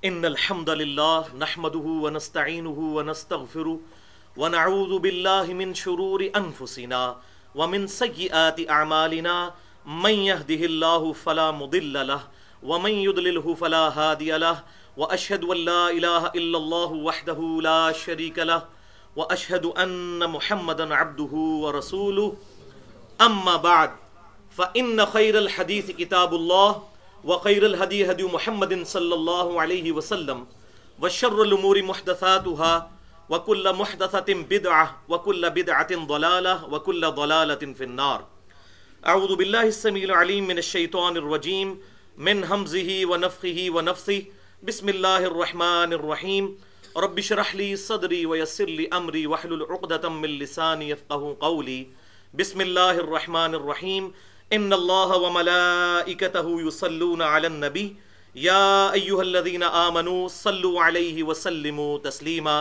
ان الحمد للہ نحمده ونستعینه ونستغفره ونعوذ باللہ من شرور انفسنا ومن سیئات اعمالنا من يهده الله فلا مضل له ومن يضلله فلا هادي له واشهد ان لا اله الا الله وحده لا شريك له واشهد ان محمدا عبده ورسوله اما بعد فان خير الحديث كتاب الله وخير الهدي هدي محمد صلى الله عليه وسلم وشر الأمور محدثاتها وكل محدثة بدعة وكل بدعة ضلالة وكل ضلالة في النار. أعوذ بالله السميع العليم من الشيطان الرجيم من همزه ونفخه ونفثه. بسم الله الرحمن الرحيم. رب اشرح لي صدري ويسر لي أمري واحلل عقدة من لساني يفقهوا قولي. بسم الله الرحمن الرحيم. ان اللہ وملائکتہ یصلون علی النبی یا ایھا الذین آمنوا صلوا علیہ وسلموا تسلیما.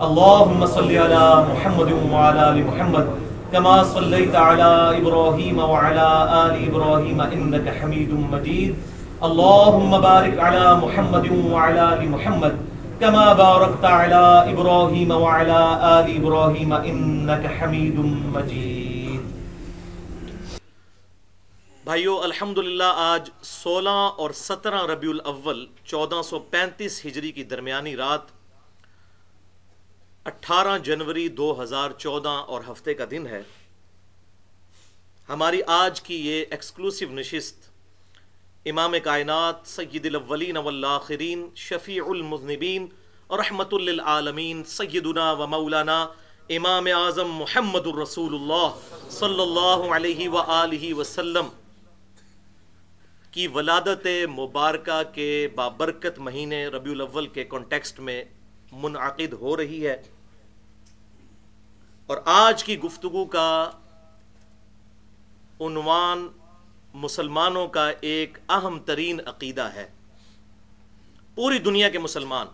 اللہم صل علی محمد وعلی آل محمد کما صلیت علی ابراہیم وعلی آل ابراہیم انک حمید مجید. اللہم بارک علی محمد وعلی آل محمد کما بارکت علی ابراہیم وعلی آل ابراہیم انک حمید مجید. بھائیو، الحمدللہ آج 16 اور 17 ربیع الاول 1435 ہجری کی درمیانی رات 18 جنوری 2014 اور ہفتے کا دن ہے. ہماری آج کی یہ ایکسکلوسیو نشست امام کائنات سید الاولین والآخرین شفیع المذنبین رحمت للعالمین سیدنا و مولانا امام اعظم محمد الرسول اللہ صلی اللہ علیہ وآلہ وسلم کی ولادت مبارکہ کے بابرکت مہینے ربیع الاول کے کانٹیکسٹ میں منعقد ہو رہی ہے. اور آج کی گفتگو کا عنوان مسلمانوں کا ایک اہم ترین عقیدہ ہے. پوری دنیا کے مسلمان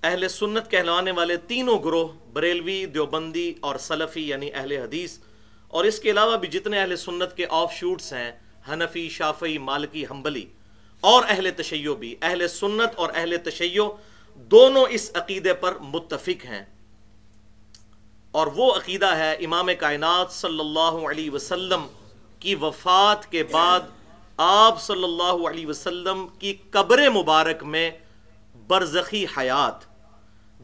اہل سنت کہلانے والے تینوں گروہ بریلوی، دیوبندی اور سلفی یعنی اہل حدیث، اور اس کے علاوہ بھی جتنے اہل سنت کے آف شوٹس ہیں حنفی، شافعی، مالکی، حنبلی اور اہل تشیع بھی، اہل سنت اور اہل تشیع دونوں اس عقیدے پر متفق ہیں. اور وہ عقیدہ ہے امام کائنات صلی اللہ علیہ وسلم کی وفات کے بعد آپ صلی اللہ علیہ وسلم کی قبر مبارک میں برزخی حیات،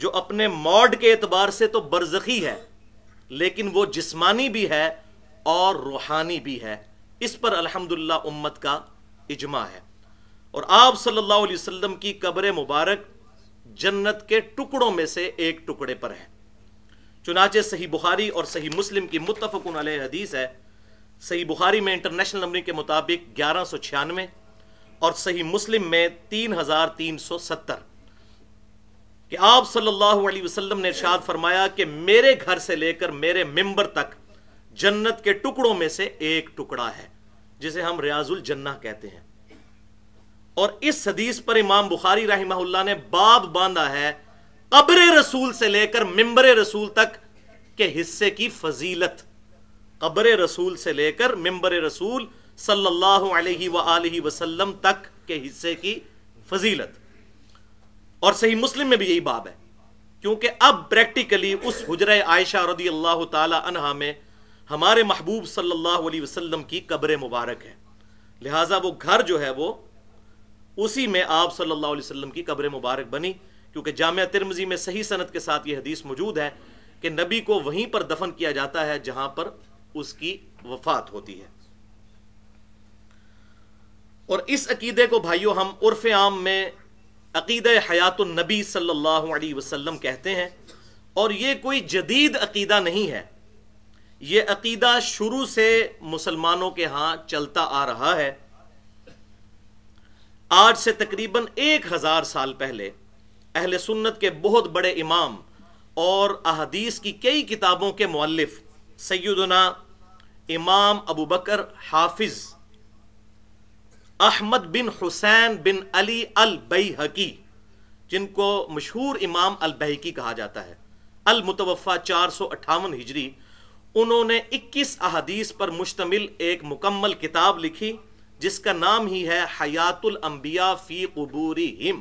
جو اپنے موڈ کے اعتبار سے تو برزخی ہے لیکن وہ جسمانی بھی ہے اور روحانی بھی ہے. اس پر الحمدللہ امت کا اجماع ہے. اور آپ صلی اللہ علیہ وسلم کی قبر مبارک جنت کے ٹکڑوں میں سے ایک ٹکڑے پر ہے. چنانچہ صحیح بخاری اور صحیح مسلم کی متفق علیہ حدیث ہے. صحیح بخاری میں انٹرنیشنل نمبر کے مطابق 1196 اور صحیح مسلم میں 3370 کہ آپ صلی اللہ علیہ وسلم نے ارشاد فرمایا کہ میرے گھر سے لے کر میرے ممبر تک جنت کے ٹکڑوں میں سے ایک ٹکڑا ہے جسے ہم ریاض الجنہ کہتے ہیں. اور اس حدیث پر امام بخاری رحمہ اللہ نے باب باندھا ہے قبر رسول سے لے کر ممبر رسول تک کے حصے کی فضیلت. قبر رسول سے لے کر ممبر رسول صلی اللہ علیہ وآلہ وسلم تک کے حصے کی فضیلت. اور صحیح مسلم میں بھی یہی باب ہے، کیونکہ اب پریکٹیکلی اس حجرہ عائشہ رضی اللہ تعالی عنہا میں ہمارے محبوب صلی اللہ علیہ وسلم کی قبر مبارک ہے، لہٰذا وہ گھر جو ہے وہ اسی میں آپ صلی اللہ علیہ وسلم کی قبر مبارک بنی. کیونکہ جامعہ ترمذی میں صحیح سند کے ساتھ یہ حدیث موجود ہے کہ نبی کو وہیں پر دفن کیا جاتا ہے جہاں پر اس کی وفات ہوتی ہے. اور اس عقیدے کو بھائیو ہم عرف عام میں عقیدہ حیات النبی صلی اللہ علیہ وسلم کہتے ہیں. اور یہ کوئی جدید عقیدہ نہیں ہے، یہ عقیدہ شروع سے مسلمانوں کے ہاں چلتا آ رہا ہے. آج سے تقریباً 1000 سال پہلے اہل سنت کے بہت بڑے امام اور احادیث کی کئی کتابوں کے مؤلف سیدنا امام ابو بکر حافظ احمد بن حسین بن علی البیہقی، جن کو مشہور امام البیہقی کہا جاتا ہے، المتوفى 458 ہجری، انہوں نے 21 احادیث پر مشتمل ایک مکمل کتاب لکھی جس کا نام ہی ہے حیات الانبیاء فی قبورہم،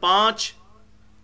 5,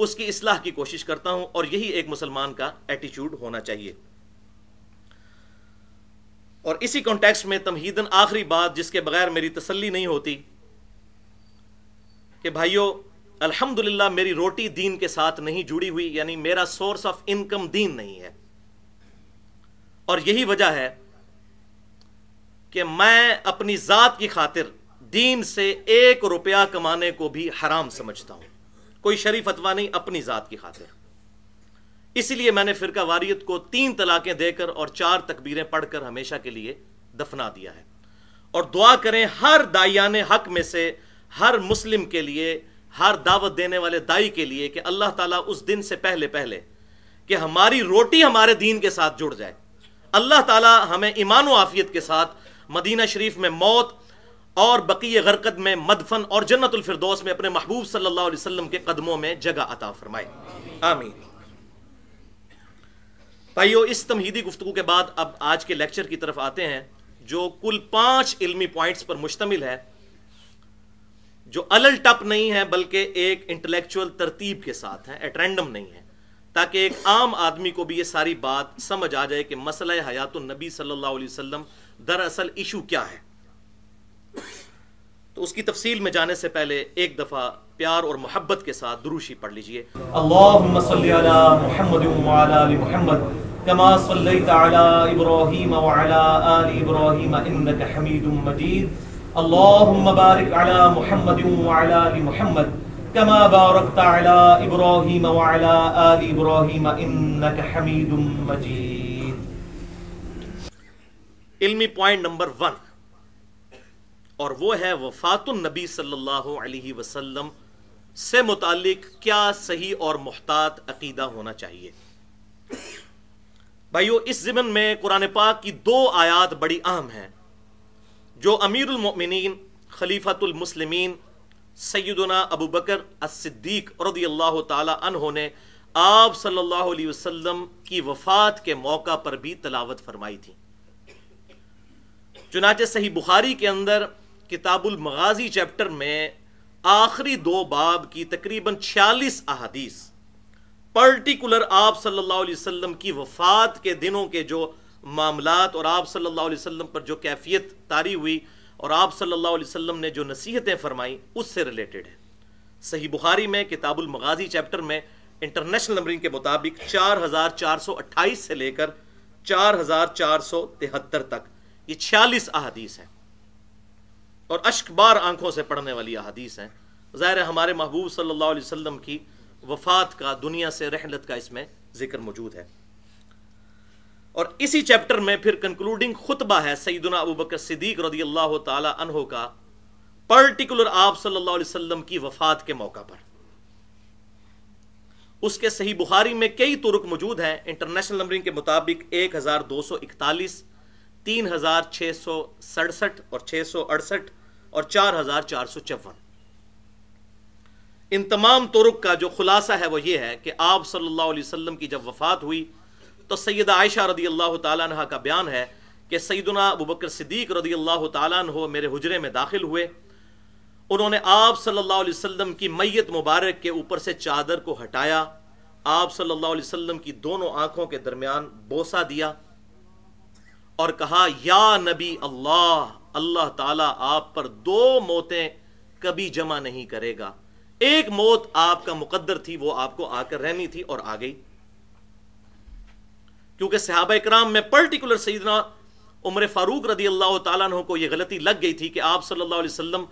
اس کی اصلاح کی کوشش کرتا ہوں، اور یہی ایک مسلمان کا ایٹیچیوڈ ہونا چاہیے۔ اور اسی کانٹیکسٹ میں تمہیداً آخری بات جس کے بغیر میری تسلی نہیں ہوتی کہ بھائیو، الحمدللہ میری روٹی دین کے ساتھ نہیں جڑی ہوئی، یعنی میرا سورس آف انکم دین نہیں ہے، اور یہی وجہ ہے کہ میں اپنی ذات کی خاطر دین سے 1 روپیہ کمانے کو بھی حرام سمجھتا ہوں، کوئی شرعی فتویٰ نہیں، اپنی ذات کی خاطر۔ اسی لیے میں نے فرقہ واریت کو 3 طلاقیں دے کر اور 4 تکبیریں پڑھ کر ہمیشہ کے لیے دفنا دیا ہے۔ اور دعا کریں ہر داعیان حق میں سے ہر مسلم کے لیے، ہر دعوت دینے والے دائی کے لیے، کہ اللہ تعالیٰ اس دن سے پہلے کہ ہماری روٹی ہمارے دین کے ساتھ جڑ جائے، اللہ تعالیٰ ہمیں ایمان و عافیت کے ساتھ مدینہ شریف میں موت اور بقیہ غرقد میں مدفن اور جنت الفردوس میں اپنے محبوب صلی اللہ علیہ وسلم کے قدموں میں جگہ عطا فرمائے، آمین۔ بھائیو، اس تمہیدی گفتگو کے بعد اب آج کے لیکچر کی طرف آتے ہیں، جو کل 5 علمی پوائنٹس پر مشتمل ہے، جو الل ٹپ نہیں ہے بلکہ ایک انٹلیکچول ترتیب کے ساتھ ہے، ایٹ رینڈم نہیں ہے، تاکہ ایک عام آدمی کو بھی یہ ساری بات سمجھ آ جائے کہ مسئلہ حیات النبی صلی اللہ علیہ وسلم دراصل ایشو کیا ہے۔ تو اس کی تفصیل میں جانے سے پہلے ایک دفعہ پیار اور محبت کے ساتھ دروشی پڑھ لیجئے۔ اللہم صلی علی محمد وعلی آل محمد کما صلیت علی ابراہیم وعلی آل ابراہیم انک حمید مجید۔ اللہم بارک علی محمد وعلی آل محمد کما بارکت علی ابراہیم وعلی آل ابراہیم انک حمید مجید۔ علمی پوائنٹ نمبر 1، اور وہ ہے وفات النبی صلی اللہ علیہ وسلم سے متعلق کیا صحیح اور محتاط عقیدہ ہونا چاہیے۔ بھائیو، اس ضمن میں قرآن پاک کی 2 آیات بڑی اہم ہیں، جو امیر المؤمنین خلیفۃ المسلمین سیدنا ابو بکر الصدیق رضی اللہ تعالی عنہ نے آپ صلی اللہ علیہ وسلم کی وفات کے موقع پر بھی تلاوت فرمائی تھی۔ چنانچہ صحیح بخاری کے اندر کتاب المغازی چیپٹر میں آخری 2 باب کی تقریباً 46 احادیث پرٹیکولر آپ صلی اللہ علیہ وسلم کی وفات کے دنوں کے جو معاملات اور آپ صلی اللہ علیہ وسلم پر جو کیفیت طاری ہوئی اور آپ صلی اللہ علیہ وسلم نے جو نصیحتیں فرمائیں اس سے ریلیٹڈ ہے۔ صحیح بخاری میں کتاب المغازی چیپٹر میں انٹرنیشنل نمبرنگ کے مطابق 4428 سے لے کر 4473 تک یہ 46 احادیث ہیں، اور اشک بار آنکھوں سے پڑھنے والی احادیث ہیں۔ ظاہر ہے ہمارے محبوب صلی اللہ علیہ وسلم کی وفات کا، دنیا سے رحلت کا اس میں ذکر موجود ہے۔ اور اسی چیپٹر میں پھر کنکلوڈنگ خطبہ ہے سیدنا ابو بکر صدیق رضی اللہ تعالی عنہ کا، پرٹیکولر آپ صلی اللہ علیہ وسلم کی وفات کے موقع پر۔ اس کے صحیح بخاری میں کئی طرق موجود ہیں، انٹرنیشنل نمبرنگ کے مطابق 1241، 3667 اور 668 اور 4454۔ ان تمام طرق کا جو خلاصہ ہے وہ یہ ہے کہ آپ صلی اللہ علیہ وسلم کی جب وفات ہوئی تو سیدہ عائشہ رضی اللہ تعالیٰ عنہ کا بیان ہے کہ سیدنا ابو بکر صدیق رضی اللہ تعالیٰ عنہ میرے حجرے میں داخل ہوئے، انہوں نے آپ صلی اللہ علیہ وسلم کی میت مبارک کے اوپر سے چادر کو ہٹایا، آپ صلی اللہ علیہ وسلم کی دونوں آنکھوں کے درمیان بوسہ دیا اور کہا، یا نبی اللہ، اللہ تعالیٰ آپ پر 2 موتیں کبھی جمع نہیں کرے گا، ایک موت آپ کا مقدر تھی، وہ آپ کو آ کر رہنی تھی اور آ گئی۔ کیونکہ صحابہ اکرام میں پرٹیکولر سیدنا عمر فاروق رضی اللہ تعالیٰ عنہ کو یہ غلطی لگ گئی تھی کہ آپ صلی اللہ علیہ وسلم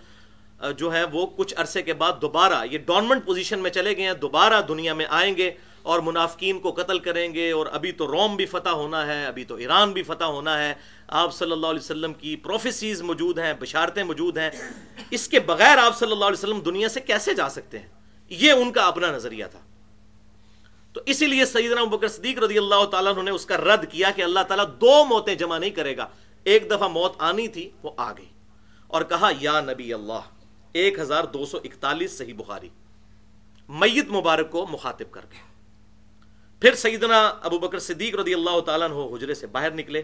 جو ہے وہ کچھ عرصے کے بعد دوبارہ یہ ڈورمنٹ پوزیشن میں چلے گئے ہیں، دوبارہ دنیا میں آئیں گے اور منافقین کو قتل کریں گے، اور ابھی تو روم بھی فتح ہونا ہے، ابھی تو ایران بھی فتح ہونا ہے، آپ صلی اللہ علیہ وسلم کی پروفیسیز موجود ہیں، بشارتیں موجود ہیں، اس کے بغیر آپ صلی اللہ علیہ وسلم دنیا سے کیسے جا سکتے ہیں؟ یہ ان کا اپنا نظریہ تھا۔ تو اسی لیے سیدنا ابو بکر صدیق رضی اللہ تعالیٰ عنہ نے اس کا رد کیا کہ اللہ تعالیٰ 2 موتیں جمع نہیں کرے گا، ایک دفعہ موت آنی تھی وہ آ گئی، اور کہا یا نبی اللہ، 1241 صحیح بخاری، میت مبارک کو مخاطب کر کے۔ پھر سیدنا ابو بکر صدیق رضی اللہ تعالیٰ عنہ حجرے سے باہر نکلے،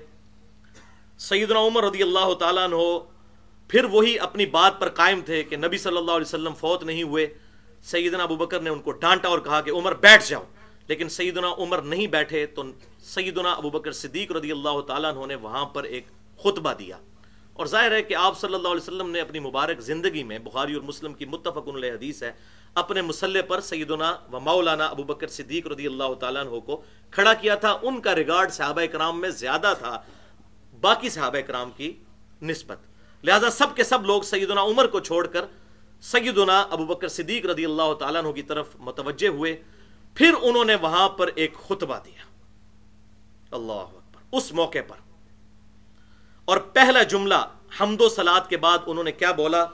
سیدنا عمر رضی اللہ تعالیٰ عنہ پھر وہی اپنی بات پر قائم تھے کہ نبی صلی اللہ علیہ وسلم فوت نہیں ہوئے۔ سیدنا ابو بکر نے ان کو ڈانٹا اور کہا کہ عمر بیٹھ جاؤ، لیکن سیدنا عمر نہیں بیٹھے تو سیدنا ابو بکر صدیق رضی اللہ تعالیٰ عنہ نے وہاں پر ایک خطبہ دیا، اور ظاہر ہے کہ آپ صلی اللہ علیہ وسلم نے اپنی مبارک زندگی میں، بخاری اور مسلم کی متفق علیہ حدیث ہے، اپنے مصلے پر سیدنا و مولانا ابو بکر صدیق رضی اللہ تعالیٰ عنہ کو کھڑا کیا تھا۔ ان کا ریگارڈ صحابہ کرام میں زیادہ تھا باقی صحابہ کرام کی نسبت، لہذا سب کے سب لوگ سیدنا عمر کو چھوڑ کر سیدنا ابو بکر صدیق رضی اللہ تعالیٰ عنہ کی طرف متوجہ ہوئے۔ پھر انہوں نے وہاں پر ایک خطبہ دیا، اللہ اکبر، اس موقع پر، اور پہلا جملہ حمد و صلات کے بعد انہوں نے کیا بولا؟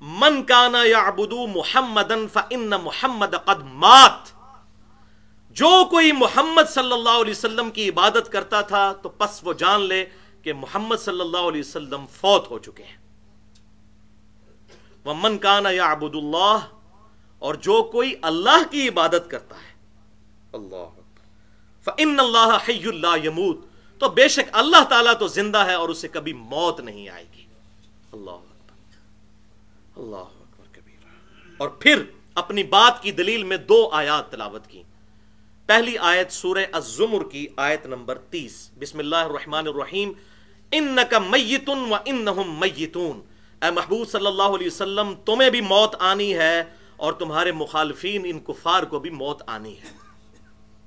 من کان یعبد محمدا فإن محمد قد مات، جو کوئی محمد صلی اللہ علیہ وسلم کی عبادت کرتا تھا تو پس وہ جان لے کہ محمد صلی اللہ علیہ وسلم فوت ہو چکے ہیں۔ ومن کان یعبد اللہ، اور جو کوئی اللہ کی عبادت کرتا ہے، اللہ اکبر، فإن اللہ حی لا یموت، تو بے شک اللہ تعالیٰ تو زندہ ہے اور اسے کبھی موت نہیں آئے گی۔ اللہ اکبر، اللہ اکبر کبیرہ۔ اور پھر اپنی بات کی دلیل میں 2 آیات تلاوت کی۔ پہلی آیت سورہ الزمر کی آیت نمبر 30، بسم اللہ الرحمن الرحیم، انک میت و انہم میتون، اے محبوب صلی اللہ علیہ وسلم تمہیں بھی موت آنی ہے اور تمہارے مخالفین ان کفار کو بھی موت آنی ہے۔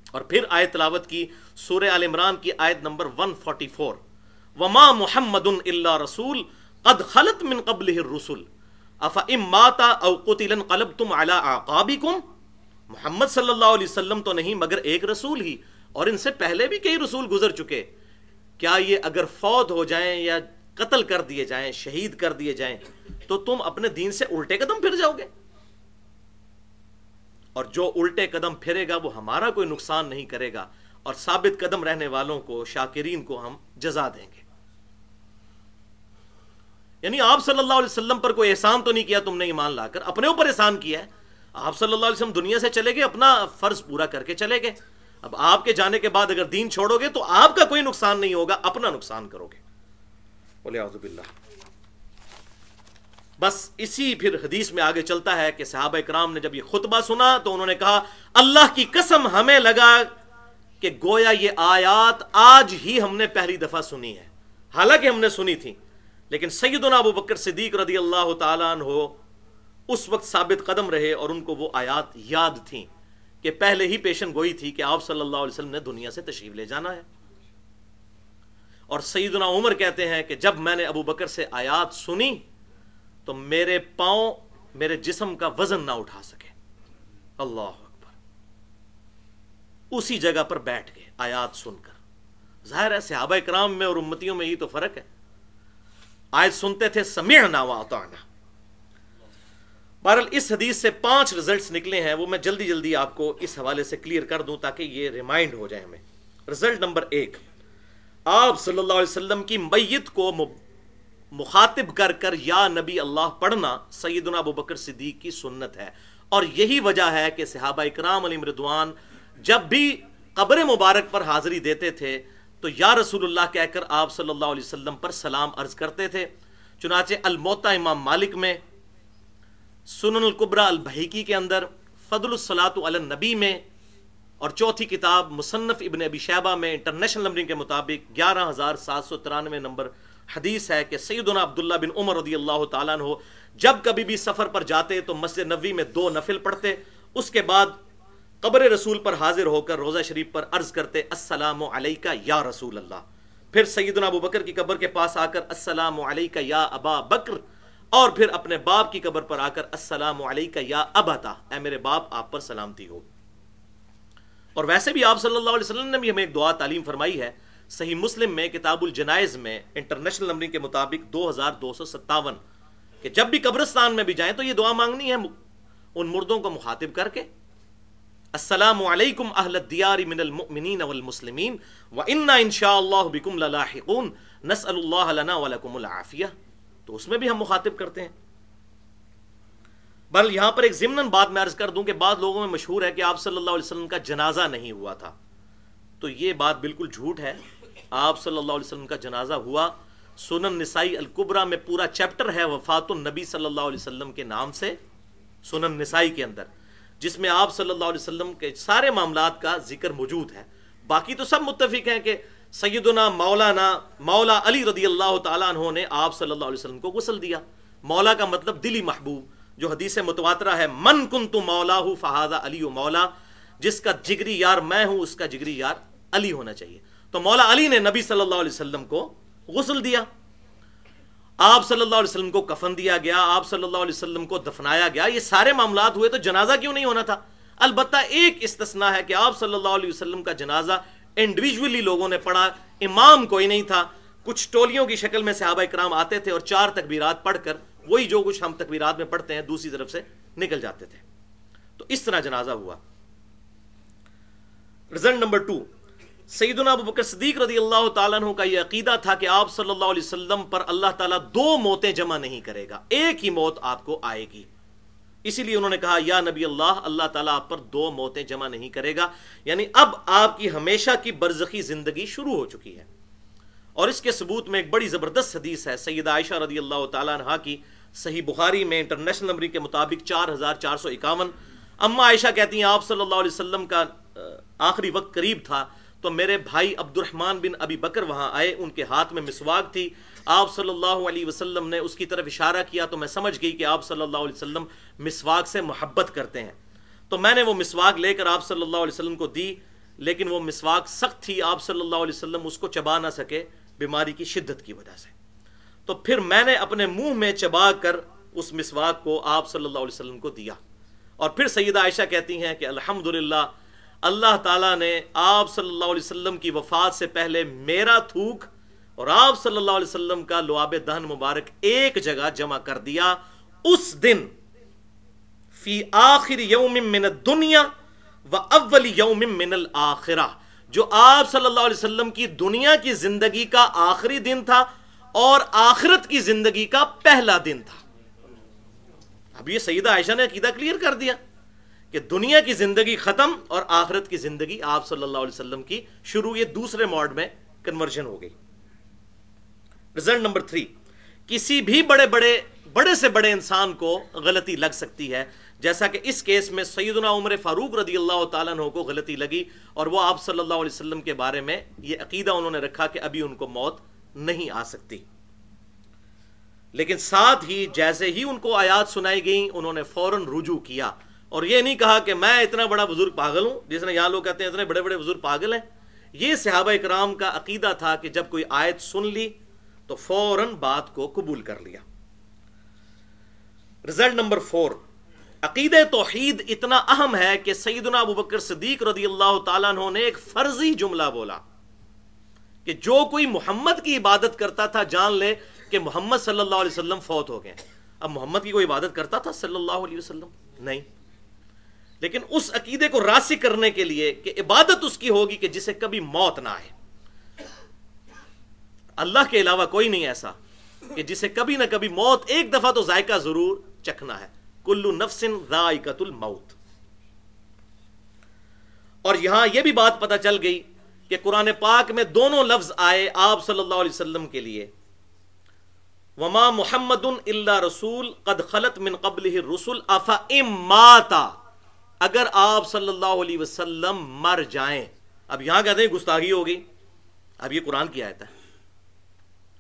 اور پھر آیت تلاوت کی سورہ آل عمران کی آیت نمبر 144، وما محمد الا رسول قد خلت من قبلہ الرسل افئن مات او قتل انقلبتم علی اعقابکم، محمد صلی اللہ علیہ وسلم تو نہیں مگر ایک رسول ہی، اور ان سے پہلے بھی کئی رسول گزر چکے، کیا یہ اگر فوت ہو جائیں یا قتل کر دیے جائیں، شہید کر دیے جائیں، تو تم اپنے دین سے الٹے قدم پھر جاؤ گے؟ اور جو الٹے قدم پھرے گا وہ ہمارا کوئی نقصان نہیں کرے گا، اور ثابت قدم رہنے والوں کو، شاکرین کو ہم جزا دیں گے۔ یعنی آپ صلی اللہ علیہ وسلم پر کوئی احسان تو نہیں کیا تم نے ایمان لا کر، اپنے اوپر احسان کیا ہے۔ آپ صلی اللہ علیہ وسلم دنیا سے چلے گئے، اپنا فرض پورا کر کے چلے گئے، اب آپ کے جانے کے بعد اگر دین چھوڑو گے تو آپ کا کوئی نقصان نہیں ہوگا، اپنا نقصان کرو گے، والعیاذ باللہ۔ بس اسی پھر حدیث میں آگے چلتا ہے کہ صحابہ کرام نے جب یہ خطبہ سنا تو انہوں نے کہا اللہ کی قسم ہمیں لگا کہ گویا یہ آیات آج ہی ہم نے پہلی دفعہ سنی ہے، حالانکہ ہم نے سنی تھی، لیکن سیدنا ابو بکر صدیق رضی اللہ تعالیٰ عنہ اس وقت ثابت قدم رہے اور ان کو وہ آیات یاد تھیں کہ پہلے ہی پیشن گوئی تھی کہ آپ صلی اللہ علیہ وسلم نے دنیا سے تشریف لے جانا ہے۔ اور سیدنا عمر کہتے ہیں کہ جب میں نے ابو بکر سے آیات سنی تو میرے پاؤں میرے جسم کا وزن نہ اٹھا سکے، اللہ اکبر، اسی جگہ پر بیٹھ گئے آیات سن کر۔ ظاہر ہے صحابہ کرام میں اور امتیوں میں یہ تو فرق ہے، آیت سنتے تھے سمعنا واطعنا۔ بہرحال اس حدیث سے 5 رزلٹس نکلے ہیں، وہ میں جلدی جلدی آپ کو اس حوالے سے کلیئر کر دوں تاکہ یہ ریمائنڈ ہو جائے ہمیں۔ رزلٹ نمبر 1، آپ صلی اللہ علیہ وسلم کی میت کو مخاطب کر کر یا نبی اللہ پڑھنا سیدنا ابو بکر صدیق کی سنت ہے، اور یہی وجہ ہے کہ صحابہ اکرام علیہم رضوان جب بھی قبر مبارک پر حاضری دیتے تھے تو یا رسول اللہ کہہ کر آپ صلی اللہ علیہ وسلم پر سلام عرض کرتے تھے۔ چنانچہ الموطا امام مالک میں، سنن الکبریٰ البہیقی کے اندر، فضل الصلاۃ علی النبی میں، اور چوتھی کتاب مصنف ابن ابی شیبہ میں انٹرنیشنل نمبرنگ کے مطابق 11793 نمبر حدیث ہے کہ سیدنا عبداللہ بن عمر رضی اللہ تعالیٰ عنہ جب کبھی بھی سفر پر جاتے تو مسجد نبوی میں 2 نفل پڑھتے، اس کے بعد قبر رسول پر حاضر ہو کر روضہ شریف پر عرض کرتے السلام علیکہ یا رسول اللہ، پھر سیدنا ابو بکر کی قبر کے پاس آ کر السلام علیکہ یا ابا بکر، اور پھر اپنے باپ کی قبر پر آ کر السلام علیکہ یا ابتا، اے میرے باپ آپ پر سلامتی ہو۔ اور ویسے بھی آپ صلی اللہ علیہ وسلم نے بھی ہمیں ایک دعا تعلیم فرمائی ہے، صحیح مسلم میں کتاب الجنائز میں انٹرنیشنل نمبرنگ کے مطابق 2257، کہ جب بھی قبرستان میں بھی جائیں تو یہ دعا مانگنی ہے ان مردوں کو مخاطب کر کے، السلام علیکم اہل الدیار من المؤمنین والمسلمین وإنا انشاء اللہ بکم للاحقون نسأل اللہ لنا ولکم العافیہ، تو اس میں بھی ہم مخاطب کرتے ہیں۔ بل یہاں پر ایک ضمناً بات میں عرض کر دوں کہ بعض لوگوں میں مشہور ہے کہ آپ صلی اللہ علیہ وسلم کا جنازہ نہیں ہوا تھا، تو یہ بات بالکل جھوٹ ہے، آپ صلی اللہ علیہ وسلم کا جنازہ ہوا۔ سنن نسائی الکبریٰ میں پورا چیپٹر ہے وفات النبی صلی اللہ علیہ وسلم کے نام سے، سنن نسائی کے اندر، جس میں آپ صلی اللہ علیہ وسلم کے سارے معاملات کا ذکر موجود ہے۔ باقی تو سب متفق ہیں کہ سیدنا مولا علی رضی اللہ تعالیٰ عنہ نے آپ صلی اللہ علیہ وسلم کو غسل دیا۔ مولا کا مطلب دلی محبوب، جو حدیث متواترہ ہے، من کنت مولاہ فہذا علی مولا، جس کا جگری یار میں ہوں اس کا جگری یار علی ہونا چاہیے۔ تو مولا علی نے نبی صلی اللہ علیہ وسلم کو غسل دیا، آپ صلی اللہ علیہ وسلم کو کفن دیا گیا، آپ صلی اللہ علیہ وسلم کو دفنایا گیا۔ یہ سارے معاملات ہوئے تو جنازہ کیوں نہیں ہونا تھا؟ البتہ ایک استثناء ہے کہ آپ صلی اللہ علیہ وسلم کا جنازہ انڈیویجولی لوگوں نے پڑھا، امام کوئی نہیں تھا، کچھ ٹولیوں کی شکل میں صحابہ کرام آتے تھے اور 4 تکبیرات پڑھ کر وہی جو کچھ ہم تکبیرات میں پڑھتے ہیں دوسری طرف سے نکل جاتے تھے۔ تو اس طرح جنازہ ہوا۔ رزلٹ نمبر 2، سیدنا ابو بکر صدیق رضی اللہ تعالیٰ عنہ کا یہ عقیدہ تھا کہ آپ صلی اللہ علیہ وسلم پر اللہ تعالیٰ 2 موتیں جمع نہیں کرے گا، ایک ہی موت آپ کو آئے گی۔ اسی لیے انہوں نے کہا یا نبی اللہ تعالیٰ آپ پر 2 موتیں جمع نہیں کرے گا، یعنی اب آپ کی ہمیشہ کی برزخی زندگی شروع ہو چکی ہے۔ اور اس کے ثبوت میں ایک بڑی زبردست حدیث ہے سیدہ عائشہ رضی اللہ تعالیٰ عنہ کی، صحیح بخاری میں انٹرنیشنل نمبر کے مطابق 4451۔ اما عائشہ کہتی ہیں آپ صلی اللہ علیہ وسلم کا آخری وقت قریب تھا تو میرے بھائی عبد الرحمن بن ابی بکر وہاں آئے، ان کے ہاتھ میں مسواک تھی، آپ صلی اللہ علیہ وسلم نے اس کی طرف اشارہ کیا تو میں سمجھ گئی کہ آپ صلی اللہ علیہ وسلم مسواک سے محبت کرتے ہیں، تو میں نے وہ مسواک لے کر آپ صلی اللہ علیہ وسلم کو دی، لیکن وہ مسواک سخت تھی، آپ صلی اللہ علیہ وسلم اس کو چبا نہ سکے بیماری کی شدت کی وجہ سے، تو پھر میں نے اپنے منہ میں چبا کر اس مسواک کو آپ صلی اللہ علیہ وسلم کو دیا۔ اور پھر سیدہ عائشہ کہتی ہیں کہ الحمدللہ اللہ تعالیٰ نے آپ صلی اللہ علیہ وسلم کی وفات سے پہلے میرا تھوک اور آپ صلی اللہ علیہ وسلم کا لعاب دہن مبارک ایک جگہ جمع کر دیا اس دن، فی آخر یوم من الدنیا و اول یوم من الآخرہ، جو آپ صلی اللہ علیہ وسلم کی دنیا کی زندگی کا آخری دن تھا اور آخرت کی زندگی کا پہلا دن تھا۔ اب یہ سیدہ عائشہ نے عقیدہ کلیئر کر دیا کہ دنیا کی زندگی ختم اور آخرت کی زندگی آپ صلی اللہ علیہ وسلم کی شروع، یہ دوسرے موڈ میں کنورژن ہو گئی۔ رزلٹ نمبر 3، کسی بھی بڑے سے بڑے انسان کو غلطی لگ سکتی ہے، جیسا کہ اس کیس میں سیدنا عمر فاروق رضی اللہ تعالیٰ عنہ کو غلطی لگی اور وہ آپ صلی اللہ علیہ وسلم کے بارے میں یہ عقیدہ انہوں نے رکھا کہ ابھی ان کو موت نہیں آ سکتی، لیکن ساتھ ہی جیسے ہی ان کو آیات سنائی گئیں انہوں نے فوراً رجوع کیا اور یہ نہیں کہا کہ میں اتنا بڑا بزرگ پاگل ہوں، جس نے یہاں لوگ کہتے ہیں اتنے بڑے بڑے بزرگ پاگل ہیں۔ یہ صحابہ اکرام کا عقیدہ تھا کہ جب کوئی آیت سن لی تو فوراً بات کو قبول کر لیا۔ رزلٹ نمبر 4، عقیدہ توحید اتنا اہم ہے کہ سیدنا ابو بکر صدیق رضی اللہ تعالیٰ عنہ نے ایک فرضی جملہ بولا کہ جو کوئی محمد کی عبادت کرتا تھا جان لے کہ محمد صلی اللہ علیہ وسلم فوت ہو گئے۔ اب محمد کی کوئی عبادت کرتا تھا صلی اللہ علیہ وسلم؟ نہیں، لیکن اس عقیدے کو راسخ کرنے کے لیے کہ عبادت اس کی ہوگی کہ جسے کبھی موت نہ آئے۔ اللہ کے علاوہ کوئی نہیں ایسا کہ جسے کبھی نہ کبھی موت ایک دفعہ تو ذائقہ ضرور چکھنا ہے، کل نفس ذائقۃ الموت۔ اور یہاں یہ بھی بات پتہ چل گئی کہ قرآن پاک میں دونوں لفظ آئے آپ صلی اللہ علیہ وسلم کے لیے، وما محمد الا رسول قد خلت من قبلہ الرسل افئن مات، اگر آپ صلی اللہ علیہ وسلم مر جائیں۔ اب یہاں کہتے ہیں گستاخی ہوگی، اب یہ قرآن کی آیت ہے،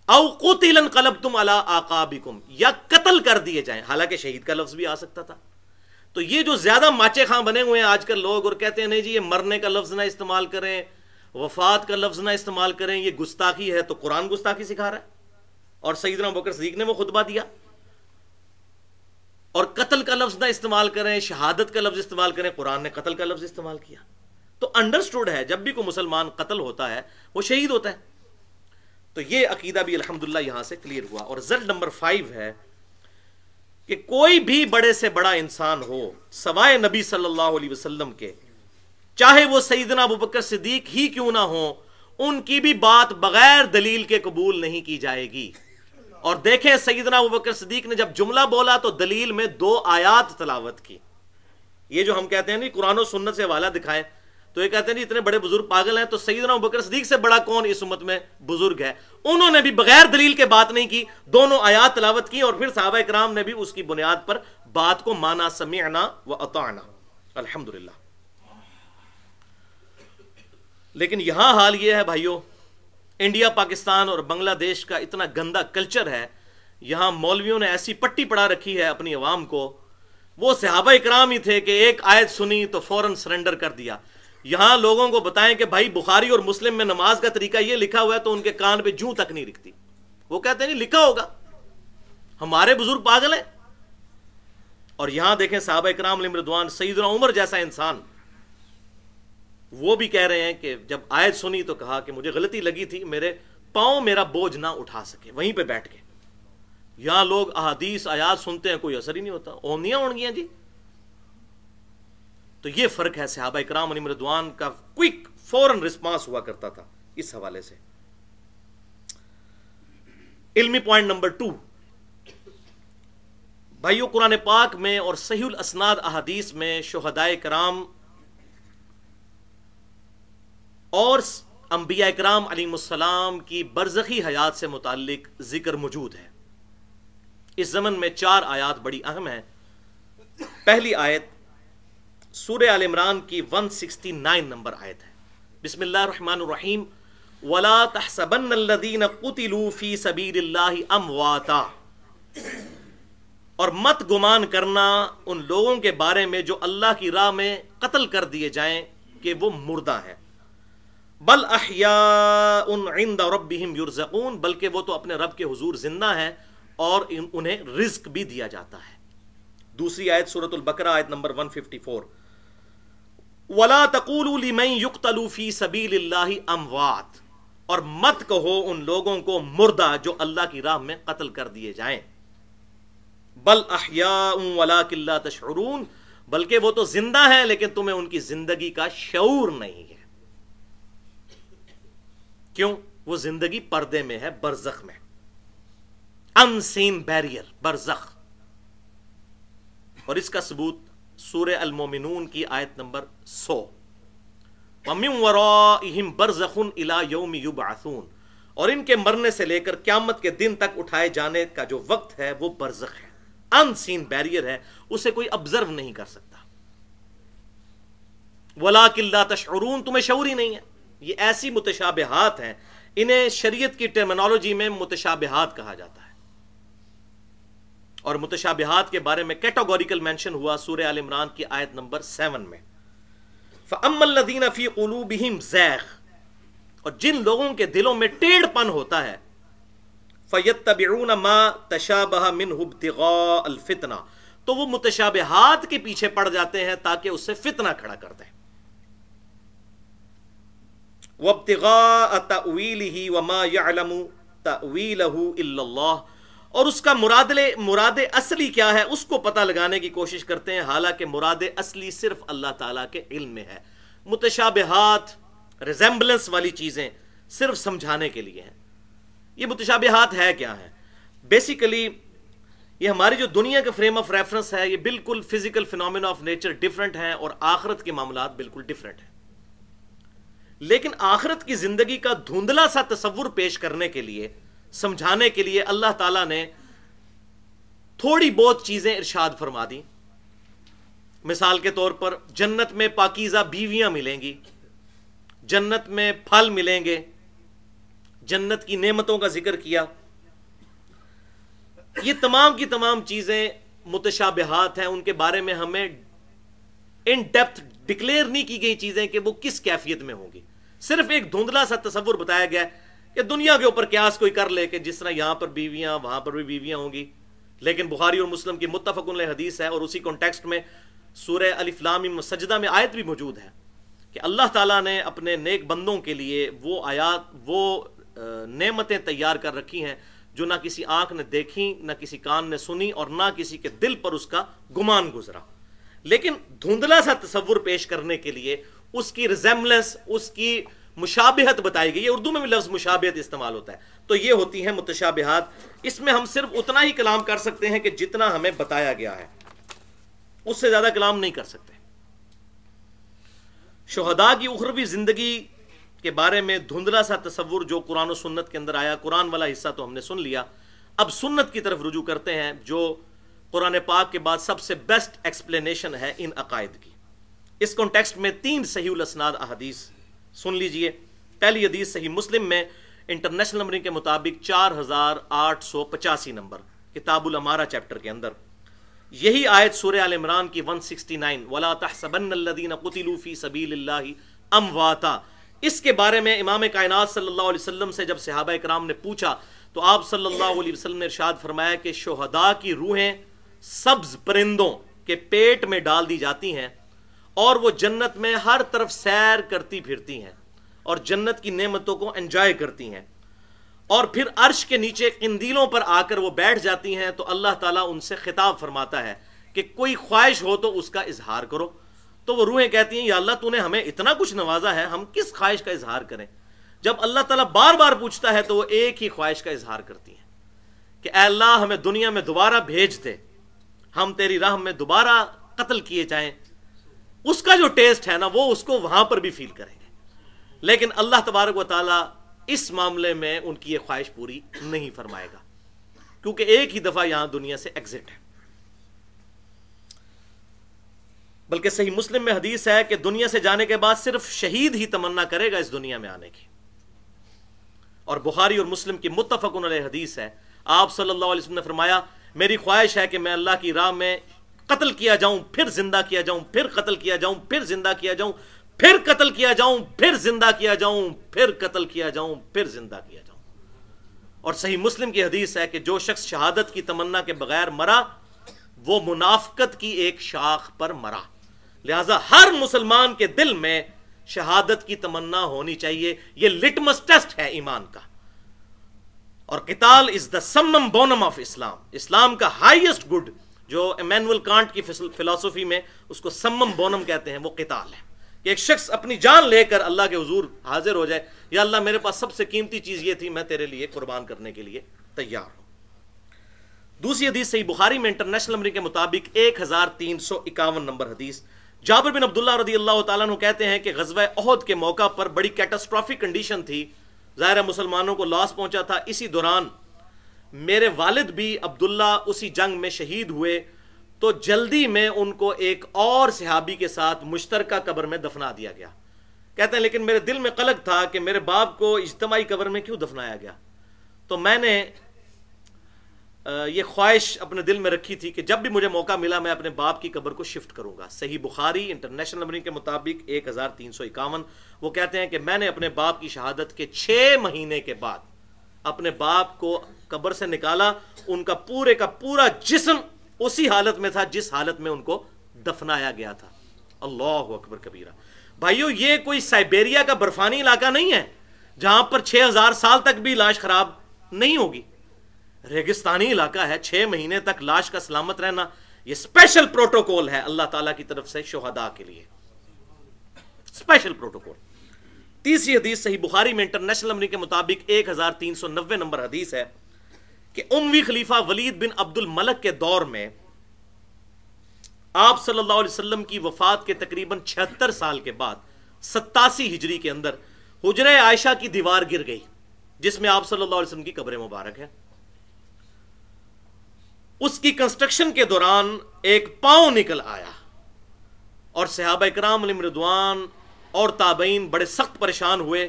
او قتل انقلبتم علی اعقابکم، یا قتل کر دیے جائیں، حالانکہ شہید کا لفظ بھی آ سکتا تھا۔ تو یہ جو زیادہ ماچے خاں بنے ہوئے ہیں آج کل لوگ اور کہتے ہیں نہیں جی یہ مرنے کا لفظ نہ استعمال کریں، وفات کا لفظ نہ استعمال کریں، یہ گستاخی ہے، تو قرآن گستاخی سکھا رہا ہے۔ اور سیدنا ابوبکر صدیق نے وہ خطبہ دیا، اور قتل کا لفظ نہ استعمال کریں، شہادت کا لفظ استعمال کریں، قرآن نے قتل کا لفظ استعمال کیا۔ تو انڈرسٹوڈ ہے جب بھی کوئی مسلمان قتل ہوتا ہے وہ شہید ہوتا ہے۔ تو یہ عقیدہ بھی الحمدللہ یہاں سے کلیئر ہوا۔ اور رزلٹ نمبر 5 ہے کہ کوئی بھی بڑے سے بڑا انسان ہو سوائے نبی صلی اللہ علیہ وسلم کے، چاہے وہ سیدنا ابوبکر صدیق ہی کیوں نہ ہو، ان کی بھی بات بغیر دلیل کے قبول نہیں کی جائے گی۔ اور دیکھیں سیدنا ابوبکر صدیق نے جب جملہ بولا تو دلیل میں 2 آیات تلاوت کی۔ یہ جو ہم کہتے ہیں نہیں قرآن و سنت سے حوالہ دکھائیں، تو یہ کہتے ہیں جی اتنے بڑے بزرگ پاگل ہیں، تو سیدنا ابوبکر صدیق سے بڑا کون اس امت میں بزرگ ہے؟ انہوں نے بھی بغیر دلیل کے بات نہیں کی، دونوں آیات تلاوت کی، اور پھر صحابہ کرام نے بھی اس کی بنیاد پر بات کو مانا، سمعنا و اطعنا، الحمدللہ۔ لیکن یہاں حال یہ ہے بھائیوں، انڈیا، پاکستان اور بنگلہ دیش کا اتنا گندا کلچر ہے، یہاں مولویوں نے ایسی پٹی پڑا رکھی ہے اپنی عوام کو، وہ صحابہ اکرام ہی تھے کہ ایک آیت سنی تو فوراً سرنڈر کر دیا۔ یہاں لوگوں کو بتائیں کہ بھائی بخاری اور مسلم میں نماز کا طریقہ یہ لکھا ہوا ہے، تو ان کے کان پہ جوں تک نہیں رکھتی، وہ کہتے ہیں نہیں لکھا ہوگا، ہمارے بزرگ پاگل ہیں۔ اور یہاں دیکھیں صحابہ اکرام علیہم رضوان، سیدنا عمر جیسا انسان، وہ بھی کہہ رہے ہیں کہ جب آیت سنی تو کہا کہ مجھے غلطی لگی تھی، میرے پاؤں میرا بوجھ نہ اٹھا سکے، وہیں پہ بیٹھ کے۔ یہاں لوگ احادیث آیات سنتے ہیں، کوئی اثر ہی نہیں ہوتا، اونیاں اڑ گیا جی۔ تو یہ فرق ہے، صحابہ اکرام علیہم رضوان کا کوئک فوراً رسپانس ہوا کرتا تھا اس حوالے سے۔ علمی پوائنٹ نمبر 2، بھائیو، قرآن پاک میں اور صحیح الاسناد احادیث میں شہدائے کرام اور انبیاء کرام علیہم السلام کی برزخی حیات سے متعلق ذکر موجود ہے۔ اس زمن میں 4 آیات بڑی اہم ہیں۔ پہلی آیت سورہ آل عمران کی 169 نمبر آیت ہے، بسم اللہ الرحمن الرحیم، وَلَا تَحْسَبَنَّ الَّذِينَ قُتِلُوا فِي سَبِيلِ اللَّهِ أَمْوَاتًا، اور مت گمان کرنا ان لوگوں کے بارے میں جو اللہ کی راہ میں قتل کر دیے جائیں کہ وہ مردہ ہیں، بل احیاء عند ربهم یرزقون، بلکہ وہ تو اپنے رب کے حضور زندہ ہیں اور انہیں رزق بھی دیا جاتا ہے۔ دوسری آیت سورۃ البقرہ آیت نمبر 154، وَلَا تَقُولُوا لِمَن يُقْتَلُ فِي سَبِيلِ اللَّهِ أَمْوَاتٌ، اور مت کہو ان لوگوں کو مردہ جو اللہ کی راہ میں قتل کر دیے جائیں، بل احیاء وَلَٰكِن لَا تَشْعُرُونَ، بلکہ وہ تو زندہ ہیں لیکن تمہیں ان کی زندگی کا شعور نہیں ہے۔ کیوں؟ وہ زندگی پردے میں ہے، برزخ میں، ان سین بیریئر، برزخ۔ اور اس کا ثبوت سورہ المومنون کی آیت نمبر 100، وَمِن وَرَائِهِمْ بَرْزَخٌ إِلَى يَوْمِ يُبْعَثُونَ، اور ان کے مرنے سے لے کر قیامت کے دن تک اٹھائے جانے کا جو وقت ہے وہ برزخ ہے، ان سین بیریئر ہے، اسے کوئی ابزرو نہیں کر سکتا۔ وَلَٰكِن لَا تَشْعُرُونَ، تمہیں شعور ہی نہیں ہے۔ یہ ایسی متشابہات ہیں، انہیں شریعت کی ٹرمینالوجی میں متشابہات کہا جاتا ہے، اور متشابہات کے بارے میں کیٹاگوریکل مینشن ہوا سورہ آل عمران کی آیت نمبر 7 میں، فَأَمَّا الَّذِينَ فِي قُلُوبِهِمْ زَيْغٌ، اور جن لوگوں کے دلوں میں ٹیڑھ پن ہوتا ہے، فَيَتَّبِعُونَ مَا تَشَابَهَ مِنْهُ ابْتِغَاءَ الْفِتْنَةِ، تو وہ متشابہات کے پیچھے پڑ جاتے ہیں تاکہ اس سے فتنہ کھڑا کر دیں، وَابْتِغَاءَ تَأْوِيلِهِ وَمَا يَعْلَمُ تَأْوِيلَهُ إِلَّا اللَّهُ، اور اس کا مراد اصلی کیا ہے اس کو پتہ لگانے کی کوشش کرتے ہیں، حالانکہ مراد اصلی صرف اللہ تعالیٰ کے علم میں ہے۔ متشابہات، ریزمبلنس والی چیزیں صرف سمجھانے کے لیے ہیں۔ یہ متشابہات ہے کیا ہیں؟ بیسیکلی یہ ہماری جو دنیا کا فریم آف ریفرنس ہے، یہ بالکل physical phenomena of nature different ہیں، اور آخرت کے معاملات بالکل ڈیفرنٹ ہیں۔ لیکن آخرت کی زندگی کا دھندلا سا تصور پیش کرنے کے لیے، سمجھانے کے لیے اللہ تعالیٰ نے تھوڑی بہت چیزیں ارشاد فرما دی۔ مثال کے طور پر جنت میں پاکیزہ بیویاں ملیں گی، جنت میں پھل ملیں گے، جنت کی نعمتوں کا ذکر کیا۔ یہ تمام کی تمام چیزیں متشابہات ہیں، ان کے بارے میں ہمیں ان ڈیپتھ ڈکلیئر نہیں کی گئی چیزیں کہ وہ کس کیفیت میں ہوں گی، صرف ایک دھندلا سا تصور بتایا گیا ہے کہ دنیا کے اوپر قیاس کوئی کر لے کہ جس طرح یہاں پر بیویاں وہاں پر بھی بیویاں ہوں گی۔ لیکن بخاری اور مسلم کی متفق علیہ حدیث ہے، اور اسی کانٹیکسٹ میں سورہ الف لام میم سجدہ میں آیت بھی موجود ہے کہ اللہ تعالیٰ نے اپنے نیک بندوں کے لیے وہ آیات، وہ نعمتیں تیار کر رکھی ہیں جو نہ کسی آنکھ نے دیکھی، نہ کسی کان نے سنی، اور نہ کسی کے دل پر اس کا گمان گزرا۔ لیکن دھندلا سا تصور پیش کرنے کے لیے اس کی ریزمبلنس، اس کی مشابہت بتائی گئی ہے۔ اردو میں بھی لفظ مشابہت استعمال ہوتا ہے، تو یہ ہوتی ہیں متشابہات۔ اس میں ہم صرف اتنا ہی کلام کر سکتے ہیں کہ جتنا ہمیں بتایا گیا ہے، اس سے زیادہ کلام نہیں کر سکتے۔ شہداء کی اخروی زندگی کے بارے میں دھندلا سا تصور جو قرآن و سنت کے اندر آیا، قرآن والا حصہ تو ہم نے سن لیا، اب سنت کی طرف رجوع کرتے ہیں جو قرآن پاک کے بعد سب سے بیسٹ ایکسپلینیشن ہے ان عقائد کی۔ اس کانٹیکسٹ میں 3 صحیح الاسناد احادیث سن لیجئے۔ پہلی حدیث صحیح مسلم میں انٹرنیشنل نمبرنگ کے مطابق 4885 نمبر، کتاب الامارہ چیپٹر کے اندر یہی آیت سورہ آل عمران کی 169 وَلَا تَحْسَبَنَّ الَّذِينَ قُتِلُوا فِي سَبِيلِ اللَّهِ أَمْوَاتًا، اس کے بارے میں امام کائنات صلی اللہ علیہ وسلم سے جب صحابہ کرام نے پوچھا تو آپ صلی اللہ علیہ وسلم نے ارشاد فرمایا کہ شہداء کی روحیں سبز پرندوں کے پیٹ میں ڈال دی جاتی ہیں اور وہ جنت میں ہر طرف سیر کرتی پھرتی ہیں اور جنت کی نعمتوں کو انجوائے کرتی ہیں، اور پھر عرش کے نیچے قندیلوں پر آ کر وہ بیٹھ جاتی ہیں تو اللہ تعالیٰ ان سے خطاب فرماتا ہے کہ کوئی خواہش ہو تو اس کا اظہار کرو۔ تو وہ روحیں کہتی ہیں یا اللہ تو نے ہمیں اتنا کچھ نوازا ہے، ہم کس خواہش کا اظہار کریں؟ جب اللہ تعالیٰ بار بار پوچھتا ہے تو وہ ایک ہی خواہش کا اظہار کرتی ہیں کہ اے اللہ ہمیں دنیا میں دوبارہ بھیج دے، ہم تیری راہ میں دوبارہ قتل کیے جائیں۔ اس کا جو ٹیسٹ ہے نا وہ اس کو وہاں پر بھی فیل کریں گے، لیکن اللہ تبارک و تعالیٰ اس معاملے میں ان کی یہ خواہش پوری نہیں فرمائے گا، کیونکہ ایک ہی دفعہ یہاں دنیا سے ایگزٹ ہے۔ بلکہ صحیح مسلم میں حدیث ہے کہ دنیا سے جانے کے بعد صرف شہید ہی تمنا کرے گا اس دنیا میں آنے کی، اور بخاری اور مسلم کی متفق علیہ حدیث ہے، آپ صلی اللہ علیہ وسلم نے فرمایا میری خواہش ہے کہ میں اللہ کی راہ میں قتل کیا جاؤں، پھر زندہ کیا جاؤں، پھر قتل کیا جاؤں، پھر زندہ کیا جاؤں، پھر قتل کیا جاؤں، پھر زندہ کیا جاؤں، پھر قتل کیا جاؤں، پھر زندہ کیا جاؤں۔ اور صحیح مسلم کی حدیث ہے کہ جو شخص شہادت کی تمنا کے بغیر مرا وہ منافقت کی ایک شاخ پر مرا۔ لہذا ہر مسلمان کے دل میں شہادت کی تمنا ہونی چاہیے، یہ لٹمس ٹیسٹ ہے ایمان کا۔ اور قتال از دا سمم بونم آف اسلام، اسلام کا ہائیسٹ گڈ جو ایمینول کانٹ کی فلسفی میں اس کو سمم بونم کہتے ہیں، وہ قتال ہے کہ ایک شخص اپنی جان لے کر اللہ کے حضور حاضر ہو جائے، یا اللہ میرے پاس سب سے قیمتی چیز یہ تھی، میں تیرے لیے قربان کرنے کے لیے تیار ہوں۔ دوسری حدیث صحیح بخاری میں انٹرنیشنل نمبر کے مطابق 1351 نمبر حدیث، جابر بن عبداللہ رضی اللہ تعالیٰ عنہ کہتے ہیں کہ غزوہ احد کے موقع پر بڑی کیٹاسٹرافک کنڈیشن تھی، ظاہر مسلمانوں کو لاس پہنچا تھا، اسی دوران میرے والد بھی عبداللہ اسی جنگ میں شہید ہوئے، تو جلدی میں ان کو ایک اور صحابی کے ساتھ مشترکہ قبر میں دفنا دیا گیا۔ کہتے ہیں لیکن میرے دل میں قلق تھا کہ میرے باپ کو اجتماعی قبر میں کیوں دفنایا گیا، تو میں نے یہ خواہش اپنے دل میں رکھی تھی کہ جب بھی مجھے موقع ملا میں اپنے باپ کی قبر کو شفٹ کروں گا۔ صحیح بخاری انٹرنیشنل نمبرنگ کے مطابق 1351، وہ کہتے ہیں کہ میں نے اپنے باپ کی شہادت کے 6 مہینے کے بعد اپنے باپ کو قبر سے نکالا، ان کا پورا جسم اسی حالت میں تھا جس حالت میں ان کو دفنایا گیا تھا۔ اللہ اکبر کبیرہ۔ بھائیو یہ کوئی سائبیریا کا برفانی علاقہ نہیں ہے جہاں پر 6000 سال تک بھی لاش خراب نہیں ہوگی، ریگستانی علاقہ ہے، 6 مہینے تک لاش کا سلامت رہنا یہ اسپیشل پروٹوکول ہے اللہ تعالیٰ کی طرف سے شہداء کے لیے، اسپیشل پروٹوکول۔ تیسری حدیث صحیح بخاری میں انٹرنیشنل نمبر کے مطابق 1390 نمبر حدیث ہے کہ اموی خلیفہ ولید بن عبد الملک کے دور میں آپ صلی اللہ علیہ وسلم کی وفات کے تقریباً 76 سال کے بعد 87 ہجری کے اندر حجرہ عائشہ کی دیوار گر گئی جس میں آپ صلی اللہ علیہ وسلم کی قبر مبارک ہے۔ اس کی کنسٹرکشن کے دوران ایک پاؤں نکل آیا اور صحابہ کرام علیہم رضوان اور تابعین بڑے سخت پریشان ہوئے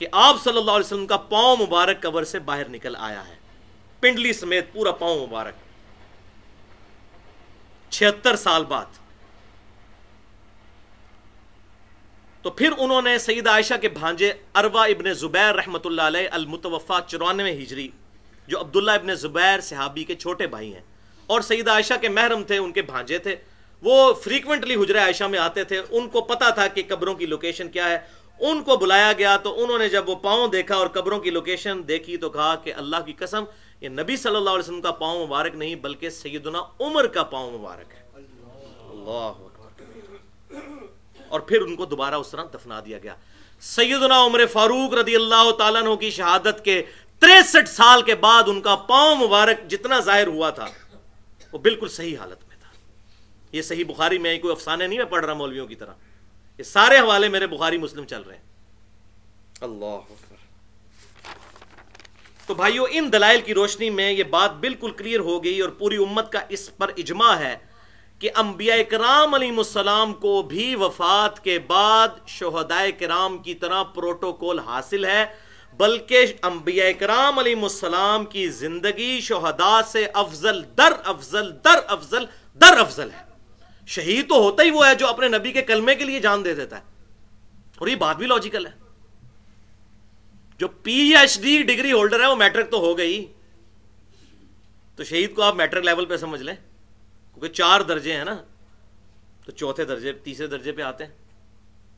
کہ آپ صلی اللہ علیہ وسلم کا پاؤں مبارک قبر سے باہر نکل آیا ہے، پنڈلی سمیت پورا پاؤں مبارک، 76 سال بعد۔ تو پھر انہوں نے سیدہ عائشہ کے بھانجے عروہ ابن زبیر رحمۃ اللہ علیہ المتوفا 94 ہجری، جو عبداللہ ابن زبیر صحابی کے چھوٹے بھائی ہیں اور سیدہ عائشہ کے محرم تھے، ان کے بھانجے تھے، وہ فریکوینٹلی حجرہ عائشہ میں آتے تھے، ان کو پتا تھا کہ قبروں کی لوکیشن کیا ہے، ان کو بلایا گیا تو انہوں نے جب وہ پاؤں دیکھا اور قبروں کی لوکیشن دیکھی تو کہا کہ اللہ کی قسم یہ نبی صلی اللہ علیہ وسلم کا پاؤں مبارک نہیں بلکہ سیدنا عمر کا پاؤں مبارک ہے۔ اللہ اکبر۔ اور پھر ان کو دوبارہ اس طرح دفنا دیا گیا۔ سیدنا عمر فاروق رضی اللہ تعالیٰ عنہ کی شہادت کے 63 سال کے بعد ان کا پاؤں مبارک جتنا ظاہر ہوا تھا وہ بالکل صحیح حالت میں تھا۔ یہ صحیح بخاری میں کوئی افسانے نہیں میں پڑھ رہا مولویوں کی طرح، یہ سارے حوالے میرے بخاری مسلم چل رہے ہیں۔ اللہ اکبر۔ تو بھائیو، ان دلائل کی روشنی میں یہ بات بالکل کلیئر ہو گئی اور پوری امت کا اس پر اجماع ہے کہ انبیاء کرام علیہ السلام کو بھی وفات کے بعد شہداء کرام کی طرح پروٹوکول حاصل ہے، بلکہ انبیاء کرام علیہ السلام کی زندگی شہداء سے افضل در افضل در افضل در افضل ہے۔ شہید تو ہوتا ہی وہ ہے جو اپنے نبی کے کلمے کے لیے جان دے دیتا ہے، اور یہ بات بھی لاجیکل ہے۔ جو P H D degree holder ہے وہ میٹرک تو ہو گئی، تو شہید کو آپ میٹرک لیول پہ سمجھ لیں، کیونکہ 4 درجے ہیں نا، تو چوتھے درجے تیسرے درجے پہ آتے ہیں۔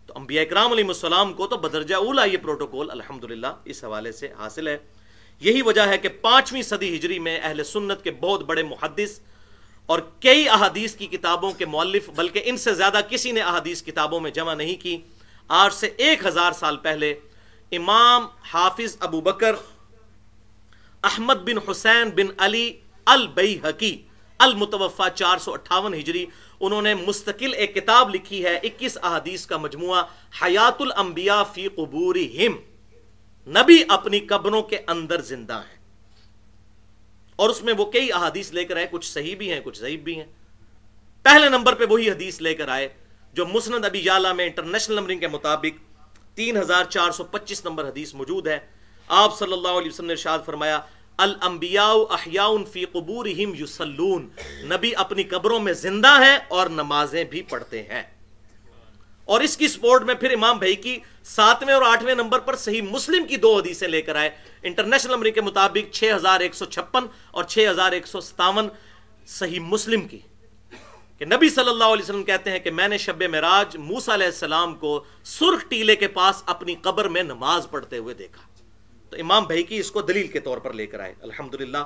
تو انبیاء کرام علیہ السلام کو تو بدرجہ اولا یہ پروٹوکول الحمدللہ اس حوالے سے حاصل ہے۔ یہی وجہ ہے کہ 5ویں صدی ہجری میں اہل سنت کے بہت بڑے محدث اور کئی احادیث کی کتابوں کے مؤلف، بلکہ ان سے زیادہ کسی نے احادیث کتابوں میں جمع نہیں کی، آج سے 1000 سال پہلے امام حافظ ابو بکر احمد بن حسین بن علی البیہقی المتوفا 458 ہجری، انہوں نے مستقل ایک کتاب لکھی ہے 21 احادیث کا مجموعہ، حیات الانبیاء فی قبورہم، نبی اپنی قبروں کے اندر زندہ ہیں، اور اس میں وہ کئی احادیث لے کر آئے، کچھ صحیح بھی ہیں کچھ ضعیف بھی ہیں۔ پہلے نمبر پہ وہی حدیث لے کر آئے جو مسند ابی یعلا میں انٹرنیشنل نمبرنگ کے مطابق 3425 نمبر حدیث موجود ہے۔ آپ صلی اللہ علیہ وسلم نے ارشاد فرمایا، الانبیاء احیاء فی قبورہم یصلون، نبی اپنی قبروں میں زندہ ہیں اور نمازیں بھی پڑھتے ہیں۔ اور اس کی سپورٹ میں پھر امام بھیقی 7ویں اور 8ویں نمبر پر صحیح مسلم کی 2 حدیثیں لے کر آئے، انٹرنیشنل نمبرنگ کے مطابق 6156 اور 6157 صحیح مسلم کی، کہ نبی صلی اللہ علیہ وسلم کہتے ہیں کہ میں نے شب معراج موسیٰ علیہ السلام کو سرخ ٹیلے کے پاس اپنی قبر میں نماز پڑھتے ہوئے دیکھا۔ تو امام بھیقی اس کو دلیل کے طور پر لے کر آئے الحمدللہ،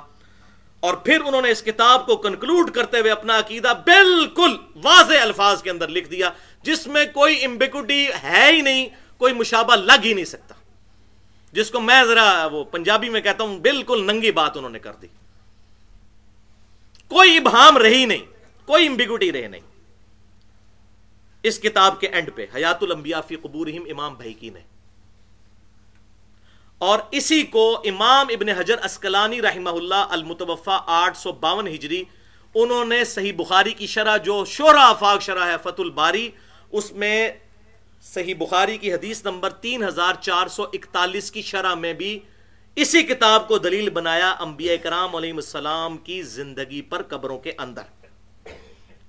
اور پھر انہوں نے اس کتاب کو کنکلوڈ کرتے ہوئے اپنا عقیدہ بالکل واضح الفاظ کے اندر لکھ دیا، جس میں کوئی ایمبیگوٹی ہے ہی نہیں، کوئی مشابہ لگ ہی نہیں سکتا، جس کو میں ذرا وہ پنجابی میں کہتا ہوں بالکل ننگی بات انہوں نے کر دی، کوئی ابہام رہی نہیں، کوئی ایمبیگوٹی رہی نہیں اس کتاب کے اینڈ پہ، حیات الانبیاء فی قبورہم امام بھیقی نے۔ اور اسی کو امام ابن حجر عسقلانی رحمہ اللہ المتوفا 852 ہجری، انہوں نے صحیح بخاری کی شرح جو شہرہ آفاق شرح ہے فتح الباری، اس میں صحیح بخاری کی حدیث نمبر 3441 کی شرح میں بھی اسی کتاب کو دلیل بنایا انبیاء کرام علیہ السلام کی زندگی پر قبروں کے اندر۔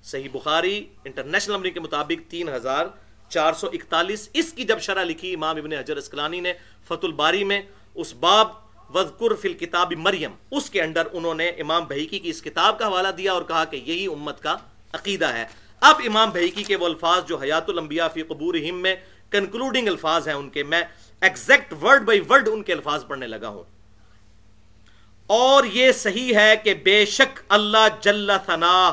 صحیح بخاری انٹرنیشنل نمبر کے مطابق 3441، اس کی جب شرح لکھی امام ابن حجر عسقلانی نے فتح الباری میں، اس باب وذکر فی الکتاب مریم، اس کے اندر انہوں نے امام بھیقی کی اس کتاب کا حوالہ دیا اور کہا کہ یہی امت کا عقیدہ ہے۔ اب امام بھیقی کے وہ الفاظ جو حیات الانبیاء فی قبورہم میں کنکلوڈنگ الفاظ ہیں ان کے، میں ایگزیکٹ ورڈ بائی ورڈ ان کے الفاظ پڑھنے لگا ہوں۔ اور یہ صحیح ہے کہ بے شک اللہ جل ثناہ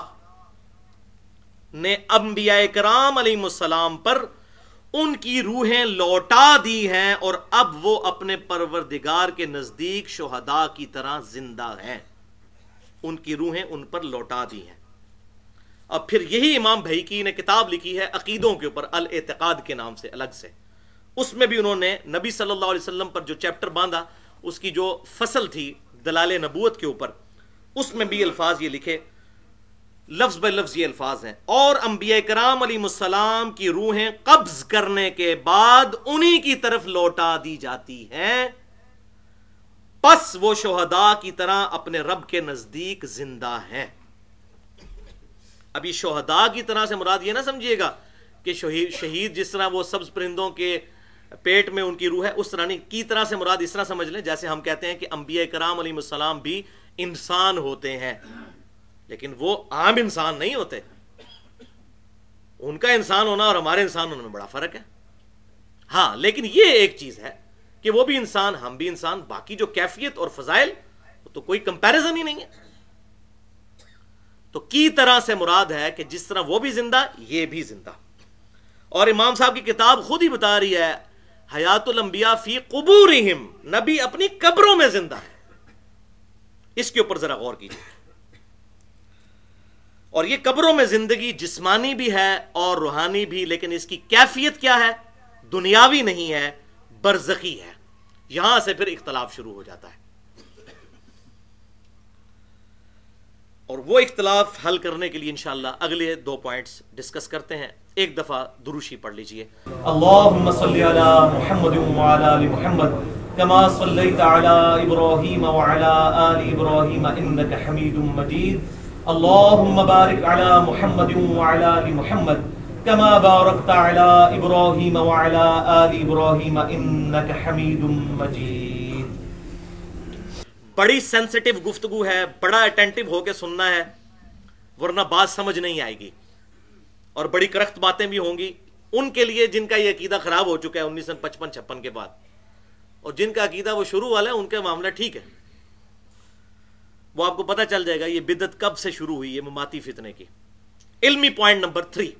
نے انبیاء کرام علیہ السلام پر ان کی روحیں لوٹا دی ہیں، اور اب وہ اپنے پروردگار کے نزدیک شہداء کی طرح زندہ ہیں، ان کی روحیں ان پر لوٹا دی ہیں۔ اب پھر یہی امام بھیقی نے کتاب لکھی ہے عقیدوں کے اوپر، الاعتقاد کے نام سے الگ سے، اس میں بھی انہوں نے نبی صلی اللہ علیہ وسلم پر جو چیپٹر باندھا، اس کی جو فصل تھی دلال نبوت کے اوپر، اس میں بھی الفاظ یہ لکھے، لفظ بے لفظ یہ الفاظ ہیں، اور انبیاء کرام علیہ السلام کی روحیں قبض کرنے کے بعد انہی کی طرف لوٹا دی جاتی ہیں، پس وہ شہداء کی طرح اپنے رب کے نزدیک زندہ ہیں۔ ابھی شہداء کی طرح سے مراد یہ نہ سمجھیے گا کہ شہید جس طرح وہ سبز پرندوں کے پیٹ میں ان کی روح ہے اس طرح نہیں، کی طرح سے مراد اس طرح سمجھ لیں جیسے ہم کہتے ہیں کہ انبیاء کرام علیہ السلام بھی انسان ہوتے ہیں، لیکن وہ عام انسان نہیں ہوتے، ان کا انسان ہونا اور ہمارے انسان ہونے میں بڑا فرق ہے۔ ہاں لیکن یہ ایک چیز ہے کہ وہ بھی انسان ہم بھی انسان، باقی جو کیفیت اور فضائل تو کوئی کمپیریزن ہی نہیں ہے۔ تو کی طرح سے مراد ہے کہ جس طرح وہ بھی زندہ یہ بھی زندہ، اور امام صاحب کی کتاب خود ہی بتا رہی ہے حیات الانبیاء فی قبورہم، نبی اپنی قبروں میں زندہ ہے۔ اس کے اوپر ذرا غور کیجیے۔ اور یہ قبروں میں زندگی جسمانی بھی ہے اور روحانی بھی، لیکن اس کی کیفیت کیا ہے؟ دنیاوی نہیں ہے، برزخی ہے۔ یہاں سے پھر اختلاف شروع ہو جاتا ہے، اور وہ اختلاف حل کرنے کے لیے انشاءاللہ اگلے 2 پوائنٹس ڈسکس کرتے ہیں۔ ایک دفعہ دروشی پڑھ لیجئے۔ اللہم صلی علی محمد وعلی آل محمد کما صلیت علی ابراہیم وعلی آل ابراہیم انک حمید مجید۔ اللہم بارک علی محمد وعلی آل محمد کما بارکت علی ابراہیم وعلی آل ابراہیم انک حمید مجید۔ بڑی سینسٹیو گفتگو ہے، بڑا اٹینٹیو ہو کے سننا ہے، ورنہ بات سمجھ نہیں آئے گی، اور بڑی کرخت باتیں بھی ہوں گی ان کے لیے جن کا یہ عقیدہ خراب ہو چکا ہے 1955-56 کے بعد، اور جن کا عقیدہ وہ شروع والا ہے ان کا معاملہ ٹھیک ہے، وہ آپ کو پتہ چل جائے گا یہ بدعت کب سے شروع ہوئی ہے مماتی فتنے کی۔ علمی پوائنٹ نمبر 3،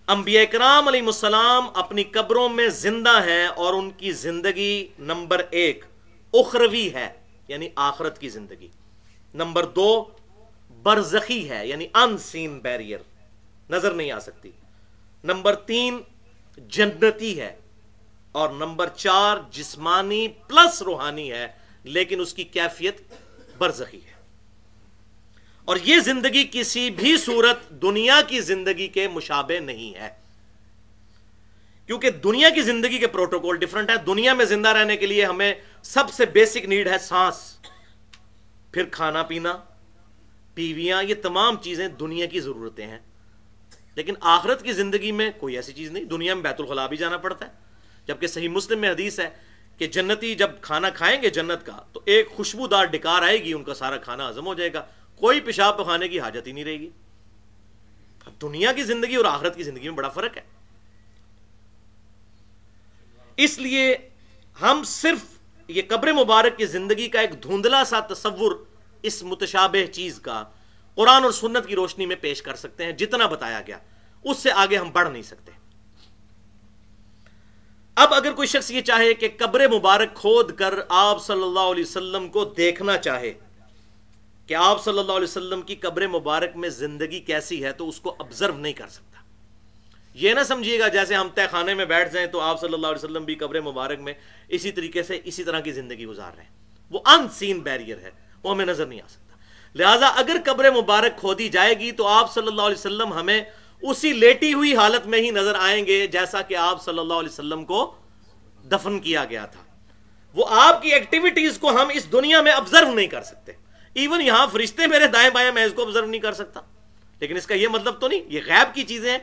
انبیاء کرام علیہ السلام اپنی قبروں میں زندہ ہیں، اور ان کی زندگی نمبر 1 اخروی ہے یعنی آخرت کی زندگی، نمبر 2 برزخی ہے یعنی ان سین بیریئر، نظر نہیں آ سکتی، نمبر 3 جنتی ہے، اور نمبر 4 جسمانی پلس روحانی ہے لیکن اس کی کیفیت برزخی ہے۔ اور یہ زندگی کسی بھی صورت دنیا کی زندگی کے مشابہ نہیں ہے، کیونکہ دنیا کی زندگی کے پروٹوکول ڈیفرنٹ ہے۔ دنیا میں زندہ رہنے کے لیے ہمیں سب سے بیسک نیڈ ہے سانس، پھر کھانا پینا، بیویاں، یہ تمام چیزیں دنیا کی ضرورتیں ہیں، لیکن آخرت کی زندگی میں کوئی ایسی چیز نہیں۔ دنیا میں بیت الخلاء بھی جانا پڑتا ہے، جبکہ صحیح مسلم میں حدیث ہے کہ جنتی جب کھانا کھائیں گے جنت کا تو ایک خوشبودار ڈکار آئے گی، ان کا سارا کھانا ہضم ہو جائے گا، کوئی پیشاب پخانے کی حاجت ہی نہیں رہے گی۔ دنیا کی زندگی اور آخرت کی زندگی میں بڑا فرق ہے، اس لیے ہم صرف یہ قبر مبارک کی زندگی کا ایک دھندلا سا تصور اس متشابہ چیز کا قرآن اور سنت کی روشنی میں پیش کر سکتے ہیں، جتنا بتایا گیا اس سے آگے ہم بڑھ نہیں سکتے۔ اب اگر کوئی شخص یہ چاہے کہ قبر مبارک کھود کر آپ صلی اللہ علیہ وسلم کو دیکھنا چاہے کہ آپ صلی اللہ علیہ وسلم کی قبر مبارک میں زندگی کیسی ہے، تو اس کو آبزرو نہیں کر سکتا۔ یہ نہ سمجھیے گا جیسے ہم تہ خانے میں بیٹھ جائیں تو آپ صلی اللہ علیہ وسلم بھی قبر مبارک میں اسی طریقے سے اسی طرح کی زندگی گزار رہے ہیں، وہ ان سین بیریئر ہے، وہ ہمیں نظر نہیں آ سکتا۔ لہٰذا اگر قبر مبارک کھودی جائے گی تو آپ صلی اللہ علیہ وسلم ہمیں اسی لیٹی ہوئی حالت میں ہی نظر آئیں گے جیسا کہ آپ صلی اللہ علیہ وسلم کو دفن کیا گیا تھا۔ وہ آپ کی ایکٹیویٹیز کو ہم اس دنیا میں آبزرو نہیں کر سکتے، ایون یہاں فرشتے میرے دائیں بائیں میں اس کو آبزرو نہیں کر سکتا، لیکن اس کا یہ مطلب تو نہیں یہ غیب کی چیزیں ہیں،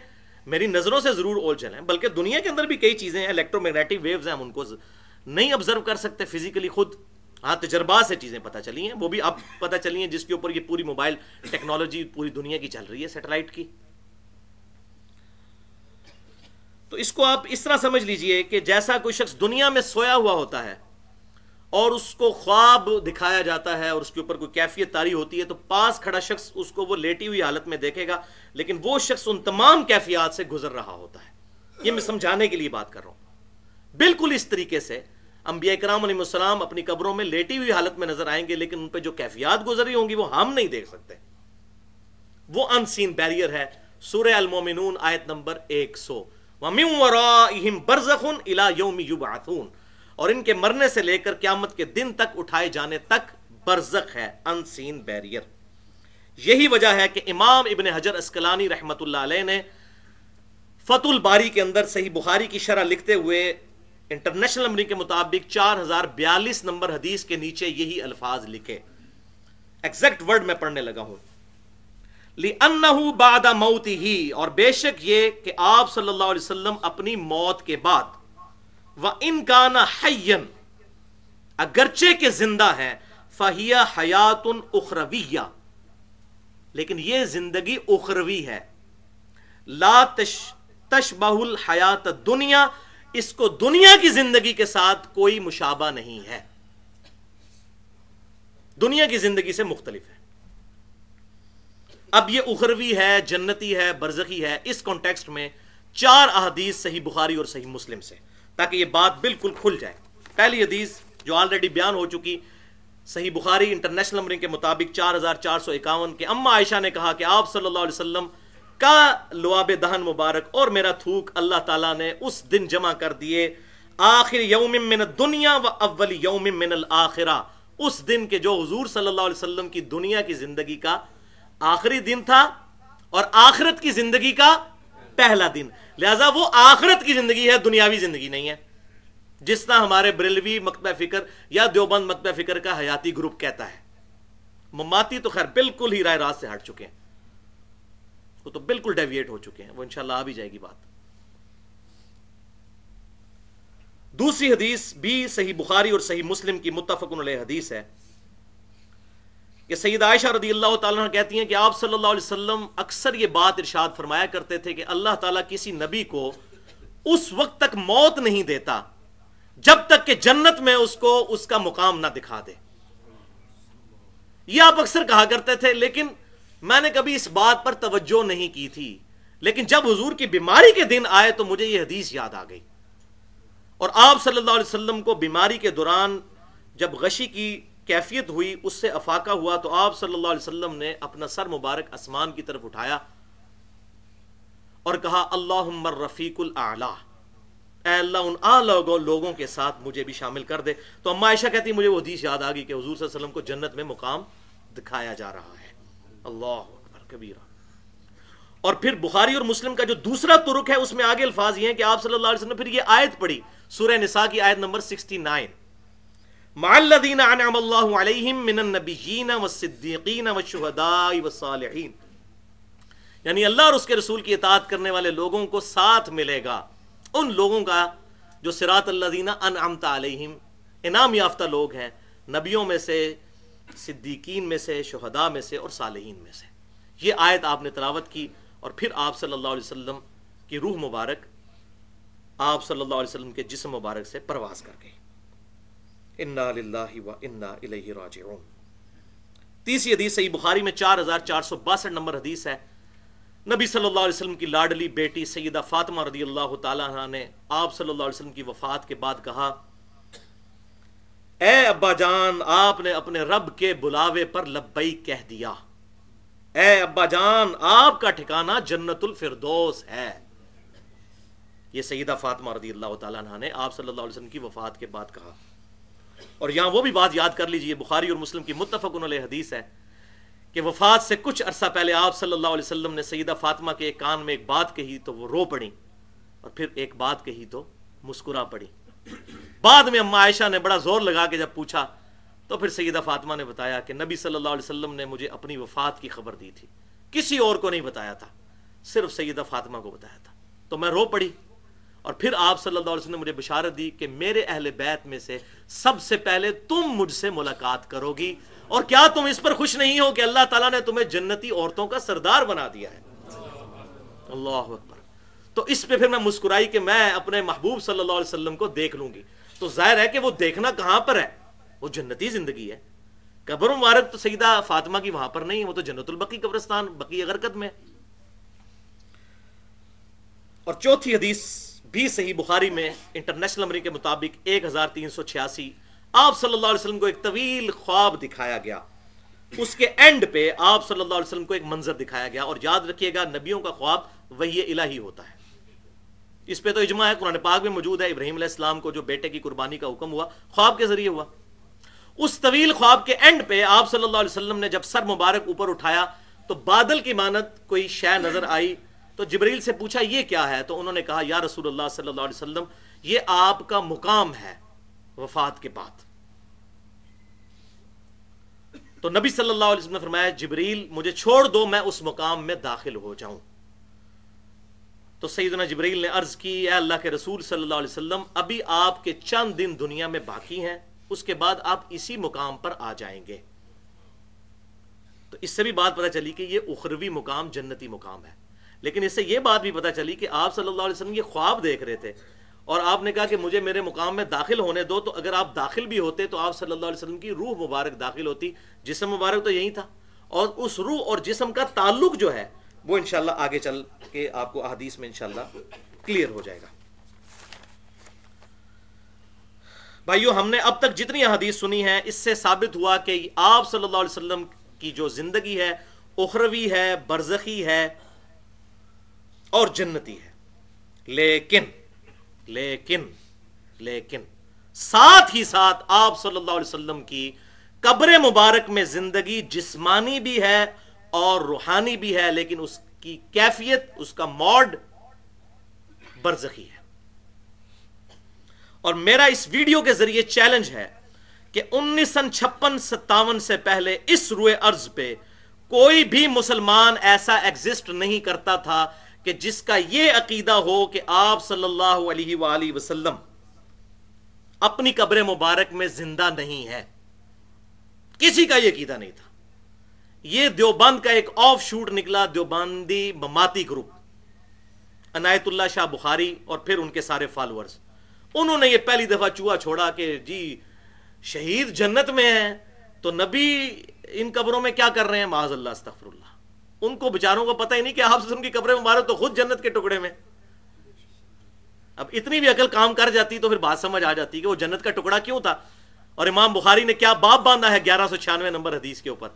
میری نظروں سے ضرور اوجھل ہیں، بلکہ دنیا کے اندر بھی کئی چیزیں ہیں، الیکٹرو میگنیٹک ویوز ہیں، ہم ان کو نہیں آبزرو کر سکتے فزیکلی خود، ہاں تجربات سے چیزیں پتہ چلی ہیں، وہ بھی اب پتہ چلی ہیں جس کے اوپر یہ پوری موبائل ٹیکنالوجی پوری دنیا کی چل رہی ہے، سیٹلائٹ کی۔ تو اس کو آپ اس طرح سمجھ لیجئے کہ جیسا کوئی شخص دنیا میں سویا ہوا ہوتا ہے اور اس کو خواب دکھایا جاتا ہے اور اس کے اوپر کوئی کیفیت طاری ہوتی ہے، تو پاس کھڑا شخص اس کو وہ لیٹی ہوئی حالت میں دیکھے گا، لیکن وہ شخص ان تمام کیفیات سے گزر رہا ہوتا ہے۔ یہ میں سمجھانے کے لیے بات کر رہا ہوں۔ بالکل اس طریقے سے انبیاء کرام علیہ السلام اپنی قبروں میں لیٹی ہوئی حالت میں نظر آئیں گے، لیکن ان پہ جو کیفیات گزری ہوں گی وہ ہم نہیں دیکھ سکتے، وہ ان سین بیریئر ہے۔ سورہ المومنون آیت نمبر 100، وَمِن وَرَائِهِمْ بَرْزَخٌ إِلَى يَوْمِ يُبْعَثُونَ، اور ان کے مرنے سے لے کر قیامت کے دن تک اٹھائے جانے تک برزخ ہے، ان سین بیریئر۔ یہی وجہ ہے کہ امام ابن حجر اسقلانی رحمت اللہ علیہ نے فتح الباری کے اندر صحیح بخاری کی شرح لکھتے ہوئے انٹرنیشنل نمبر کے مطابق 4042 نمبر حدیث کے نیچے یہی الفاظ لکھے، ایگزیکٹ ورڈ میں پڑھنے لگا ہوں، لِأَنَّهُ بَعْدَ مَوْتِهِ، اور بے شک یہ کہ آپ صلی اللہ علیہ وسلم اپنی موت کے بعد، وَإِن كَانَ حَيًّا، اگرچہ کہ زندہ ہے، فَهِيَ حَيَاتٌ أُخْرَوِيَّةٌ، لیکن یہ زندگی اخروی ہے، لا تشبہ الحیات الدنیا، اس کو دنیا کی زندگی کے ساتھ کوئی مشابہ نہیں ہے، دنیا کی زندگی سے مختلف ہے۔ اب یہ اخروی ہے، جنتی ہے، برزخی ہے، اس کانٹیکسٹ میں 4 احادیث صحیح بخاری اور صحیح مسلم سے، تاکہ یہ بات بالکل کھل جائے۔ پہلی حدیث جو آلریڈی بیان ہو چکی، صحیح بخاری انٹرنیشنل نمبرنگ کے مطابق 4451 کے اما عائشہ نے کہا کہ آپ صلی اللہ علیہ وسلم کا لعاب دہن مبارک اور میرا تھوک اللہ تعالیٰ نے اس دن جمع کر دیے، آخر یوم من الدنیا و اول یوم من الآخرہ، اس دن کے جو حضور صلی اللہ علیہ وسلم کی دنیا کی زندگی کا آخری دن تھا اور آخرت کی زندگی کا پہلا دن، لہذا وہ آخرت کی زندگی ہے، دنیاوی زندگی نہیں ہے، جس طرح ہمارے بریلوی مکتبہ فکر یا دیوبند مکتبہ فکر کا حیاتی گروپ کہتا ہے۔ مماتی تو خیر بالکل ہی رائے راست سے ہٹ چکے ہیں، وہ تو بالکل ڈیویٹ ہو چکے ہیں، وہ انشاءاللہ آ بھی جائے گی بات۔ دوسری حدیث بھی صحیح بخاری اور صحیح مسلم کی متفق علیہ حدیث ہے کہ سیدہ عائشہ رضی اللہ تعالیٰ عنہ کہتی ہیں کہ آپ صلی اللہ علیہ وسلم اکثر یہ بات ارشاد فرمایا کرتے تھے کہ اللہ تعالیٰ کسی نبی کو اس وقت تک موت نہیں دیتا جب تک کہ جنت میں اس کو اس کا مقام نہ دکھا دے۔ یہ آپ اکثر کہا کرتے تھے، لیکن میں نے کبھی اس بات پر توجہ نہیں کی تھی، لیکن جب حضور کی بیماری کے دن آئے تو مجھے یہ حدیث یاد آ گئی، اور آپ صلی اللہ علیہ وسلم کو بیماری کے دوران جب غشی کی کیفیت ہوئی، اس سے افاقہ ہوا، تو آپ صلی اللہ علیہ وسلم نے اپنا سر مبارک آسمان کی طرف اٹھایا اور کہا اللہم الرفیق الاعلی، اے اللہ ان اعلیٰ لوگوں کے ساتھ مجھے بھی شامل کر دے۔ تو اما عائشہ کہتی مجھے وہ حدیث یاد آ گئی کہ حضور صلی اللہ علیہ وسلم کو جنت میں مقام دکھایا جا رہا ہے۔ اللہ اکبر کبیرہ۔ اور پھر بخاری اور مسلم کا جو دوسرا طرق ہے اس میں آگے الفاظ یہ ہیں کہ آپ صلی اللہ علیہ وسلم نے پھر یہ آیت پڑھی، سورہ نساء کی آیت نمبر 69، مع الذین انعم اللہ علیہم من النبیین والصدیقین والشہداء والصالحین، یعنی اللہ اور اس کے رسول کی اطاعت کرنے والے لوگوں کو ساتھ ملے گا ان لوگوں کا جو صراط الذین انعمت علیہم، انعام یافتہ لوگ ہیں، نبیوں میں سے، صدیقین میں سے، شہداء میں سے اور صالحین میں سے۔ یہ آیت آپ نے تلاوت کی اور پھر آپ صلی اللہ علیہ وسلم کی روح مبارک آپ صلی اللہ علیہ وسلم کے جسم مبارک سے پرواز کر گئی۔ انا للہ و انا الیہ راجعون۔ تیسری حدیث صحیح بخاری میں 4462 نمبر حدیث ہے، نبی صلی اللہ علیہ وسلم کی لاڈلی بیٹی سیدہ فاطمہ رضی اللہ تعالیٰ عنہ نے آپ صلی اللہ علیہ وسلم کی وفات کے بعد کہا، اے ابا جان، آپ نے اپنے رب کے بلاوے پر لبیک کہہ دیا، اے ابا جان آپ کا ٹھکانہ جنت الفردوس ہے۔ یہ سیدہ فاطمہ رضی اللہ تعالیٰ عنہ نے آپ صلی اللہ علیہ وسلم کی وفات کے بعد کہا۔ اور یہاں وہ بھی بات یاد کر لیجئے، بخاری اور مسلم کی متفق علیہ حدیث ہے کہ وفات سے کچھ عرصہ پہلے آپ صلی اللہ علیہ وسلم نے سیدہ فاطمہ کے ایک کان میں ایک بات کہی تو وہ رو پڑی، اور پھر ایک بات کہی تو مسکرا پڑی۔ بعد میں اما عائشہ نے بڑا زور لگا کے جب پوچھا تو پھر سیدہ فاطمہ نے بتایا کہ نبی صلی اللہ علیہ وسلم نے مجھے اپنی وفات کی خبر دی تھی، کسی اور کو نہیں بتایا تھا، صرف سیدہ فاطمہ کو بتایا تھا، تو میں رو پڑی۔ اور پھر آپ صلی اللہ علیہ وسلم نے مجھے بشارت دی کہ میرے اہل بیت میں سے سب سے پہلے تم مجھ سے ملاقات کرو گی، اور کیا تم اس پر خوش نہیں ہو کہ اللہ تعالیٰ نے تمہیں جنتی عورتوں کا سردار بنا دیا ہے؟ اللہ اکبر۔ تو اس پہ پھر میں مسکرائی کہ میں اپنے محبوب صلی اللہ علیہ وسلم کو دیکھ لوں گی۔ تو ظاہر ہے کہ وہ دیکھنا کہاں پر ہے، وہ جنتی زندگی ہے۔ قبر مبارک تو سیدہ فاطمہ کی وہاں پر نہیں، وہ تو جنت البقیع قبرستان بقیع غرقد میں۔ اور چوتھی حدیث بھی صحیح بخاری میں انٹرنیشنل نمبر کے مطابق 1386، آپ صلی اللہ علیہ وسلم کو ایک طویل خواب دکھایا گیا، اس کے اینڈ پہ آپ صلی اللہ علیہ وسلم کو ایک منظر دکھایا گیا۔ اور یاد رکھیے گا نبیوں کا خواب وحی الہی ہوتا ہے، اس پہ تو اجماع ہے، قرآن پاک میں موجود ہے۔ ابراہیم علیہ السلام کو جو بیٹے کی قربانی کا حکم ہوا خواب کے ذریعے ہوا۔ اس طویل خواب کے اینڈ پہ آپ صلی اللہ علیہ وسلم نے جب سر مبارک اوپر اٹھایا تو بادل کی مانند کوئی شے نظر آئی، تو جبریل سے پوچھا یہ کیا ہے؟ تو انہوں نے کہا یا رسول اللہ صلی اللہ علیہ وسلم یہ آپ کا مقام ہے وفات کے بعد۔ تو نبی صلی اللہ علیہ وسلم نے فرمایا جبریل مجھے چھوڑ دو، میں اس مقام میں داخل ہو جاؤں۔ تو سیدنا جبریل نے عرض کی اے اللہ کے رسول صلی اللہ علیہ وسلم ابھی آپ کے چند دن دنیا میں باقی ہیں، اس کے بعد آپ اسی مقام پر آ جائیں گے۔ تو اس سے بھی بات پتہ چلی کہ یہ اخروی مقام جنتی مقام ہے، لیکن اس سے یہ بات بھی پتہ چلی کہ آپ صلی اللہ علیہ وسلم یہ خواب دیکھ رہے تھے اور آپ نے کہا کہ مجھے میرے مقام میں داخل ہونے دو، تو اگر آپ داخل بھی ہوتے تو آپ صلی اللہ علیہ وسلم کی روح مبارک داخل ہوتی، جسم مبارک تو یہی تھا، اور اس روح اور جسم کا تعلق جو ہے وہ انشاءاللہ آگے چل کے آپ کو احادیث میں انشاءاللہ کلیئر ہو جائے گا۔ بھائیو، ہم نے اب تک جتنی حدیث سنی ہے اس سے ثابت ہوا کہ آپ صلی اللہ علیہ وسلم کی جو زندگی ہے اخروی ہے، برزخی ہے اور جنتی ہے، لیکن لیکن لیکن ساتھ ہی ساتھ آپ صلی اللہ علیہ وسلم کی قبر مبارک میں زندگی جسمانی بھی ہے اور روحانی بھی ہے، لیکن اس کی کیفیت، اس کا موڈ برزخی ہے۔ اور میرا اس ویڈیو کے ذریعے چیلنج ہے کہ 1956-57 سے پہلے اس روئے ارض پہ کوئی بھی مسلمان ایسا ایگزسٹ نہیں کرتا تھا کہ جس کا یہ عقیدہ ہو کہ آپ صلی اللہ علیہ وآلہ وسلم اپنی قبر مبارک میں زندہ نہیں ہے۔ کسی کا یہ عقیدہ نہیں تھا۔ یہ دیوبند کا ایک آف شوٹ نکلا، دیوبندی مماتی گروپ، عنایت اللہ شاہ بخاری اور پھر ان کے سارے فالورز، انہوں نے یہ پہلی دفعہ چوہا چھوڑا کہ جی شہید جنت میں ہیں تو نبی ان قبروں میں کیا کر رہے ہیں، معاذ اللہ استغفر اللہ۔ ان کو بیچاروں کو پتہ ہی نہیں کہ آپ سے ان کی قبر مبارک تو خود جنت کے ٹکڑے میں۔ اب اتنی بھی عقل کام کر جاتی تو پھر بات سمجھ آ جاتی کہ وہ جنت کا ٹکڑا کیوں تھا۔ اور امام بخاری نے کیا باب باندھا ہے 1196 نمبر حدیث کے اوپر،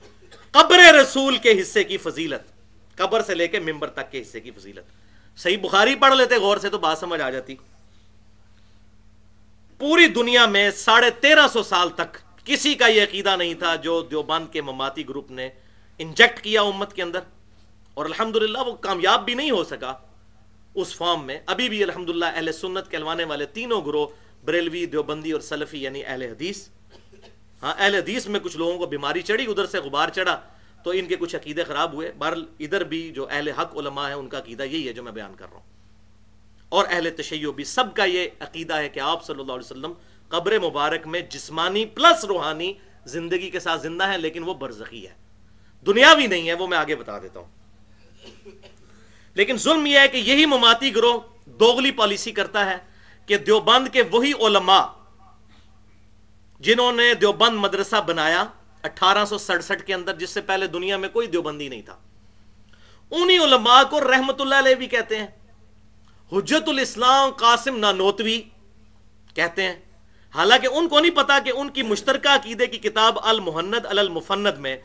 قبر رسول کے حصے کی فضیلت، قبر سے لے کے ممبر تک کے حصے کی فضیلت۔ صحیح بخاری پڑھ لیتے غور سے تو بات سمجھ آ جاتی۔ پوری دنیا میں 1350 سال تک کسی کا یہ عقیدہ نہیں تھا جو دیوبند کے مماتی گروپ نے انجیکٹ کیا امت کے اندر، اور الحمدللہ وہ کامیاب بھی نہیں ہو سکا اس فارم میں۔ ابھی بھی الحمدللہ اہل سنت کہلوانے والے تینوں گروہ، بریلوی، دیوبندی اور سلفی، یعنی اہل حدیث، ہاں اہل حدیث میں کچھ لوگوں کو بیماری چڑھی، ادھر سے غبار چڑھا تو ان کے کچھ عقیدے خراب ہوئے۔ بہرحال ادھر بھی جو اہل حق علماء ہیں ان کا عقیدہ یہی ہے جو میں بیان کر رہا ہوں، اور اہل تشیع بھی، سب کا یہ عقیدہ ہے کہ آپ صلی اللہ علیہ وسلم قبر مبارک میں جسمانی پلس روحانی زندگی کے ساتھ زندہ ہے، لیکن وہ برزخی ہے، دنیاوی نہیں ہے، وہ میں آگے بتا دیتا ہوں۔ لیکن ظلم یہ ہے کہ یہی مماتی گروہ دوغلی پالیسی کرتا ہے کہ دیوبند کے وہی علماء جنہوں نے دیوبند مدرسہ بنایا 1867 کے اندر، جس سے پہلے دنیا میں کوئی دیوبندی نہیں تھا، انہی علماء کو رحمت اللہ علیہ بھی کہتے ہیں، حجت الاسلام قاسم نانوتوی کہتے ہیں، حالانکہ ان کو نہیں پتا کہ ان کی مشترکہ عقیدے کی کتاب المحند علی المفند میں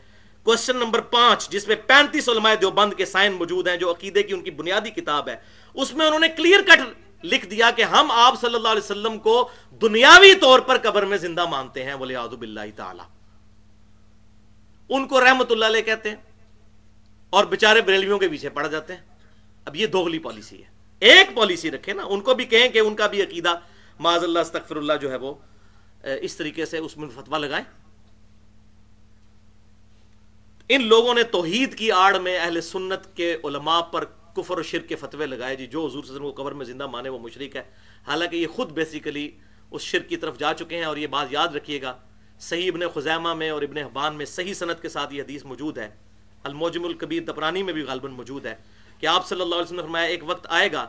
کوسچن نمبر 5، جس میں 35 علماء دیوبند کے سائن موجود ہیں، جو عقیدے کی ان کی بنیادی کتاب ہے، اس میں انہوں نے کلیئر کٹ لکھ دیا کہ ہم آپ صلی اللہ علیہ وسلم کو دنیاوی طور پر قبر میں زندہ مانتے ہیں، والعیاذ باللہ تعالی۔ ان کو رحمت اللہ علیہ کہتے ہیں اور بیچارے بریلویوں کے پیچھے پڑ جاتے ہیں۔ اب یہ دوغلی پالیسی ہے، ایک پالیسی رکھے نا، ان کو بھی کہیں کہ ان کا بھی عقیدہ معاذ اللہ استغفر اللہ جو ہے وہ اس طریقے سے اس میں فتویٰ لگائیں۔ ان لوگوں نے توحید کی آڑ میں اہل سنت کے علماء پر کفر و شرک کے فتوے لگائے، جی جو حضور صلی اللہ علیہ وسلم کو قبر میں زندہ مانے وہ مشرک ہے، حالانکہ یہ خود بیسیکلی اس شرک کی طرف جا چکے ہیں۔ اور یہ بات یاد رکھیے گا، صحیح ابن خزیمہ میں اور ابن حبان میں صحیح سند کے ساتھ یہ حدیث موجود ہے، المعجم الکبیر طبرانی میں بھی غالباً موجود ہے، کہ آپ صلی اللہ علیہ وسلم نے فرمایا ایک وقت آئے گا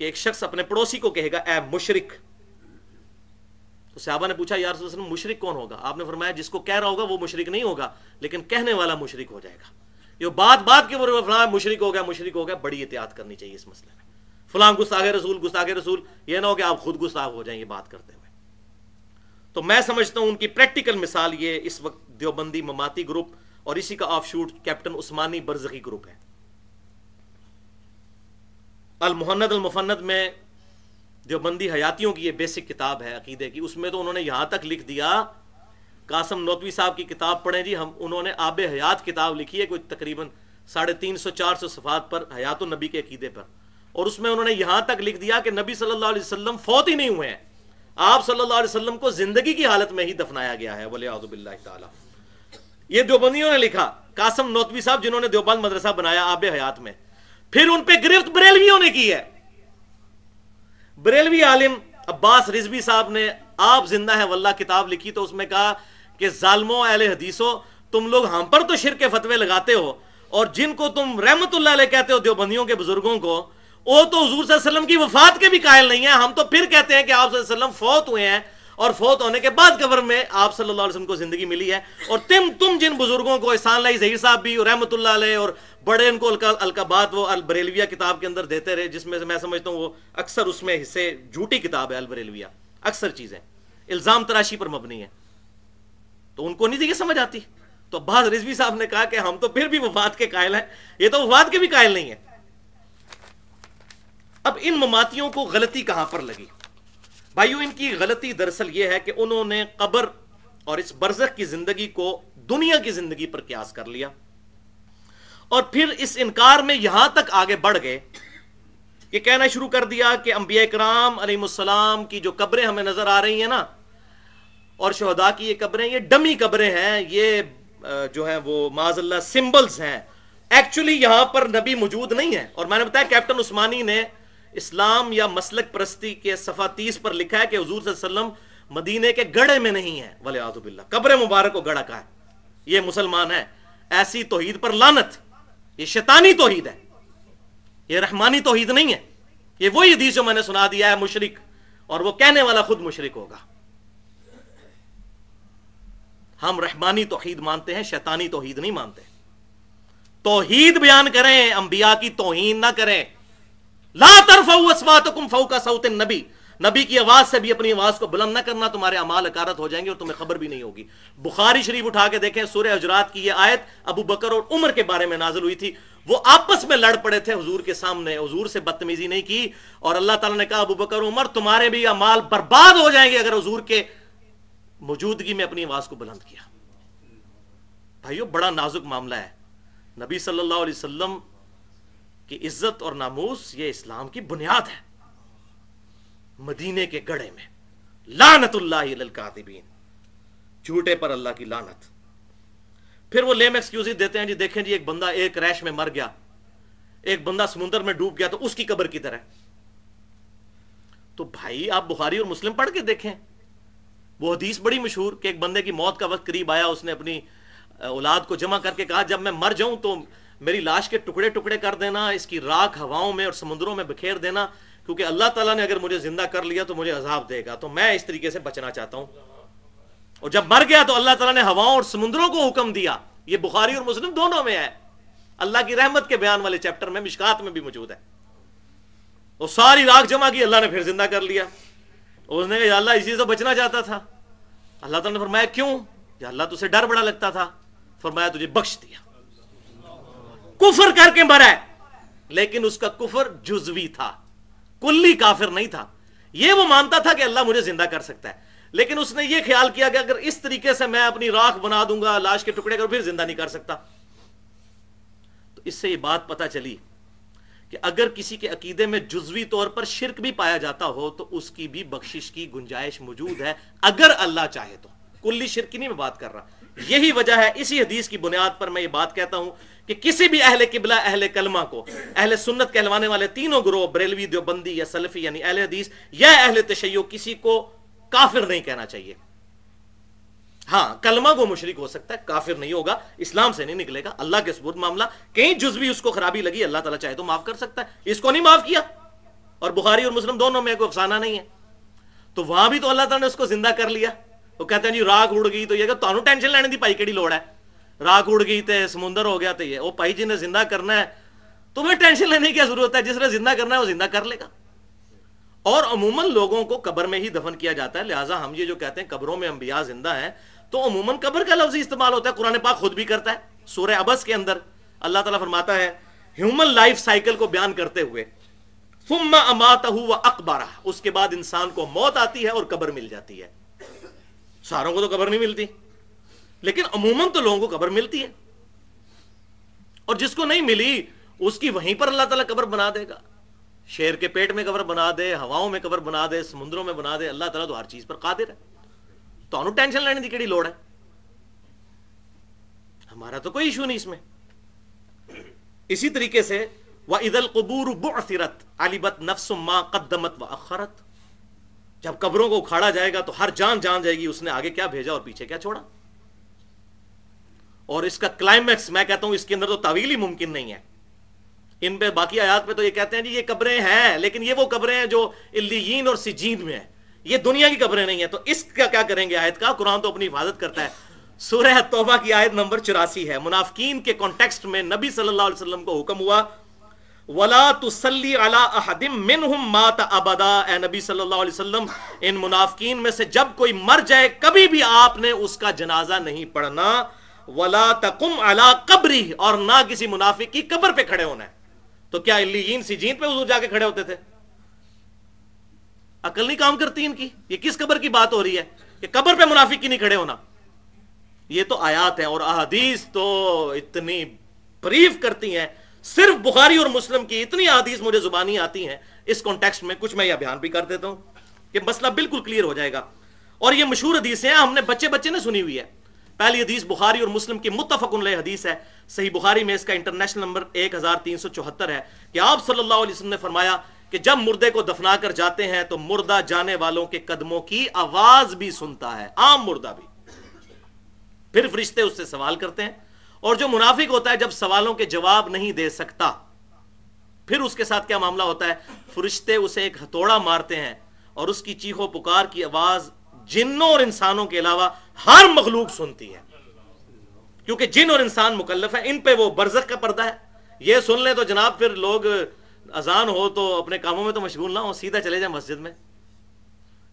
کہ ایک شخص اپنے پڑوسی کو کہے گا اے مشرک۔ تو صحابہ نے پوچھا یا رسول اللہ صلی اللہ علیہ وسلم مشرک کون ہوگا؟ آپ نے فرمایا جس کو کہہ رہا ہوگا وہ مشرک نہیں ہوگا، لیکن کہنے والا مشرک ہو جائے گا۔ یہ بات کے وہ فرمایا مشرک ہو گیا، بڑی احتیاط کرنی چاہیے اس مسئلے میں، فلاں گستاخ رسول، یہ نہ ہو کہ آپ خود گستاخ ہو جائیں یہ بات کرتے ہوئے۔ تو میں سمجھتا ہوں ان کی پریکٹیکل مثال یہ اس وقت دیوبندی مماتی گروپ اور اسی کا آف شوٹ کیپٹن عثمانی برزخی گروپ ہے۔ المحند المفند میں دیوبندی حیاتیوں کی یہ بیسک کتاب ہے عقیدے کی، اس میں تو انہوں نے یہاں تک لکھ دیا، قاسم نوتوی صاحب کی کتاب پڑھیں جی، انہوں نے آب حیات کتاب لکھی ہے کوئی تقریباً 350-400 صفحات پر حیات النبی کے عقیدے پر، اور اس میں انہوں نے یہاں تک لکھ دیا کہ نبی صلی اللہ علیہ وسلم فوت ہی نہیں ہوئے ہیں، آپ صلی اللہ علیہ وسلم کو زندگی کی حالت میں ہی دفنایا گیا ہے، والعیاذ باللہ تعالی۔ یہ دیوبندیوں نے لکھا، قاسم نوتوی صاحب جنہوں نے دیوبند مدرسہ بنایا آب حیات میں، پھر ان پہ گرفت بریلویوں نے کی ہے۔ بریلوی عالم عباس رضوی صاحب نے آپ زندہ ہے واللہ کتاب لکھی، تو اس میں کہا کہ ظالموں اہل حدیثوں، تم لوگ ہم پر تو شرک کے فتوے لگاتے ہو، اور جن کو تم رحمت اللہ علیہ کہتے ہو دیوبندیوں کے بزرگوں کو، وہ تو حضور صلی اللہ علیہ وسلم کی وفات کے بھی قائل نہیں ہیں، ہم تو پھر کہتے ہیں کہ آپ صلی اللہ علیہ وسلم فوت ہوئے ہیں، اور فوت ہونے کے بعد قبر میں آپ صلی اللہ علیہ وسلم کو زندگی ملی ہے۔ اور تم جن بزرگوں کو احسان اللہ ظہیر صاحب بھی رحمت اللہ علیہ اور بڑے ان کو القبات وہ البریلویہ کتاب کے اندر دیتے رہے، جس میں سے میں سمجھتا ہوں وہ اکثر اس میں حصے جھوٹی کتاب ہے البریلویہ، اکثر چیزیں الزام تراشی پر مبنی ہے، تو ان کو نہیں تھی یہ سمجھ آتی. تو عباس رضوی صاحب نے کہا کہ ہم تو پھر بھی وفات کے قائل ہیں، یہ تو وفات کے بھی قائل نہیں ہے. اب ان مماتیوں کو غلطی کہاں پر لگی بھائیو؟ ان کی غلطی دراصل یہ ہے کہ انہوں نے قبر اور اس برزخ کی زندگی کو دنیا کی زندگی پر قیاس کر لیا، اور پھر اس انکار میں یہاں تک آگے بڑھ گئے کہ کہنا شروع کر دیا کہ انبیاء کرام علیہ السلام کی جو قبریں ہمیں نظر آ رہی ہیں نا، اور شہداء کی یہ قبریں، یہ ڈمی قبریں ہیں، یہ جو ہیں وہ معاذ اللہ سمبلز ہیں، ایکچولی یہاں پر نبی موجود نہیں ہے. اور میں نے بتایا کیپٹن عثمانی نے اسلام یا مسلک پرستی کے صفحہ 30 پر لکھا ہے کہ حضور صلی اللہ علیہ وسلم مدینے کے گڑھے میں نہیں ہے، والعیاذ باللہ، قبر مبارک کو گڑھا کہا ہے. یہ مسلمان ہے، ایسی توحید پر لعنت، یہ شیطانی توحید ہے، یہ رحمانی توحید نہیں ہے. یہ وہی حدیث جو میں نے سنا دیا ہے مشرک، اور وہ کہنے والا خود مشرک ہوگا. ہم رحمانی توحید مانتے ہیں، شیطانی توحید نہیں مانتے. توحید بیان کریں، انبیاء کی توہین نہ کریں. لا ترفعوا اصواتکم فوق صوت النبی، نبی کی آواز سے بھی اپنی آواز کو بلند نہ کرنا، تمہارے اعمال اکارت ہو جائیں گے اور تمہیں خبر بھی نہیں ہوگی. بخاری شریف اٹھا کے دیکھیں، سورہ حجرات کی یہ آیت ابو بکر اور عمر کے بارے میں نازل ہوئی تھی. وہ آپس میں لڑ پڑے تھے حضور کے سامنے، حضور سے بدتمیزی نہیں کی، اور اللہ تعالیٰ نے کہا ابو بکر عمر تمہارے بھی اعمال برباد ہو جائیں گے اگر حضور کے موجودگی میں اپنی آواز کو بلند کیا. بھائیو بڑا نازک معاملہ ہے. نبی صلی اللہ علیہ وسلم کی عزت اور ناموس یہ اسلام کی بنیاد ہے. مدینے کے گڑھے میں لعنت اللہ علی الکاذبین، جھوٹے پر اللہ کی لعنت. پھر وہ لیم ایکسکیوز دیتے ہیں، جی دیکھیں جی ایک بندہ ایک ریش میں مر گیا، ایک بندہ سمندر میں ڈوب گیا تو اس کی قبر کی طرح. تو بھائی آپ بخاری اور مسلم پڑھ کے دیکھیں، وہ حدیث بڑی مشہور کہ ایک بندے کی موت کا وقت قریب آیا، اس نے اپنی اولاد کو جمع کر کے کہا جب میں مر جاؤں تو میری لاش کے ٹکڑے ٹکڑے کر دینا، اس کی راکھ ہواؤں میں اور سمندروں میں بکھیر دینا، کیونکہ اللہ تعالیٰ نے اگر مجھے زندہ کر لیا تو مجھے عذاب دے گا، تو میں اس طریقے سے بچنا چاہتا ہوں. اور جب مر گیا تو اللہ تعالیٰ نے ہواؤں اور سمندروں کو حکم دیا. یہ بخاری اور مسلم دونوں میں ہے، اللہ کی رحمت کے بیان والے چیپٹر میں، مشکات میں بھی موجود ہے. وہ ساری راکھ جمع کی، اللہ نے پھر زندہ کر لیا. اس نے کہا یا اللہ اسی سے بچنا چاہتا تھا. اللہ تعالیٰ نے فرمایا کیوں؟ یا اللہ تجھے ڈر بڑا لگتا تھا. فرمایا تجھے بخش دیا. کفر کر کے مرا ہے، لیکن اس کا کفر جزوی تھا، کلی کافر نہیں تھا. یہ وہ مانتا تھا کہ اللہ مجھے زندہ کر سکتا ہے، لیکن اس نے یہ خیال کیا کہ اگر اس طریقے سے میں اپنی راکھ بنا دوں گا، لاش کے ٹکڑے کر پھر زندہ نہیں کر سکتا. تو اس سے یہ بات پتہ چلی کہ اگر کسی کے عقیدے میں جزوی طور پر شرک بھی پایا جاتا ہو تو اس کی بھی بخشش کی گنجائش موجود ہے اگر اللہ چاہے تو. کلی شرک کی نہیں میں بات کر رہا. یہی وجہ ہے، اسی حدیث کی بنیاد پر میں یہ بات کہتا ہوں کہ کسی بھی اہل قبلہ، اہل کلمہ کو، اہل سنت کہلوانے والے تینوں گروہ، بریلوی، دیوبندی یا سلفی یعنی اہل حدیث یا اہل تشیع، کسی کو کافر نہیں کہنا چاہیے. ہاں کلمہ کو مشرک ہو سکتا ہے، کافر نہیں ہوگا، اسلام سے نہیں نکلے گا. اللہ کے سپرد معاملہ، کہیں جزوی اس کو خرابی لگی اللہ تعالیٰ چاہے تو معاف کر سکتا ہے. اس کو نہیں معاف کیا، اور بخاری اور مسلم دونوں میں کوئی افسانہ نہیں ہے. تو وہاں بھی تو اللہ تعالیٰ نے اس کو زندہ کر لیا. وہ کہتے ہیں جی راکھ اڑ گئی تو یہ کہ تانوں ٹینشن لینے دی پائی کیڑی لوڑ ہے، راکھ اڑ گئی تے سمندر ہو گیا تو یہ وہ پائی جی نے زندہ کرنا ہے، تمہیں ٹینشن لینے کی کیا ضرورت ہے؟ جس نے زندہ کرنا ہے وہ زندہ کر لے گا. اور عموماً لوگوں کو قبر میں ہی دفن کیا جاتا ہے، لہٰذا ہم یہ جو کہتے ہیں قبروں میں انبیاء زندہ ہیں، تو عموماً قبر کا لفظ استعمال ہوتا ہے. قرآن پاک خود بھی کرتا ہے. سورہ عبس کے اندر اللہ تعالیٰ فرماتا ہے ہیومن لائف سائیکل کو بیان کرتے ہوئے ثم اماتہ واقبرہ، اس کے بعد انسان کو موت آتی ہے اور قبر مل جاتی ہے. ساروں کو تو قبر نہیں ملتی، لیکن عموماً تو لوگوں کو قبر ملتی ہے، اور جس کو نہیں ملی اس کی وہیں پر اللہ تعالیٰ قبر بنا دے گا. شیر کے پیٹ میں قبر بنا دے، ہواؤں میں قبر بنا دے، سمندروں میں بنا دے، اللہ تعالیٰ تو ہر چیز پر قادر ہے. تو انہوں ٹینشن لینے کی کیڑی لوڑ ہے؟ ہمارا تو کوئی ایشو نہیں اس میں. اسی طریقے سے وَإِذَا الْقُبُورُ بُعْثِرَتْ عَلِمَتْ نَفْسٌ مَا قَدَّمَتْ وَأَخَّرَتْ، جب قبروں کو اکھاڑا جائے گا تو ہر جان جان جائے گی اس نے آگے کیا بھیجا اور پیچھے کیا چھوڑا. اور اس کا کلائمیکس میں کہتا ہوں اس کے اندر تو تعویل ہی ممکن نہیں ہے. ان پہ باقی آیات پہ تو یہ کہتے ہیں جی یہ قبریں ہیں، لیکن یہ وہ قبریں ہیں جو علیین اور سجین میں ہیں، یہ دنیا کی قبریں نہیں ہیں. تو اس کا کیا کریں گے آیت کا؟ قرآن تو اپنی حفاظت کرتا ہے. سورہ توبہ کی آیت نمبر 84 ہے. منافقین کے کانٹیکسٹ میں نبی صلی اللہ علیہ وسلم کو حکم ہوا وَلَا تُصَلِّ عَلَىٰ أَحَدٍ مِّنْهُمْ مَاتَ أَبَدًا، اے نبی صلی اللہ علیہ وسلم ان منافقین میں سے جب کوئی مر جائے کبھی بھی آپ نے اس کا جنازہ نہیں پڑھنا. وَلَا تَقُمْ عَلَىٰ قَبْرِهِ، اور نہ کسی منافق کی قبر پہ کھڑے ہونا ہے. تو کیا علیین سجین پہ حضور جا کے کھڑے ہوتے تھے؟ عقل نہیں کام کرتی ان کی. یہ کس قبر کی بات ہو رہی ہے کہ قبر پہ منافق کی نہیں کھڑے ہونا؟ یہ تو آیات ہیں اور احادیث تو اتنی بریف کرتی ہیں. صرف بخاری اور مسلم کی اتنی احادیث مجھے زبانی آتی ہیں اس کانٹیکسٹ میں، کچھ میں یہ بیان بھی کر دیتا ہوں کہ مسئلہ بالکل کلیئر ہو جائے گا. اور یہ مشہور حدیث ہیں، ہم نے بچے نے سنی ہوئی ہے. پہلی حدیث بخاری اور مسلم کی متفق علیہ حدیث ہے. صحیح بخاری میں اس کا انٹرنیشنل نمبر 1374 ہے کہ آپ صلی اللہ علیہ وسلم نے فرمایا کہ جب مردے کو دفنا کر جاتے ہیں تو مردہ جانے والوں کے قدموں کی آواز بھی سنتا ہے، عام مردہ بھی. پھر فرشتے اس سے سوال کرتے ہیں، اور جو منافق ہوتا ہے جب سوالوں کے جواب نہیں دے سکتا پھر اس کے ساتھ کیا معاملہ ہوتا ہے؟ فرشتے اسے ایک ہتھوڑا مارتے ہیں اور اس کی چیخ و پکار کی آواز جنوں اور انسانوں کے علاوہ ہر مخلوق سنتی ہے، کیونکہ جن اور انسان مکلف ہیں. ان پہ وہ برزخ کا پردہ ہے. یہ سن لیں تو جناب پھر لوگ اذان ہو تو اپنے کاموں میں تو مشغول نہ ہو، سیدھا چلے جائیں مسجد میں.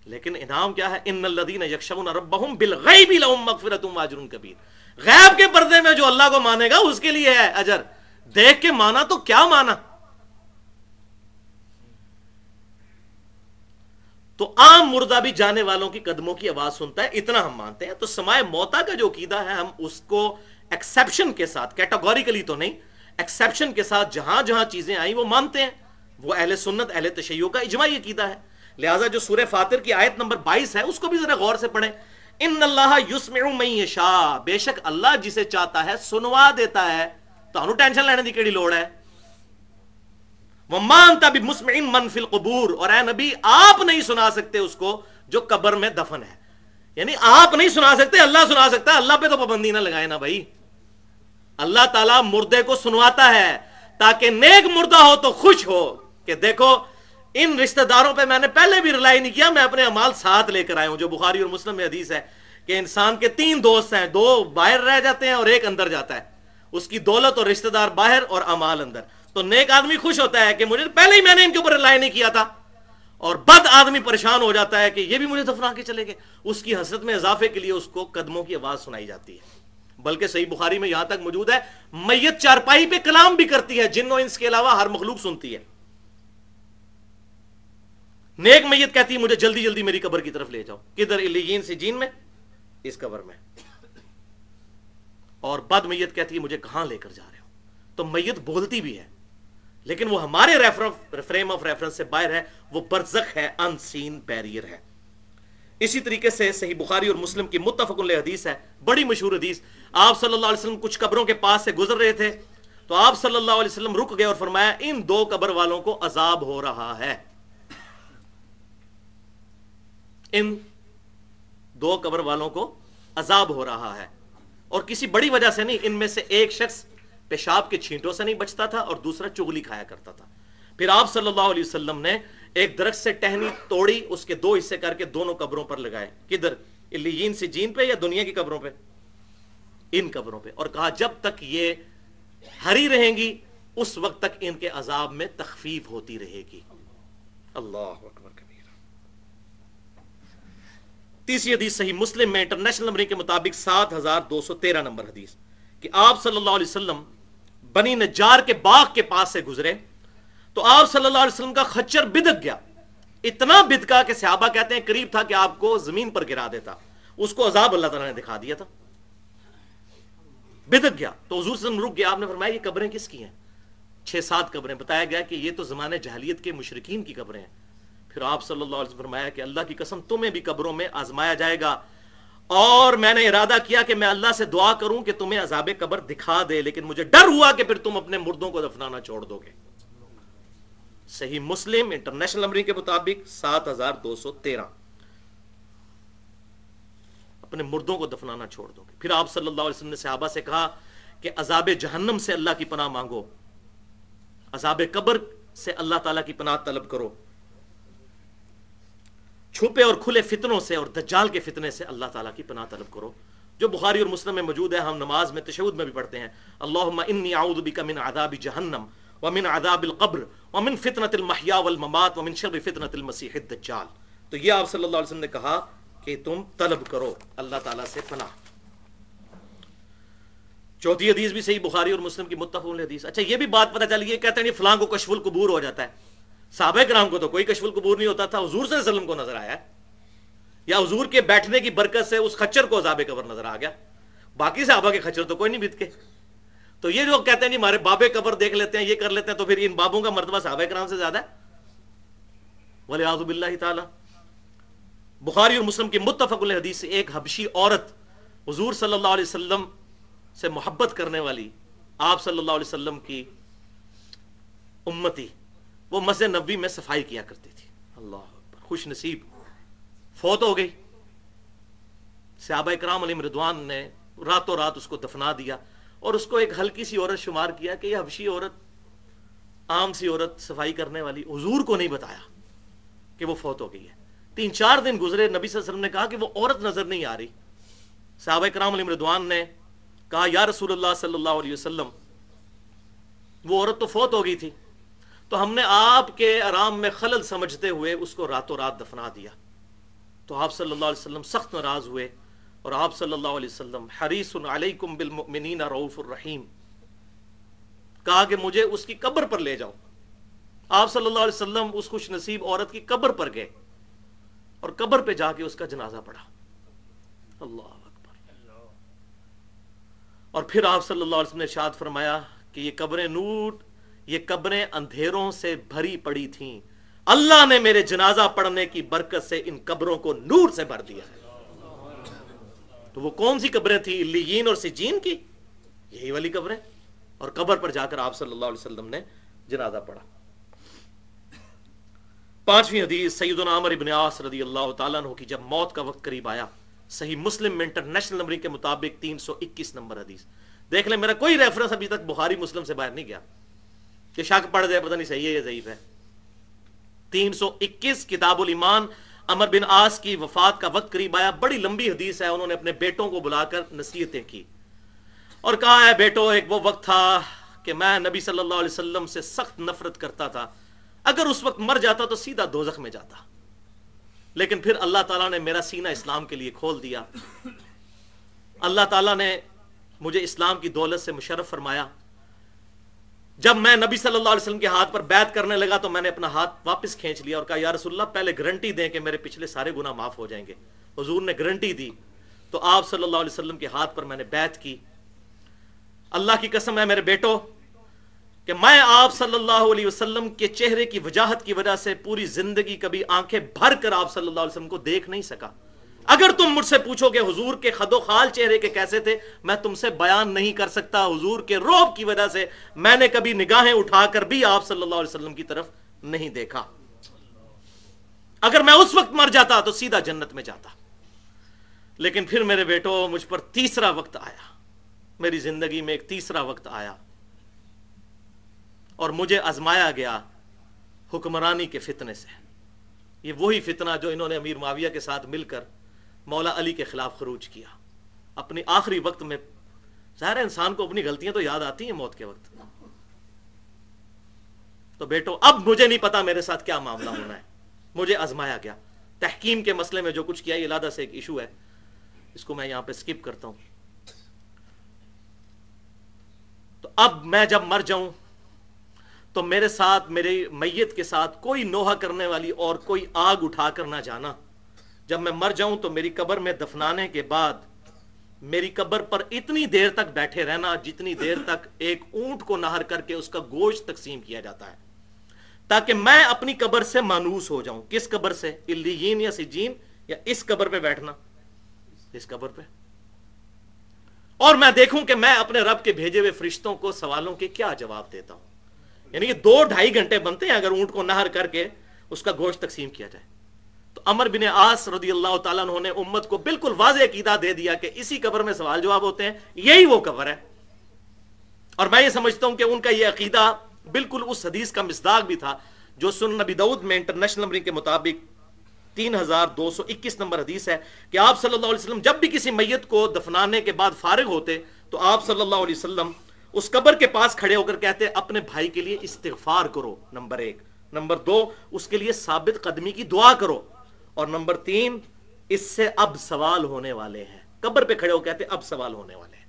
لیکن انعام کیا ہے؟ ان الذین یخشون ربہم بالغیب لہم مغفرۃ واجر کبیر. غیب کے پردے میں جو اللہ کو مانے گا اس کے لیے ہے اجر. دیکھ کے مانا تو کیا مانا؟ تو عام مردہ بھی جانے والوں کی قدموں کی آواز سنتا ہے، اتنا ہم مانتے ہیں. تو سماع موتا کا جو عقیدہ ہے ہم اس کو ایکسیپشن کے ساتھ، کیٹاگوریکلی تو نہیں، ایکسیپشن کے ساتھ جہاں جہاں چیزیں آئیں وہ مانتے ہیں. وہ اہل سنت اہل تشیع کا اجماعی عقیدہ ہے. لہٰذا جو سورہ فاطر کی آیت نمبر 22 ہے اس کو بھی ذرا غور سے پڑھیں. ان اللہ یسمع من یشاء، بے شک اللہ جسے چاہتا ہے سنوا دیتا ہے. تو ٹینشن لینے دی کیڑی لوڑ ہے؟ وَمَا أَنْتَ بِمُسْمِعٍ مَّن فِي الْقُبُورِ، اور اے نبی آپ نہیں سنا سکتے اس کو جو قبر میں دفن ہے. یعنی آپ نہیں سنا سکتے، اللہ سنا سکتا ہے. اللہ پہ تو پابندی نہ لگائے نا بھائی. اللہ تعالیٰ مردے کو سنواتا ہے تاکہ نیک مردہ ہو تو خوش ہو کہ دیکھو ان رشتہ داروں پہ میں نے پہلے بھی رلائی نہیں کیا، میں اپنے اعمال ساتھ لے کر آیا ہوں. جو بخاری اور مسلم میں حدیث ہے کہ انسان کے 3 دوست ہیں، 2 باہر رہ جاتے ہیں اور ایک اندر جاتا ہے. اس کی دولت اور رشتہ دار باہر اور اعمال اندر. تو نیک آدمی خوش ہوتا ہے کہ مجھے پہلے ہی میں نے ان کے اوپر رلائی نہیں کیا تھا، اور بد آدمی پریشان ہو جاتا ہے کہ یہ بھی مجھے دفنا کے چلے گئے. اس کی حسرت میں اضافے کے لیے اس کو قدموں کی آواز سنائی جاتی ہے. بلکہ صحیح بخاری میں یہاں تک موجود ہے میت چارپائی پہ کلام بھی کرتی ہے، جن و انس کے علاوہ ہر مخلوق سنتی ہے. نیک میت کہتی ہے مجھے جلدی جلدی میری قبر کی طرف لے جاؤ. کدھر؟ علیین سجین میں، اس قبر میں. اور بد میت کہتی ہے مجھے کہاں لے کر جا رہے ہو. تو میت بولتی بھی ہے لیکن وہ ہمارے فریم آف ریفرنس سے باہر ہے، وہ برزخ ہے، ان سین بیریئر ہے. اسی طریقے سے صحیح بخاری اور مسلم کی متفق علیہ حدیث ہے، بڑی مشہور حدیث. آپ صلی اللہ علیہ وسلم کچھ قبروں کے پاس سے گزر رہے تھے تو آپ صلی اللہ علیہ وسلم رک گئے اور فرمایا ان 2 قبر والوں کو عذاب ہو رہا ہے. ان 2 قبر والوں کو عذاب ہو رہا ہے، اور کسی بڑی وجہ سے نہیں. ان میں سے ایک شخص پیشاب کے چھینٹوں سے نہیں بچتا تھا اور دوسرا چغلی کھایا کرتا تھا. پھر آپ صلی اللہ علیہ وسلم نے ایک درخت سے ٹہنی توڑی، اس کے 2 حصے کر کے دونوں قبروں پر لگائے. کدھر؟ علیین سجین پہ یا دنیا کی قبروں پہ؟ ان قبروں پہ. اور کہا جب تک یہ ہری رہیں گی اس وقت تک ان کے عذاب میں تخفیف ہوتی رہے گی. اللہ اکبر کبیر. تیسری حدیث صحیح مسلم میں انٹرنیشنل نمبر کے مطابق 7213 نمبر حدیث کہ آپ صلی اللہ علیہ وسلم بنی نجار کے باغ کے پاس سے گزرے تو آپ صلی اللہ علیہ وسلم کا خچر بدک گیا. اتنا بدکا کہ صحابہ کہتے ہیں قریب تھا کہ آپ کو زمین پر گرا دیتا. اس کو عذاب اللہ تعالیٰ نے دکھا دیا تھا. بدک گیا تو حضور صلی اللہ علیہ وسلم رک گیا. آپ نے فرمایا یہ قبریں کس کی ہیں؟ 6-7 قبریں. بتایا گیا کہ یہ تو زمانے جاہلیت کے مشرکین کی قبریں ہیں. پھر آپ صلی اللہ علیہ وسلم فرمایا کہ اللہ کی قسم تمہیں بھی قبروں میں آزمایا جائے گا، اور میں نے ارادہ کیا کہ میں اللہ سے دعا کروں کہ تمہیں عذاب قبر دکھا دے، لیکن مجھے ڈر ہوا کہ پھر تم اپنے مردوں کو دفنانا چھوڑ دو گے. صحیح مسلم انٹرنیشنل نمبر کے مطابق 7213 اپنے مردوں کو دفنانا چھوڑ دو گے. پھر آپ صلی اللہ علیہ وسلم نے صحابہ سے کہا کہ عذاب جہنم سے اللہ کی پناہ مانگو، عذاب قبر سے اللہ تعالیٰ کی پناہ طلب کرو، چھپے اور کھلے فتنوں سے اور دجال کے فتنے سے اللہ تعالیٰ کی پناہ طلب کرو، جو بخاری اور مسلم میں موجود ہے. ہم نماز میں تشہد میں بھی پڑھتے ہیں اللہم انی اعوذ بک من عذاب جہنم ومن عذاب القبر ومن فتنة المحیا والممات ومن شر فتنة المسیح الدجال. تو یہ آپ صلی اللہ علیہ وسلم نے کہا کہ تم طلب کرو اللہ تعالیٰ سے پناہ. چوتھی حدیث بھی صحیح بخاری اور مسلم کی متفق حدیث. اچھا یہ بھی بات پتہ چلی ہے، کہتے ہیں فلاں کو کشف القبور ہو جاتا ہے. صحابہ کرام کو تو کوئی کشف القبور نہیں ہوتا تھا، حضور صلی اللہ علیہ وسلم کو نظر آیا ہے، یا حضور کے بیٹھنے کی برکت سے اس خچر کو عذاب قبر نظر آ گیا. باقی صحابہ کے خچر تو کوئی نہیں بت کے. تو یہ جو کہتے ہیں جی ہمارے باب قبر دیکھ لیتے ہیں، یہ کر لیتے ہیں، تو پھر ان بابوں کا مرتبہ صحابہ کرام سے زیادہ ہے والعیاذ باللہ تعالی. بخاری اور مسلم کی متفق الحدیث سے ایک حبشی عورت حضور صلی اللہ علیہ وسلم سے محبت کرنے والی، آپ صلی اللہ علیہ وسلم کی امتی، وہ مسجد نبوی میں صفائی کیا کرتی تھی. اللہ اکبر، خوش نصیب فوت ہو گئی. صحابہ کرام علیہم رضوان نے راتوں رات اس کو دفنا دیا اور اس کو ایک ہلکی سی عورت شمار کیا کہ یہ حبشی عورت، عام سی عورت صفائی کرنے والی. حضور کو نہیں بتایا کہ وہ فوت ہو گئی ہے. 3-4 دن گزرے، نبی صلی اللہ علیہ وسلم نے کہا کہ وہ عورت نظر نہیں آ رہی. صحابہ کرام علیہم رضوان نے کہا یا رسول اللہ صلی اللہ علیہ وسلم، وہ عورت تو فوت ہو گئی تھی، تو ہم نے آپ کے آرام میں خلل سمجھتے ہوئے اس کو راتوں رات دفنا دیا. تو آپ صلی اللہ علیہ وسلم سخت ناراض ہوئے اور آپ صلی اللہ علیہ وسلم حریص علیکم بالمؤمنین رؤوف الرحیم، کہا کہ مجھے اس کی قبر پر لے جاؤ. آپ صلی اللہ علیہ وسلم اس خوش نصیب عورت کی قبر پر گئے اور قبر پہ جا کے اس کا جنازہ پڑھا. اللہ اکبر. اور پھر آپ صلی اللہ علیہ وسلم نے ارشاد فرمایا کہ یہ قبریں نور، یہ قبریں اندھیروں سے بھری پڑی تھیں، اللہ نے میرے جنازہ پڑھنے کی برکت سے ان قبروں کو نور سے بھر دیا ہے. تو وہ کون سی قبریں تھیں؟ علیین اور سجین کی، یہی والی قبریں. اور قبر پر جا کر آپ صلی اللہ علیہ وسلم نے جنازہ پڑھا. 5ویں حدیث سیدنا عمر ابن عاص رضی اللہ تعالیٰ عنہ کی جب موت کا وقت قریب آیا، صحیح مسلم میں انٹرنیشنل نمبرنگ کے مطابق 321 نمبر حدیث. دیکھ لیں میرا کوئی ریفرنس ابھی تک بخاری مسلم سے باہر نہیں گیا کہ شک پڑ جائے پتہ نہیں صحیح ہے یا ضعیف ہے. 321 کتاب الایمان. عمر بن عاص کی وفات کا وقت قریب آیا، بڑی لمبی حدیث ہے. انہوں نے اپنے بیٹوں کو بلا کر نصیحتیں کی اور کہا ہے بیٹو، ایک وہ وقت تھا کہ میں نبی صلی اللہ علیہ وسلم سے سخت نفرت کرتا تھا، اگر اس وقت مر جاتا تو سیدھا دوزخ میں جاتا، لیکن پھر اللہ تعالیٰ نے میرا سینہ اسلام کے لیے کھول دیا. اللہ تعالیٰ نے مجھے اسلام کی دولت سے مشرف فرمایا. جب میں نبی صلی اللہ علیہ وسلم کے ہاتھ پر بیعت کرنے لگا تو میں نے اپنا ہاتھ واپس کھینچ لیا اور کہا یا رسول اللہ پہلے گارنٹی دیں کہ میرے پچھلے سارے گناہ معاف ہو جائیں گے. حضور نے گارنٹی دی تو آپ صلی اللہ علیہ وسلم کے ہاتھ پر میں نے بیعت کی. اللہ کی قسم ہے میرے بیٹو کہ میں آپ صلی اللہ علیہ وسلم کے چہرے کی وجاہت کی وجہ سے پوری زندگی کبھی آنکھیں بھر کر آپ صلی اللہ علیہ وسلم کو دیکھ نہیں سکا. اگر تم مجھ سے پوچھو کہ حضور کے خد و خال چہرے کے کیسے تھے، میں تم سے بیان نہیں کر سکتا. حضور کے رعب کی وجہ سے میں نے کبھی نگاہیں اٹھا کر بھی آپ صلی اللہ علیہ وسلم کی طرف نہیں دیکھا. اگر میں اس وقت مر جاتا تو سیدھا جنت میں جاتا. لیکن پھر میرے بیٹو مجھ پر تیسرا وقت آیا، میری زندگی میں ایک تیسرا وقت آیا اور مجھے آزمایا گیا حکمرانی کے فتنے سے. یہ وہی فتنہ جو انہوں نے امیر معاویہ کے ساتھ مل کر مولا علی کے خلاف خروج کیا اپنی آخری وقت میں. ظاہر ہے انسان کو اپنی غلطیاں تو یاد آتی ہیں موت کے وقت. تو بیٹو اب مجھے نہیں پتا میرے ساتھ کیا معاملہ ہونا ہے، مجھے آزمایا گیا. تحکیم کے مسئلے میں جو کچھ کیا یہ علیحدہ سے ایک ایشو ہے، اس کو میں یہاں پہ سکپ کرتا ہوں. تو اب میں جب مر جاؤں تو میرے ساتھ، میرے میت کے ساتھ کوئی نوحہ کرنے والی اور کوئی آگ اٹھا کر نہ جانا. جب میں مر جاؤں تو میری قبر میں دفنانے کے بعد میری قبر پر اتنی دیر تک بیٹھے رہنا جتنی دیر تک ایک اونٹ کو نہر کر کے اس کا گوشت تقسیم کیا جاتا ہے، تاکہ میں اپنی قبر سے مانوس ہو جاؤں. کس قبر سے؟ علیین یا سجین، یا اس قبر پہ بیٹھنا، اس قبر پہ. اور میں دیکھوں کہ میں اپنے رب کے بھیجے ہوئے فرشتوں کو سوالوں کے کیا جواب دیتا ہوں. یعنی یہ 2-2.5 گھنٹے بنتے ہیں اگر اونٹ کو نہر کر کے اس کا گوشت تقسیم کیا جائے. تو عمر بن عاص رضی اللہ تعالیٰ عنہ نے امت کو بالکل واضح عقیدہ دے دیا کہ اسی قبر میں سوال جواب ہوتے ہیں، یہی وہ قبر ہے. اور میں یہ سمجھتا ہوں کہ ان کا یہ عقیدہ بالکل اس حدیث کا مصداق بھی تھا جو سنن نبی داؤد میں انٹرنیشنل نمبرنگ کے مطابق 3221 نمبر حدیث ہے کہ آپ صلی اللہ علیہ وسلم جب بھی کسی میت کو دفنانے کے بعد فارغ ہوتے تو آپ صلی اللہ علیہ وسلم اس قبر کے پاس کھڑے ہو کر کہتے ہیں اپنے بھائی کے لیے استغفار کرو، نمبر 1، نمبر 2 اس کے لیے ثابت قدمی کی دعا کرو، اور نمبر 3 اس سے اب سوال ہونے والے ہیں۔ قبر پہ کھڑے ہو کہتے ہیں اب سوال ہونے والے ہیں۔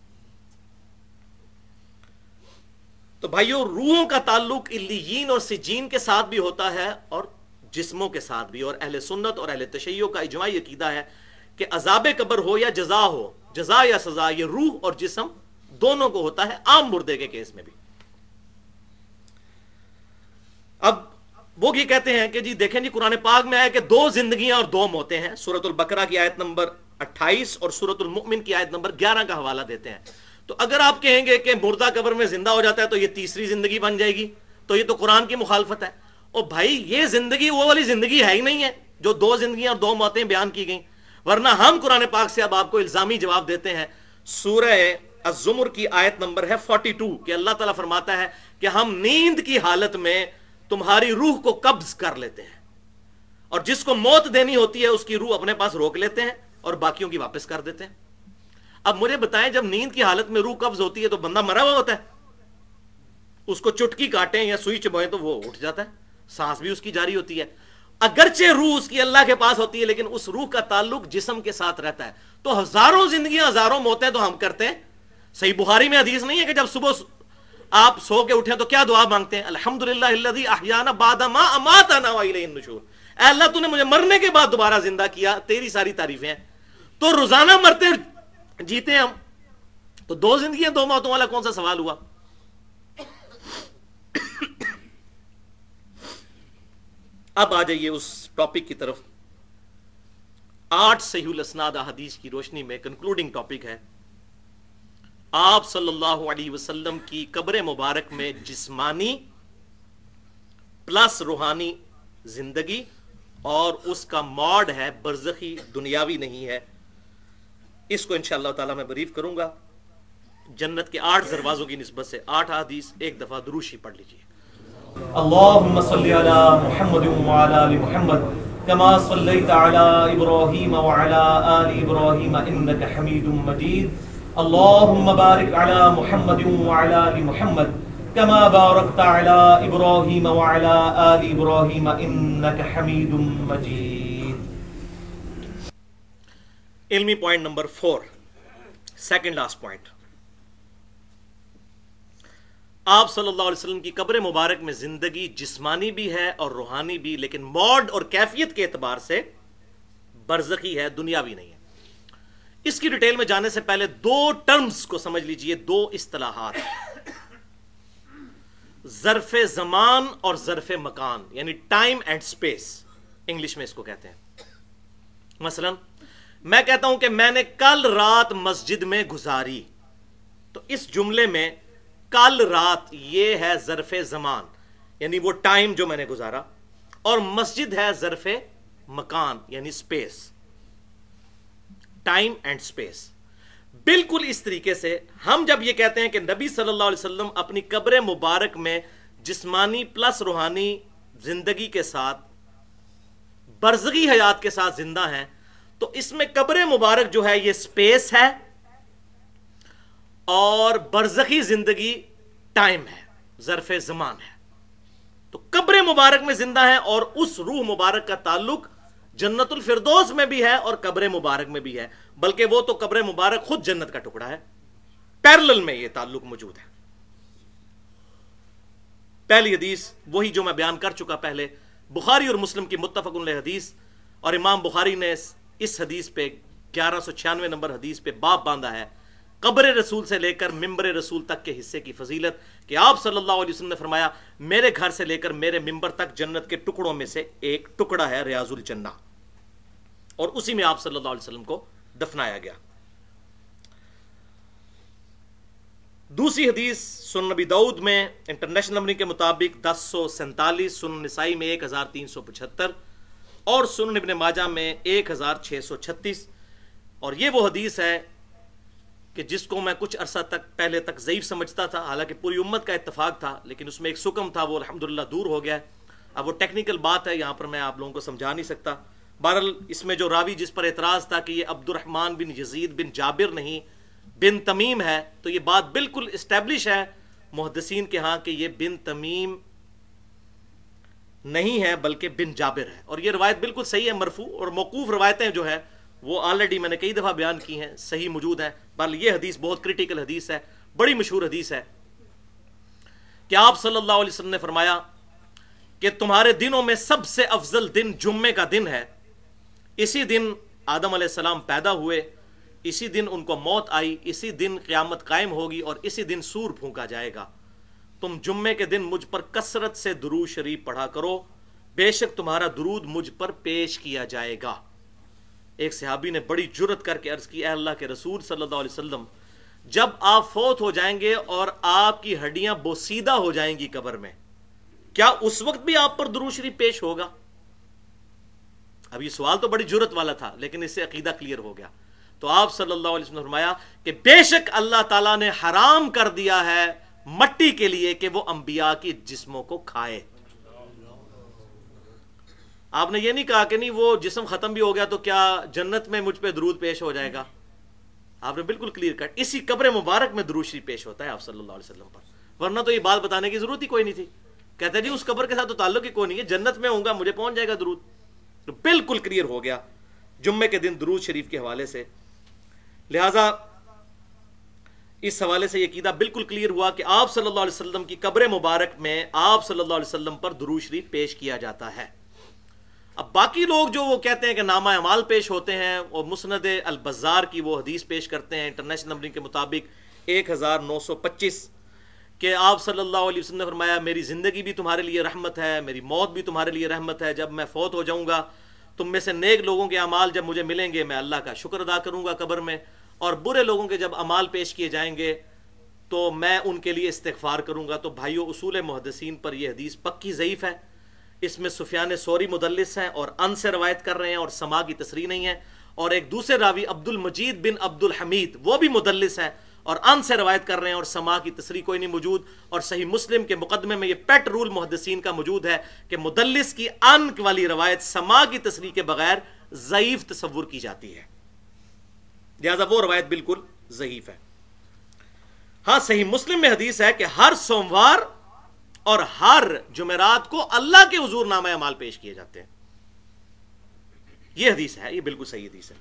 تو بھائیو، روحوں کا تعلق علیین اور سجین کے ساتھ بھی ہوتا ہے اور جسموں کے ساتھ بھی، اور اہل سنت اور اہل تشیع کا اجماعی عقیدہ ہے کہ عذاب قبر ہو یا جزا ہو، جزا یا سزا، یہ روح اور جسم دونوں کو ہوتا ہے، عام مردے کے کیس میں بھی۔ اب وہ یہ کہتے ہیں کہ جی دیکھیں جی قرآن پاک میں آیا کہ 2 زندگیاں اور 2 موتیں ہیں، سورۃ البقرہ کی آیت نمبر 28 اور سورۃ المؤمن کی آیت نمبر 11 کا حوالہ دیتے ہیں۔ تو اگر آپ کہیں گے کہ مردہ قبر میں زندہ ہو جاتا ہے تو یہ تیسری زندگی بن جائے گی، تو یہ تو قرآن کی مخالفت ہے۔ اور بھائی یہ زندگی وہ والی زندگی ہے ہی نہیں ہے جو 2 زندگیاں اور 2 موتیں بیان کی گئیں، ورنہ ہم قرآن پاک سے اب آپ کو الزامی جواب دیتے ہیں۔ سورہ الزمر کی آیت نمبر ہے 42 کہ اللہ تعالیٰ فرماتا ہے کہ ہم نیند کی حالت میں تمہاری روح کو قبض کر لیتے ہیں، اور جس کو موت دینی ہوتی ہے اس کی روح اپنے پاس روک لیتے ہیں اور باقیوں کی واپس کر دیتے ہیں۔ اب مجھے بتائیں، جب نیند کی حالت میں روح قبض ہوتی ہے تو بندہ مرا ہوا ہوتا ہے، اس کو چٹکی کاٹیں یا سوئی چبوئیں تو وہ اٹھ جاتا ہے، سانس بھی اس کی جاری ہوتی ہے۔ اگرچہ روح اس کی اللہ کے پاس ہوتی ہے لیکن اس روح کا تعلق جسم کے ساتھ رہتا ہے۔ تو ہزاروں زندگیاں، ہزاروں موتیں تو ہم کرتے ہیں۔ صحیح بخاری میں حدیث نہیں ہے کہ جب صبح آپ سو کے اٹھیں تو کیا دعا مانگتے ہیں؟ الحمدللہ الذی احیانا بعد ما اماتنا والیہ النشور، اے اللہ تو نے مجھے مرنے کے بعد دوبارہ زندہ کیا، تیری ساری تعریفیں ہیں۔ تو روزانہ مرتے جیتے ہیں ہم، تو 2 زندگیاں 2 موتوں والا کون سا سوال ہوا؟ اب آ جائیے اس ٹاپک کی طرف۔ 8 صحیح الاسناد احادیث کی روشنی میں کنکلوڈنگ ٹاپک ہے، آپ صلی اللہ علیہ وسلم کی قبر مبارک میں جسمانی پلس روحانی زندگی، اور اس کا موڈ ہے برزخی، دنیاوی نہیں ہے۔ اس کو انشاءاللہ تعالی میں بریف کروں گا۔ جنت کے 8 دروازوں کی نسبت سے 8 حدیث ایک دفعہ دروشی پڑھ لیجیے۔ اللہم صلی علی محمد وعلی آل محمد کما صلیت علی ابراہیم وعلی آل ابراہیم انک حمید مجید۔ اللہم بارک علی محمد وعلی آل محمد کما بارکت علی ابراہیم وعلی آل ابراہیم انک حمید مجید۔ علمی point number 4، second last point. آپ صلی اللہ علیہ وسلم کی قبر مبارک میں زندگی جسمانی بھی ہے اور روحانی بھی، لیکن موڈ اور کیفیت کے اعتبار سے برزخی ہے، دنیاوی نہیں ہے۔ اس کی ڈیٹیل میں جانے سے پہلے 2 ٹرمز کو سمجھ لیجئے، 2 اصطلاحات، ظرف زمان اور ظرف مکان، یعنی ٹائم اینڈ سپیس، انگلش میں اس کو کہتے ہیں۔ مثلا میں کہتا ہوں کہ میں نے کل رات مسجد میں گزاری، تو اس جملے میں کل رات یہ ہے ظرف زمان، یعنی وہ ٹائم جو میں نے گزارا، اور مسجد ہے ظرف مکان یعنی سپیس، ٹائم اینڈ سپیس۔ بالکل اس طریقے سے ہم جب یہ کہتے ہیں کہ نبی صلی اللہ علیہ وسلم اپنی قبر مبارک میں جسمانی پلس روحانی زندگی کے ساتھ، برزخی حیات کے ساتھ زندہ ہیں، تو اس میں قبر مبارک جو ہے یہ سپیس ہے اور برزخی زندگی ٹائم ہے، ظرف زمان ہے۔ تو قبر مبارک میں زندہ ہے اور اس روح مبارک کا تعلق جنت الفردوس میں بھی ہے اور قبر مبارک میں بھی ہے، بلکہ وہ تو قبر مبارک خود جنت کا ٹکڑا ہے، پیرلل میں یہ تعلق موجود ہے۔ پہلی حدیث وہی جو میں بیان کر چکا پہلے، بخاری اور مسلم کی متفق علیہ حدیث، اور امام بخاری نے اس حدیث پہ 1196 نمبر حدیث پہ باب باندھا ہے، قبر رسول سے لے کر ممبر رسول تک کے حصے کی فضیلت، کہ آپ صلی اللہ علیہ وسلم نے فرمایا میرے گھر سے لے کر میرے ممبر تک جنت کے ٹکڑوں میں سے ایک ٹکڑا ہے، ریاض الجنہ، اور اسی میں آپ صلی اللہ علیہ وسلم کو دفنایا گیا۔ دوسری حدیث سنن نبی داؤد میں انٹرنیشنل نمبر کے مطابق 1047، سنن نسائی میں 1375 اور سنن ابن ماجہ میں 1636، اور یہ وہ حدیث ہے کہ جس کو میں کچھ عرصہ تک پہلے تک ضعیف سمجھتا تھا، حالانکہ پوری امت کا اتفاق تھا، لیکن اس میں ایک سکم تھا، وہ الحمدللہ دور ہو گیا ہے۔ اب وہ ٹیکنیکل بات ہے، یہاں پر میں آپ لوگوں کو سمجھا نہیں سکتا۔ بہرحال اس میں جو راوی جس پر اعتراض تھا کہ یہ عبد الرحمن بن یزید بن جابر نہیں بن تمیم ہے، تو یہ بات بالکل اسٹیبلش ہے محدثین کے ہاں کہ یہ بن تمیم نہیں ہے بلکہ بن جابر ہے، اور یہ روایت بالکل صحیح ہے، مرفوع اور موقوف روایتیں جو ہے وہ آلریڈی میں نے کئی دفعہ بیان کی ہیں، صحیح موجود ہیں، بل یہ حدیث بہت کریٹیکل حدیث ہے، بڑی مشہور حدیث ہے کہ آپ صلی اللہ علیہ وسلم نے فرمایا کہ تمہارے دنوں میں سب سے افضل دن جمعے کا دن ہے، اسی دن آدم علیہ السلام پیدا ہوئے، اسی دن ان کو موت آئی، اسی دن قیامت قائم ہوگی، اور اسی دن سور پھونکا جائے گا، تم جمعے کے دن مجھ پر کثرت سے درود شریف پڑھا کرو، بے شک تمہارا درود مجھ پر پیش کیا جائے گا۔ ایک صحابی نے بڑی جرت کر کے عرض کی، اے اللہ کے رسول صلی اللہ علیہ وسلم، جب آپ فوت ہو جائیں گے اور آپ کی ہڈیاں بوسیدہ ہو جائیں گی قبر میں، کیا اس وقت بھی آپ پر درود شریف پیش ہوگا؟ اب یہ سوال تو بڑی جرت والا تھا، لیکن اس سے عقیدہ کلیئر ہو گیا۔ تو آپ صلی اللہ علیہ وسلم نے فرمایا کہ بے شک اللہ تعالیٰ نے حرام کر دیا ہے مٹی کے لیے کہ وہ انبیاء کی جسموں کو کھائے۔ آپ نے یہ نہیں کہا کہ نہیں وہ جسم ختم بھی ہو گیا تو کیا جنت میں مجھ پہ درود پیش ہو جائے گا، آپ نے بالکل کلیئر کٹ، اسی قبر مبارک میں درود شریف پیش ہوتا ہے آپ صلی اللہ علیہ وسلم پر، ورنہ تو یہ بات بتانے کی ضرورت ہی کوئی نہیں تھی، کہتے جی اس قبر کے ساتھ تو تعلق ہی کوئی نہیں ہے، جنت میں ہوں گا مجھے پہنچ جائے گا درود، تو بالکل کلیئر ہو گیا جمعے کے دن درود شریف کے حوالے سے۔ لہذا اس حوالے سے یہ عقیدہ بالکل کلیئر ہوا کہ آپ صلی اللہ علیہ وسلم کی قبر مبارک میں آپ صلی اللہ علیہ وسلم پر درود شریف پیش کیا جاتا ہے۔ اب باقی لوگ جو وہ کہتے ہیں کہ نامہ اعمال پیش ہوتے ہیں اور مسند البزار کی وہ حدیث پیش کرتے ہیں انٹرنیشنل نمبرنگ کے مطابق 1925 کہ آپ صلی اللہ علیہ وسلم نے فرمایا میری زندگی بھی تمہارے لیے رحمت ہے، میری موت بھی تمہارے لیے رحمت ہے، جب میں فوت ہو جاؤں گا تم میں سے نیک لوگوں کے اعمال جب مجھے ملیں گے میں اللہ کا شکر ادا کروں گا قبر میں، اور برے لوگوں کے جب اعمال پیش کیے جائیں گے تو میں ان کے لیے استغفار کروں گا۔ تو بھائیو اصول محدثین پر یہ حدیث پکی ضعیف ہے، اس میں سفیان ثوری مدلس ہیں اور ان سے روایت کر رہے ہیں اور سما کی تصریح نہیں ہے، اور ایک دوسرے راوی عبد المجید بن عبد الحمید وہ بھی مدلس ہیں اور ان سے روایت کر رہے ہیں اور سما کی تصریح کوئی نہیں موجود، اور صحیح مسلم کے مقدمے میں یہ پیٹ رول محدثین کا موجود ہے کہ مدلس کی ان والی روایت سما کی تصریح کے بغیر ضعیف تصور کی جاتی ہے، لہذا وہ روایت بالکل ضعیف ہے۔ ہاں صحیح مسلم میں حدیث ہے کہ ہر سوموار اور ہر جمعرات کو اللہ کے حضور نامہ اعمال پیش کیے جاتے ہیں، یہ حدیث ہے، یہ بالکل صحیح حدیث ہے۔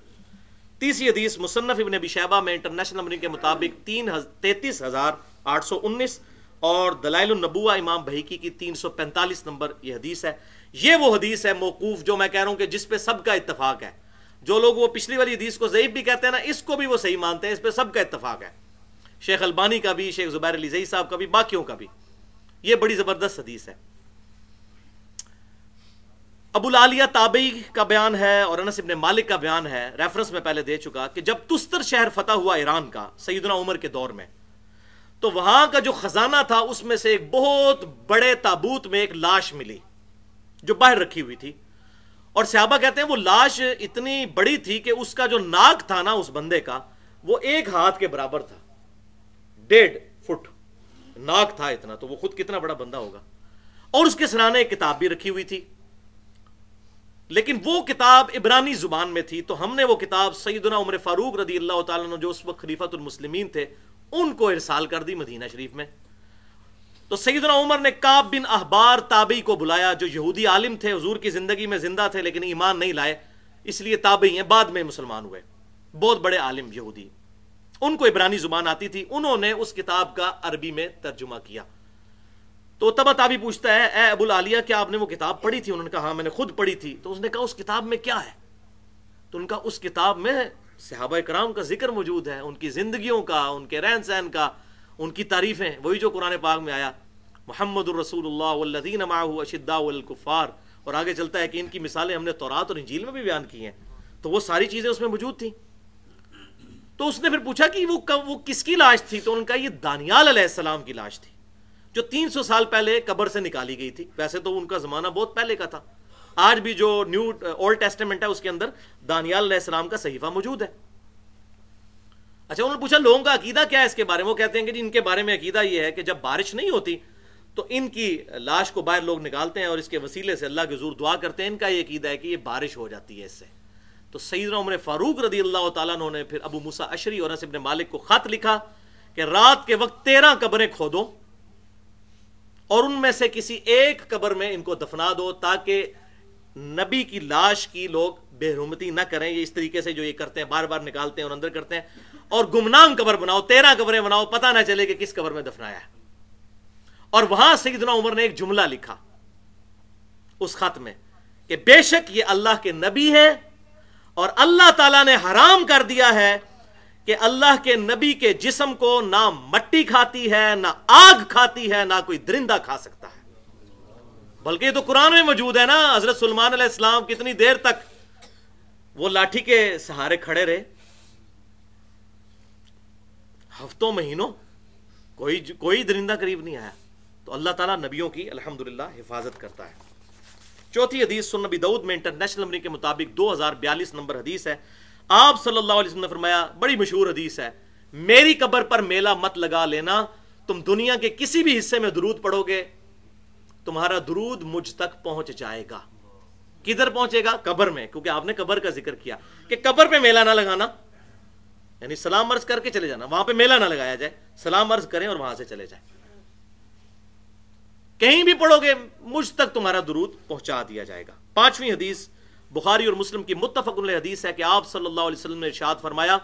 تیسری حدیث مصنف ابن ابی شیبہ میں انٹرنیشنل نمبرنگ کے مطابق 33,819 اور دلائل النبوہ امام بہیقی کی 345 نمبر یہ حدیث ہے۔ یہ وہ حدیث ہے موقوف جو میں کہہ رہا ہوں کہ جس پہ سب کا اتفاق ہے، جو لوگ وہ پچھلی والی حدیث کو ضعیف بھی کہتے ہیں نا، اس کو بھی وہ صحیح مانتے ہیں، اس پہ سب کا اتفاق ہے، شیخ البانی کا بھی، شیخ زبیر علی زئی صاحب کا بھی، باقیوں کا بھی، یہ بڑی زبردست حدیث ہے۔ ابو العالیہ تابعی کا بیان ہے اور انس ابن مالک کا بیان ہے، ریفرنس میں پہلے دے چکا، کہ جب تستر شہر فتح ہوا ایران کا سیدنا عمر کے دور میں، تو وہاں کا جو خزانہ تھا اس میں سے ایک بہت بڑے تابوت میں ایک لاش ملی جو باہر رکھی ہوئی تھی، اور صحابہ کہتے ہیں وہ لاش اتنی بڑی تھی کہ اس کا جو ناک تھا نا اس بندے کا وہ 1 ہاتھ کے برابر تھا، 1.5 فٹ ناک تھا اتنا، تو وہ خود کتنا بڑا بندہ ہوگا، اور اس کے سرانے ایک کتاب بھی رکھی ہوئی تھی، لیکن وہ کتاب عبرانی زبان میں تھی، تو ہم نے وہ کتاب سیدنا عمر فاروق رضی اللہ تعالیٰ عنہ جو اس وقت خلیفۃ المسلمین تھے ان کو ارسال کر دی مدینہ شریف میں۔ تو سیدنا عمر نے کعب بن احبار تابعی کو بلایا جو یہودی عالم تھے، حضور کی زندگی میں زندہ تھے لیکن ایمان نہیں لائے، اس لیے تابعی ہیں، بعد میں مسلمان ہوئے، بہت بڑے عالم یہودی، ان کو عبرانی زبان آتی تھی، انہوں نے اس کتاب کا عربی میں ترجمہ کیا۔ تو تبا تابعی پوچھتا ہے اے ابو العالیہ کیا آپ نے وہ کتاب پڑھی تھی؟ انہوں نے کہا ہاں میں نے خود پڑھی تھی۔ تو اس نے کہا اس کتاب میں کیا ہے؟ تو ان کا اس کتاب میں صحابہ کرام کا ذکر موجود ہے، ان کی زندگیوں کا، ان کے رہن سہن کا، ان کی تعریفیں، وہی جو قرآن پاک میں آیا محمد الرسول اللہ والذین معہ اشداء علی الکفار، اور آگے چلتا ہے کہ ان کی مثالیں ہم نے تورات اور انجیل میں بھی بیان کی ہیں، تو وہ ساری چیزیں اس میں موجود تھیں۔ تو اس نے پھر پوچھا کہ وہ کس کی لاش تھی؟ تو ان کا یہ دانیال علیہ السلام کی لاش تھی جو 300 سال پہلے قبر سے نکالی گئی تھی۔ ویسے تو ان کا زمانہ بہت پہلے کا تھا، آج بھی جو نیو اولڈ ٹیسٹمنٹ ہے اس کے اندر دانیال علیہ السلام کا صحیفہ موجود ہے۔ اچھا انہوں نے پوچھا لوگوں کا عقیدہ کیا ہے اس کے بارے میں؟ وہ کہتے ہیں کہ جی ان کے بارے میں عقیدہ یہ ہے کہ جب بارش نہیں ہوتی تو ان کی لاش کو باہر لوگ نکالتے ہیں اور اس کے وسیلے سے اللہ کے حضور دعا کرتے ہیں، ان کا یہ عقیدہ ہے کہ یہ بارش ہو جاتی ہے اس سے۔ تو سیدنا عمر فاروق رضی اللہ تعالیٰ عنہ نے پھر ابو موسیٰ اشعری اور انس بن مالک کو خط لکھا کہ رات کے وقت 13 قبریں کھودو اور ان میں سے کسی ایک قبر میں ان کو دفنا دو تاکہ نبی کی لاش کی لوگ بے حرمتی نہ کریں. یہ اس طریقے سے جو یہ کرتے ہیں بار بار نکالتے ہیں اور اندر کرتے ہیں. اور گمنام قبر بناؤ, 13 قبریں بناؤ, پتہ نہ چلے کہ کس قبر میں دفنایا ہے. اور وہاں سیدنا عمر نے ایک جملہ لکھا اس خط میں کہ بے شک یہ اللہ کے نبی ہے اور اللہ تعالیٰ نے حرام کر دیا ہے کہ اللہ کے نبی کے جسم کو نہ مٹی کھاتی ہے, نہ آگ کھاتی ہے, نہ کوئی درندہ کھا سکتا ہے. بلکہ یہ تو قرآن میں موجود ہے نا. حضرت سلیمان علیہ السلام کتنی دیر تک وہ لاٹھی کے سہارے کھڑے رہے, ہفتوں مہینوں, کوئی درندہ قریب نہیں آیا. تو اللہ تعالیٰ نبیوں کی الحمدللہ حفاظت کرتا ہے. چوتھی حدیث سنن نبی داؤد میں انٹرنیشنل نمبر کے مطابق 2042 نمبر حدیث ہے. آپ صلی اللہ علیہ وسلم نے فرمایا, بڑی مشہور حدیث ہے, میری قبر پر میلہ مت لگا لینا. تم دنیا کے کسی بھی حصے میں درود پڑھو گے, تمہارا درود مجھ تک پہنچ جائے گا. کدھر پہنچے گا؟ قبر میں, کیونکہ آپ نے قبر کا ذکر کیا کہ قبر پہ میلہ نہ لگانا, یعنی سلام عرض کر کے چلے جانا, وہاں پہ میلہ نہ لگایا جائے, سلام عرض کریں اور وہاں سے چلے جائیں. کہیں بھی پڑھو گے مجھ تک تمہارا درود پہنچا دیا جائے گا. پانچویں حدیث بخاری اور مسلم کی متفق علیہ حدیث ہے کہ آپ صلی اللہ علیہ وسلم نے ارشاد فرمایا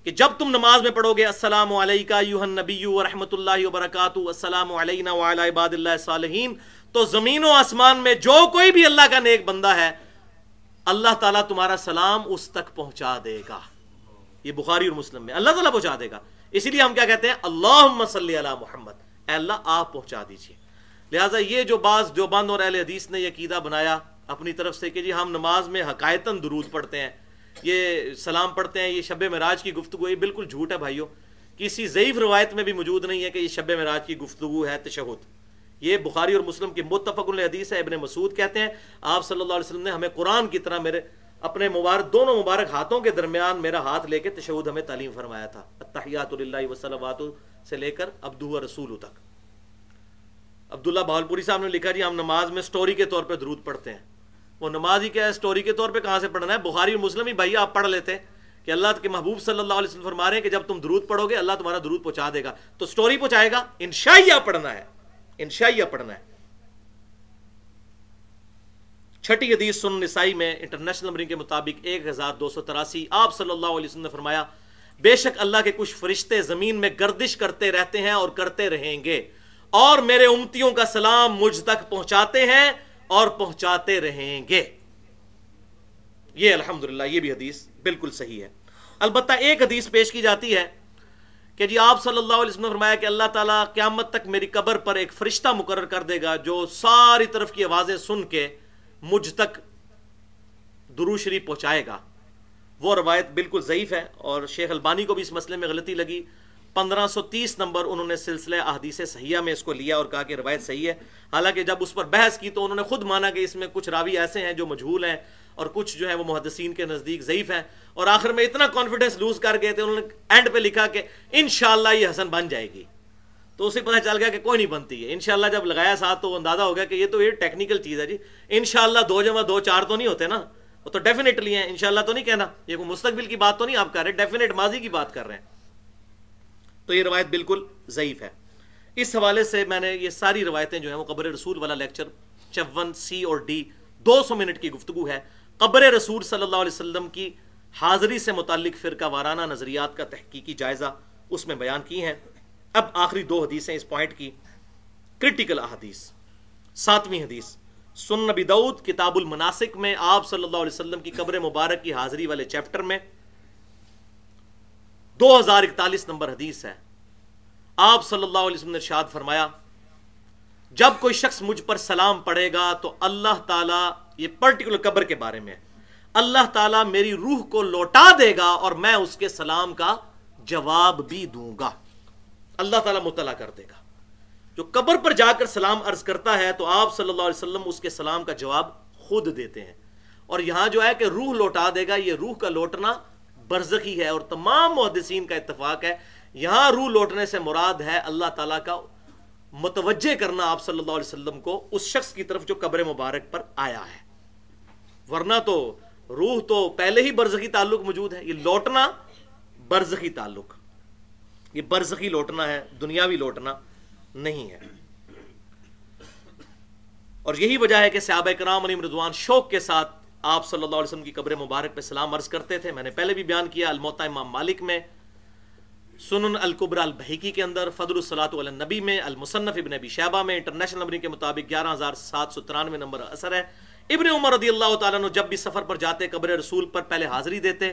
کہ جب تم نماز میں پڑھو گے السلام علیکہ ایھا النبی ورحمۃ اللہ وبرکاتہ السلام علینا وعلی عباد اللہ الصالحین, تو زمین و آسمان میں جو کوئی بھی اللہ کا نیک بندہ ہے اللہ تعالیٰ تمہارا سلام اس تک پہنچا دے گا. یہ بخاری اور مسلم میں اللہ تعالیٰ پہنچا دے گا. اسی لیے ہم کیا کہتے ہیں, اللہم صلی علی محمد, اے اللہ آپ پہنچا دیجئے. لہٰذا یہ جو بعض دیوبند اور اہل حدیث نے یہ عقیدہ بنایا اپنی طرف سے کہ جی ہم نماز میں حقائقتاً درود پڑھتے ہیں, یہ سلام پڑھتے ہیں, یہ شب معراج کی گفتگو, یہ بالکل جھوٹ ہے بھائیو. کسی ضعیف روایت میں بھی موجود نہیں ہے کہ یہ شب معراج کی گفتگو ہے تشہد. یہ بخاری اور مسلم کی متفق علیہ حدیث ہے. ابن مسعود کہتے ہیں آپ صلی اللہ علیہ وسلم نے ہمیں قرآن کی طرح میرے اپنے دونوں مبارک ہاتھوں کے درمیان میرا ہاتھ لے کے تشہد ہمیں تعلیم فرمایا تھا. التحیات للہ والصلوات سے لے کر عبدہ ورسولہ تک. عبداللہ بہاولپوری صاحب نے لکھا جی ہم نماز میں سٹوری کے طور پہ درود پڑھتے ہیں. وہ نماز ہی کیا ہے, سٹوری کے طور پہ کہاں سے پڑھنا ہے؟ بخاری اور مسلم ہی بھائی آپ پڑھ لیتے کہ اللہ کے محبوب صلی اللہ علیہ وسلم فرما رہے ہیں کہ جب تم درود پڑھو گے اللہ تمہارا درود پہنچا دے گا. تو سٹوری پہنچائے گا؟ انشائیہ پڑھنا ہے, انشائیہ پڑھنا ہے. چھٹی حدیث سنن نسائی میں انٹرنیشنل نمبر کے مطابق 1283, آپ صلی اللہ علیہ وسلم نے فرمایا بے شک اللہ کے کچھ فرشتے زمین میں گردش کرتے رہتے ہیں اور کرتے رہیں گے, اور میرے امتیوں کا سلام مجھ تک پہنچاتے ہیں اور پہنچاتے رہیں گے. یہ الحمدللہ یہ بھی حدیث بالکل صحیح ہے. البتہ ایک حدیث پیش کی جاتی ہے کہ جی آپ صلی اللہ علیہ وسلم نے فرمایا کہ اللہ تعالیٰ قیامت تک میری قبر پر ایک فرشتہ مقرر کر دے گا جو ساری طرف کی آوازیں سن کے مجھ تک درود شریف پہنچائے گا. وہ روایت بالکل ضعیف ہے اور شیخ البانی کو بھی اس مسئلے میں غلطی لگی. 1530 نمبر انہوں نے سلسلہ احادیث صحیحہ میں اس کو لیا اور کہا کہ روایت صحیح ہے. حالانکہ جب اس پر بحث کی تو انہوں نے خود مانا کہ اس میں کچھ راوی ایسے ہیں جو مجہول ہیں اور کچھ جو ہے وہ محدثین کے نزدیک ضعیف ہیں, اور آخر میں اتنا کانفیڈنس لوز کر گئے تھے انہوں نے اینڈ پہ لکھا کہ انشاءاللہ یہ حسن بن جائے گی. تو اسے پتہ چل گیا کہ کوئی نہیں بنتی ہے. انشاءاللہ جب لگایا ساتھ تو اندازہ ہو گیا کہ یہ تو یہ ٹیکنیکل چیز ہے جی. انشاءاللہ 2 × 2 = 4 تو نہیں ہوتے نا, وہ تو ڈیفینیٹلی ہیں. انشاءاللہ تو نہیں کہنا, یہ کوئی مستقبل کی بات تو نہیں آپ کر رہے, ڈیفینیٹ ماضی کی بات کر رہے ہیں. تو یہ روایت بالکل ضعیف ہے. اس حوالے سے میں نے یہ ساری روایتیں جو ہیں وہ قبر رسول والا لیکچر 54C اور D 200 منٹ کی گفتگو ہے. قبر رسول صلی اللہ علیہ وسلم کی حاضری سے متعلق فرقہ وارانہ نظریات کا تحقیقی جائزہ اس میں بیان کی ہیں. اب آخری 2 حدیثیں اس پوائنٹ کی کرٹیکل احادیث. 7ویں حدیث سنن نبی داؤد کتاب المناسک میں آپ صلی اللہ علیہ وسلم کی قبر مبارک کی حاضری والے چیپٹر میں 2041 نمبر حدیث ہے. آپ صلی اللہ علیہ وسلم نے ارشاد فرمایا جب کوئی شخص مجھ پر سلام پڑھے گا تو اللہ تعالیٰ, یہ پرٹیکولر قبر کے بارے میں, اللہ تعالیٰ میری روح کو لوٹا دے گا اور میں اس کے سلام کا جواب بھی دوں گا. اللہ تعالیٰ مطلع کر دے گا. جو قبر پر جا کر سلام عرض کرتا ہے تو آپ صلی اللہ علیہ وسلم اس کے سلام کا جواب خود دیتے ہیں. اور یہاں جو ہے کہ روح لوٹا دے گا, یہ روح کا لوٹنا برزخی ہے اور تمام محدثین کا اتفاق ہے یہاں روح لوٹنے سے مراد ہے اللہ تعالیٰ کا متوجہ کرنا آپ صلی اللہ علیہ وسلم کو اس شخص کی طرف جو قبر مبارک پر آیا ہے. ورنہ تو روح تو پہلے ہی برزخی تعلق موجود ہے, یہ لوٹنا برزخی تعلق, یہ برزخی لوٹنا ہے, دنیاوی لوٹنا نہیں ہے. اور یہی وجہ ہے کہ صحابہ کرام علیہم رضوان شوق کے ساتھ آپ صلی اللہ علیہ وسلم کی قبر مبارک پہ سلام عرض کرتے تھے. میں نے پہلے بھی بیان کیا، الموطا امام مالک میں، سنن الکبریٰ البہیقی کے اندر، فضل الصلاۃ علی النبی میں، المصنف ابن ابی شیبہ میں، انٹرنیشنل نمبر کے مطابق 11793 نمبر اثر ہے. ابن عمر رضی اللہ تعالیٰ عنہ جب بھی سفر پر جاتے قبر رسول پر پہلے حاضری دیتے،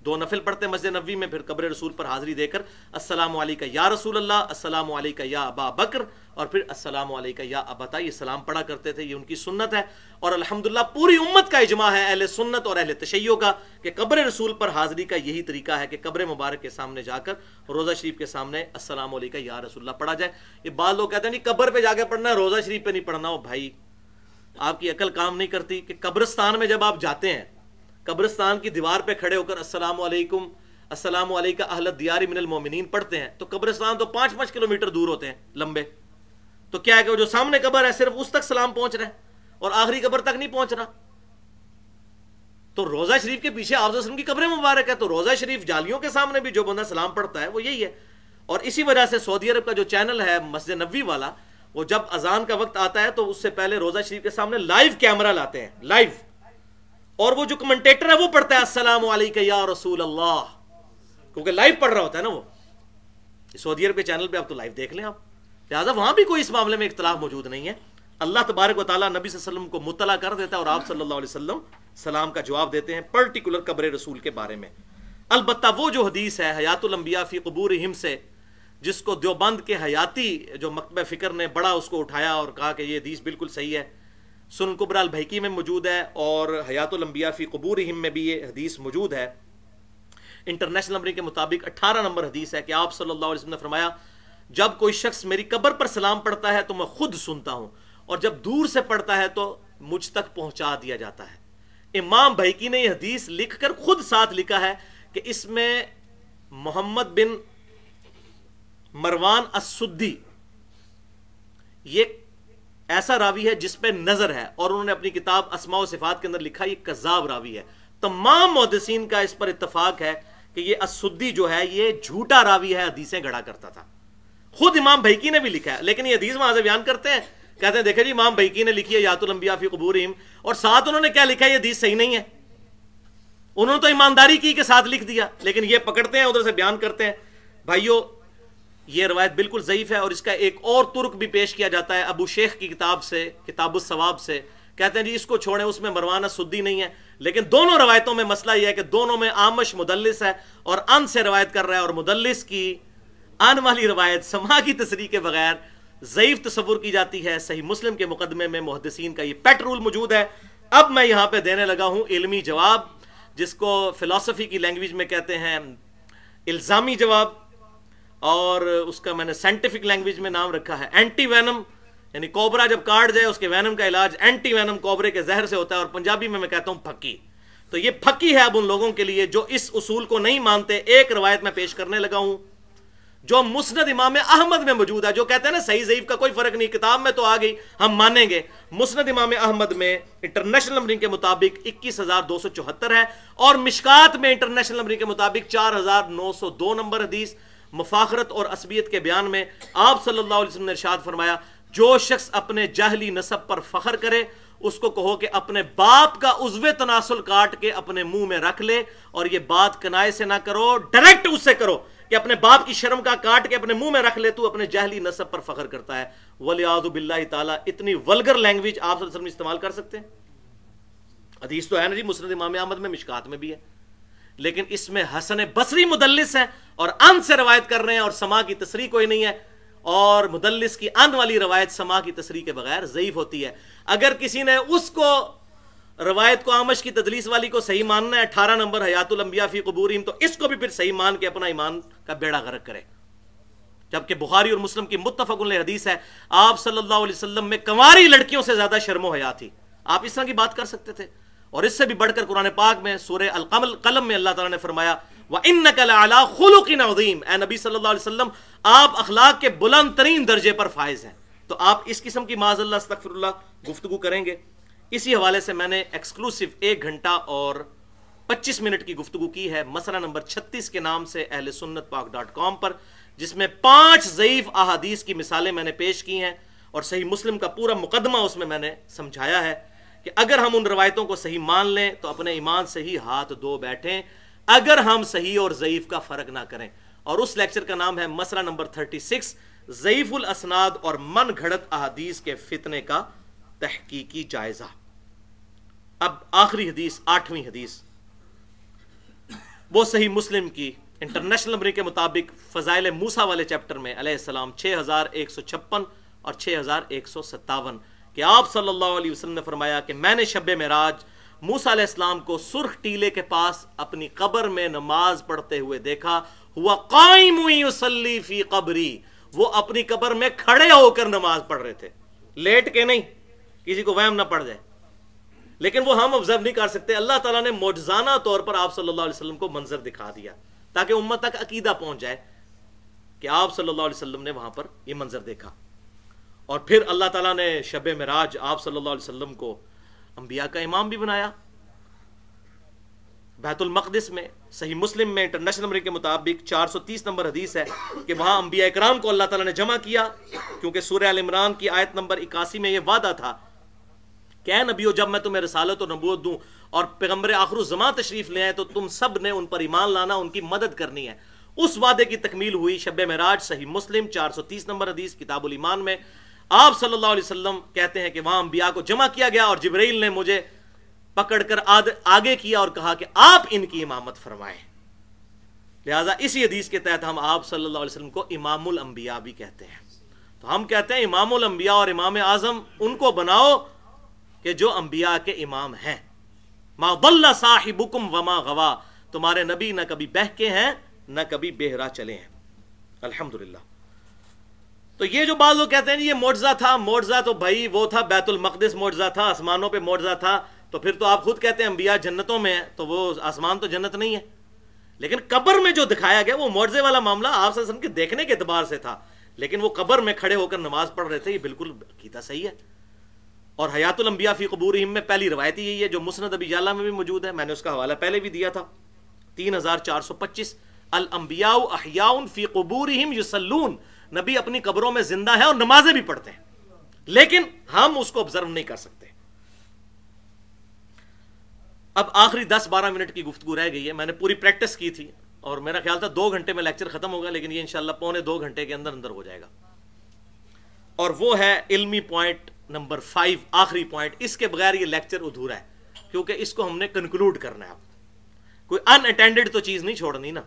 2 نفل پڑھتے مسجد نبوی میں، پھر قبر رسول پر حاضری دے کر السلام علیکہ یا رسول اللہ، السلام علیکہ یا ابا بکر، اور پھر السلام علیکہ یا ابتا، یہ سلام پڑھا کرتے تھے. یہ ان کی سنت ہے، اور الحمدللہ پوری امت کا اجماع ہے، اہل سنت اور اہل تشیع کا، کہ قبر رسول پر حاضری کا یہی طریقہ ہے کہ قبر مبارک کے سامنے جا کر روضہ شریف کے سامنے السلام علیکہ یا رسول اللہ پڑھا جائے. یہ بعض لوگ کہتے ہیں نہیں قبر پہ جا کے پڑھنا ہے، روضہ شریف پہ نہیں پڑھنا. ہو بھائی، آپ کی عقل کام نہیں کرتی کہ قبرستان میں جب آپ جاتے ہیں، قبرستان کی دیوار پہ کھڑے ہو کر السلام علیکم السلام علیکہ اہل الدیار من المومنین پڑھتے ہیں، تو قبرستان تو 5-5 کلومیٹر دور ہوتے ہیں لمبے، تو کیا ہے کہ وہ جو سامنے قبر ہے صرف اس تک سلام پہنچ رہا ہے اور آخری قبر تک نہیں پہنچ رہا. تو روضہ شریف کے پیچھے آپ صلی اللہ علیہ وسلم کی قبر مبارک ہے، تو روضہ شریف جالیوں کے سامنے بھی جو بندہ سلام پڑھتا ہے وہ یہی ہے. اور اسی وجہ سے سعودی عرب کا جو چینل ہے مسجد نبوی والا، وہ جب اذان کا وقت آتا ہے تو اس سے پہلے روضہ شریف کے سامنے لائیو کیمرہ لاتے ہیں، لائیو، اور وہ جو کمنٹیٹر ہے وہ پڑھتا ہے السلام علیکہ یا رسول اللہ، کیونکہ لائیو پڑھ رہا ہوتا ہے نا وہ. سعودی عرب کے چینل پہ آپ تو لائیو دیکھ لیں آپ، لہٰذا وہاں بھی کوئی اس معاملے میں اختلاف موجود نہیں ہے. اللہ تبارک و تعالیٰ نبی صلی اللہ علیہ وسلم کو مطلع کر دیتا ہے اور آپ صلی اللہ علیہ وسلم سلام کا جواب دیتے ہیں پرٹیکولر قبر رسول کے بارے میں. البتہ وہ جو حدیث ہے حیات الانبیاء فی قبورہم سے، جس کو دیوبند کے حیاتی جو مکتبہ فکر نے بڑا اس کو اٹھایا اور کہا کہ یہ حدیث بالکل صحیح ہے، سنن کبریٰ البہیقی میں موجود ہے اور حیات الانبیاء فی قبورہم میں بھی یہ حدیث موجود ہے. انٹرنیشنل نمبر کے مطابق 18 نمبر حدیث ہے کہ آپ صلی اللہ علیہ وسلم نے فرمایا جب کوئی شخص میری قبر پر سلام پڑھتا ہے تو میں خود سنتا ہوں، اور جب دور سے پڑھتا ہے تو مجھ تک پہنچا دیا جاتا ہے. امام بہیقی نے یہ حدیث لکھ کر خود ساتھ لکھا ہے کہ اس میں محمد بن مروان السدی یہ ایسا راوی ہے جس پہ نظر ہے، اور انہوں نے اپنی کتاب اسماء و صفات کے اندر لکھا یہ کذاب راوی ہے. تمام محدثین کا اس پر اتفاق ہے کہ یہ السدی جو ہے یہ جھوٹا راوی ہے، حدیثیں گھڑا کرتا تھا. خود امام بہیقی نے بھی لکھا ہے، لیکن یہ حدیث وہاں سے بیان کرتے ہیں، کہتے ہیں دیکھیں جی امام بہیقی نے لکھی ہے حیات الانبیاء فی قبورہم، اور ساتھ انہوں نے کیا لکھا ہے یہ حدیث صحیح نہیں ہے. انہوں نے تو ایمانداری کی کہ ساتھ لکھ دیا، لیکن یہ پکڑتے ہیں ادھر سے بیان کرتے ہیں. بھائیو یہ روایت بالکل ضعیف ہے، اور اس کا ایک اور ترک بھی پیش کیا جاتا ہے ابو شیخ کی کتاب سے، کتاب الثواب سے. کہتے ہیں جی اس کو چھوڑیں، اس میں مروان السدی نہیں ہے. لیکن دونوں روایتوں میں مسئلہ یہ ہے کہ دونوں میں آمش مدلس ہے اور ان سے روایت کر رہا ہے، اور مدلس کی ان والی روایت سما کی تصریح کے بغیر ضعیف تصور کی جاتی ہے. صحیح مسلم کے مقدمے میں محدثین کا یہ پیٹ رول موجود ہے. اب میں یہاں پہ دینے لگا ہوں علمی جواب، جس کو فلسفی کی لینگویج میں کہتے ہیں الزامی جواب، اور اس کا میں نے سائنٹیفک لینگویج میں نام رکھا ہے اینٹی وینم. یعنی کوبرا جب کاٹ جائے اس کے وینم کا علاج اینٹی وینم کوبرے کے زہر سے ہوتا ہے، اور پنجابی میں کہتا ہوں پھکی. تو یہ پھکی ہے اب ان لوگوں کے لیے جو اس اصول کو نہیں مانتے. ایک روایت میں پیش کرنے لگا ہوں جو مسند امام احمد میں موجود ہے، جو کہتے ہیں نا صحیح ضعیف کا کوئی فرق نہیں، کتاب میں تو آ گئی ہم مانیں گے. مسند امام احمد میں انٹرنیشنل نمبرنگ کے مطابق 21274 ہے، اور مشکات میں انٹرنیشنل نمبرنگ کے مطابق 4902 نمبر حدیث. مفاخرت اور عصبیت کے بیان میں آپ صلی اللہ علیہ وسلم نے ارشاد فرمایا جو شخص اپنے جاہلی نسب پر فخر کرے اس کو کہو کہ اپنے باپ کا عضو تناسل کاٹ کے اپنے منہ میں رکھ لے، اور یہ بات کنائے سے نہ کرو، ڈائریکٹ اس سے کرو کہ اپنے باپ کی شرم کا کاٹ کے اپنے منہ میں رکھ لے، تو اپنے جاہلی نسب پر فخر کرتا ہے. وَلِعَاذُ بِاللَّهِ تعالیٰ اتنی ولگر لینگویج آپ صلی اللہ علیہ وسلم استعمال کر سکتے ہیں؟ حدیث تو ہے نا جی مسند امام احمد میں، مشکات میں بھی ہے، لیکن اس میں حسن بصری مدلس ہیں اور ان سے روایت کر رہے ہیں، اور سما کی تصریح کوئی نہیں ہے، اور مدلس کی ان والی روایت سما کی تصریح کے بغیر ضعیف ہوتی ہے. اگر کسی نے اس کو روایت کو آمش کی تدلیس والی کو صحیح ماننا ہے 18 نمبر حیات الانبیاء فی قبورہم، تو اس کو بھی پھر صحیح مان کے اپنا ایمان کا بیڑا غرق کرے. جبکہ بخاری اور مسلم کی متفق علیہ حدیث ہے آپ صلی اللہ علیہ وسلم میں کنواری لڑکیوں سے زیادہ شرم و حیا تھی. آپ اس طرح کی بات کر سکتے تھے. اور اس سے بھی بڑھ کر قرآن پاک میں سورہ القلم میں اللہ تعالیٰ نے فرمایا وَإِنَّكَ لَعَلَىٰ خُلُقٍ عَظِيمٍ، اے نبی صلی اللہ علیہ وسلم آپ اخلاق کے بلند ترین درجے پر فائز ہیں. تو آپ اس قسم کی معاذ اللہ استغفر اللہ گفتگو کریں گے. اسی حوالے سے میں نے ایکسکلوسیو 1 گھنٹہ اور 25 منٹ کی گفتگو کی ہے مسئلہ نمبر 36 کے نام سے اہلسنتپاک.com پر، جس میں 5 ضعیف احادیث کی مثالیں میں نے پیش کی ہیں، اور صحیح مسلم کا پورا مقدمہ اس میں نے سمجھایا ہے کہ اگر ہم ان روایتوں کو صحیح مان لیں تو اپنے ایمان سے ہی ہاتھ دھو بیٹھیں، اگر ہم صحیح اور ضعیف کا فرق نہ کریں۔ اور اس لیکچر کا نام ہے مسئلہ نمبر 36، ضعیف الاسناد اور من گھڑت احادیث کے فتنے کا تحقیقی جائزہ۔ اب آخری حدیث، 8ویں حدیث، وہ صحیح مسلم کی انٹرنیشنل نمبر کے مطابق فضائل موسیٰ والے چیپٹر میں علیہ السلام 6156 اور 6157 کہ آپ صلی اللہ علیہ وسلم نے فرمایا کہ میں نے شب معراج موسیٰ علیہ السلام کو سرخ ٹیلے کے پاس اپنی قبر میں نماز پڑھتے ہوئے دیکھا، ہوا قائم یصلی فی قبری، وہ اپنی قبر میں کھڑے ہو کر نماز پڑھ رہے تھے، لیٹ کے نہیں، کسی کو وہم نہ پڑ جائے، لیکن وہ ہم آبزرو نہیں کر سکتے۔ اللہ تعالیٰ نے معجزانہ طور پر آپ صلی اللہ علیہ وسلم کو منظر دکھا دیا تاکہ امت تک عقیدہ پہنچ جائے کہ آپ صلی اللہ علیہ وسلم نے وہاں پر یہ منظر دیکھا۔ اور پھر اللہ تعالیٰ نے شب معراج آپ صلی اللہ علیہ وسلم کو انبیاء کا امام بھی بنایا۔ بیت المقدس میں صحیح مسلم میں انٹرنیشنل نمبر کے مطابق 430 نمبر حدیث ہے کہ وہاں انبیاء اکرام کو اللہ تعالیٰ نے جمع کیا، کیونکہ سورہ ال عمران کی آیت نمبر 81 میں یہ وعدہ تھا کہ اے نبیو جب میں تمہیں رسالت اور نبوت دوں اور پیغمبر آخر الزمان تشریف لے آئے تو تم سب نے ان پر ایمان لانا، ان کی مدد کرنی ہے۔ اس وعدے کی تکمیل ہوئی شب معراج، صحیح مسلم 430 نمبر حدیث کتاب الایمان میں آپ صلی اللہ علیہ وسلم کہتے ہیں کہ وہاں انبیاء کو جمع کیا گیا اور جبرائیل نے مجھے پکڑ کر آگے کیا اور کہا کہ آپ ان کی امامت فرمائیں۔ لہٰذا اسی حدیث کے تحت ہم آپ صلی اللہ علیہ وسلم کو امام الانبیاء بھی کہتے ہیں۔ تو ہم کہتے ہیں امام الانبیاء اور امام اعظم ان کو بناؤ کہ جو انبیاء کے امام ہیں۔ ما ضل صاحبکم وما غوا، تمہارے نبی نہ کبھی بہکے ہیں نہ کبھی بہرا چلے ہیں۔ الحمدللہ۔ تو یہ جو بعض لوگ کہتے ہیں یہ معجزہ تھا، معجزہ تو بھائی وہ تھا بیت المقدس، معجزہ تھا آسمانوں پہ، معجزہ تھا، تو پھر تو آپ خود کہتے ہیں انبیاء جنتوں میں ہیں، تو وہ آسمان تو جنت نہیں ہے۔ لیکن قبر میں جو دکھایا گیا وہ معجزے والا معاملہ آپ صلی اللہ علیہ وسلم کے دیکھنے کے اعتبار سے تھا، لیکن وہ قبر میں کھڑے ہو کر نماز پڑھ رہے تھے، یہ بالکل عقیدہ صحیح ہے۔ اور حیات الانبیاء فی قبورہم میں پہلی روایت یہی ہے جو مسند ابی یعلا میں بھی موجود ہے، میں نے اس کا حوالہ پہلے بھی دیا تھا، 3425، الانبیاء احیاء فی قبورہم یصلون، نبی اپنی قبروں میں زندہ ہیں اور نمازیں بھی پڑھتے ہیں، لیکن ہم اس کو آبزرو نہیں کر سکتے۔ اب آخری 10-12 منٹ کی گفتگو رہ گئی ہے، میں نے پوری پریکٹس کی تھی اور میرا خیال تھا 2 گھنٹے میں لیکچر ختم ہوگا، لیکن یہ انشاءاللہ 1.25 گھنٹے کے اندر ہو جائے گا۔ اور وہ ہے علمی پوائنٹ نمبر 5، آخری پوائنٹ، اس کے بغیر یہ لیکچر ادھورا ہے، کیونکہ اس کو ہم نے کنکلوڈ کرنا ہے۔ کوئی ان اٹینڈڈ تو چیز نہیں چھوڑنی نا،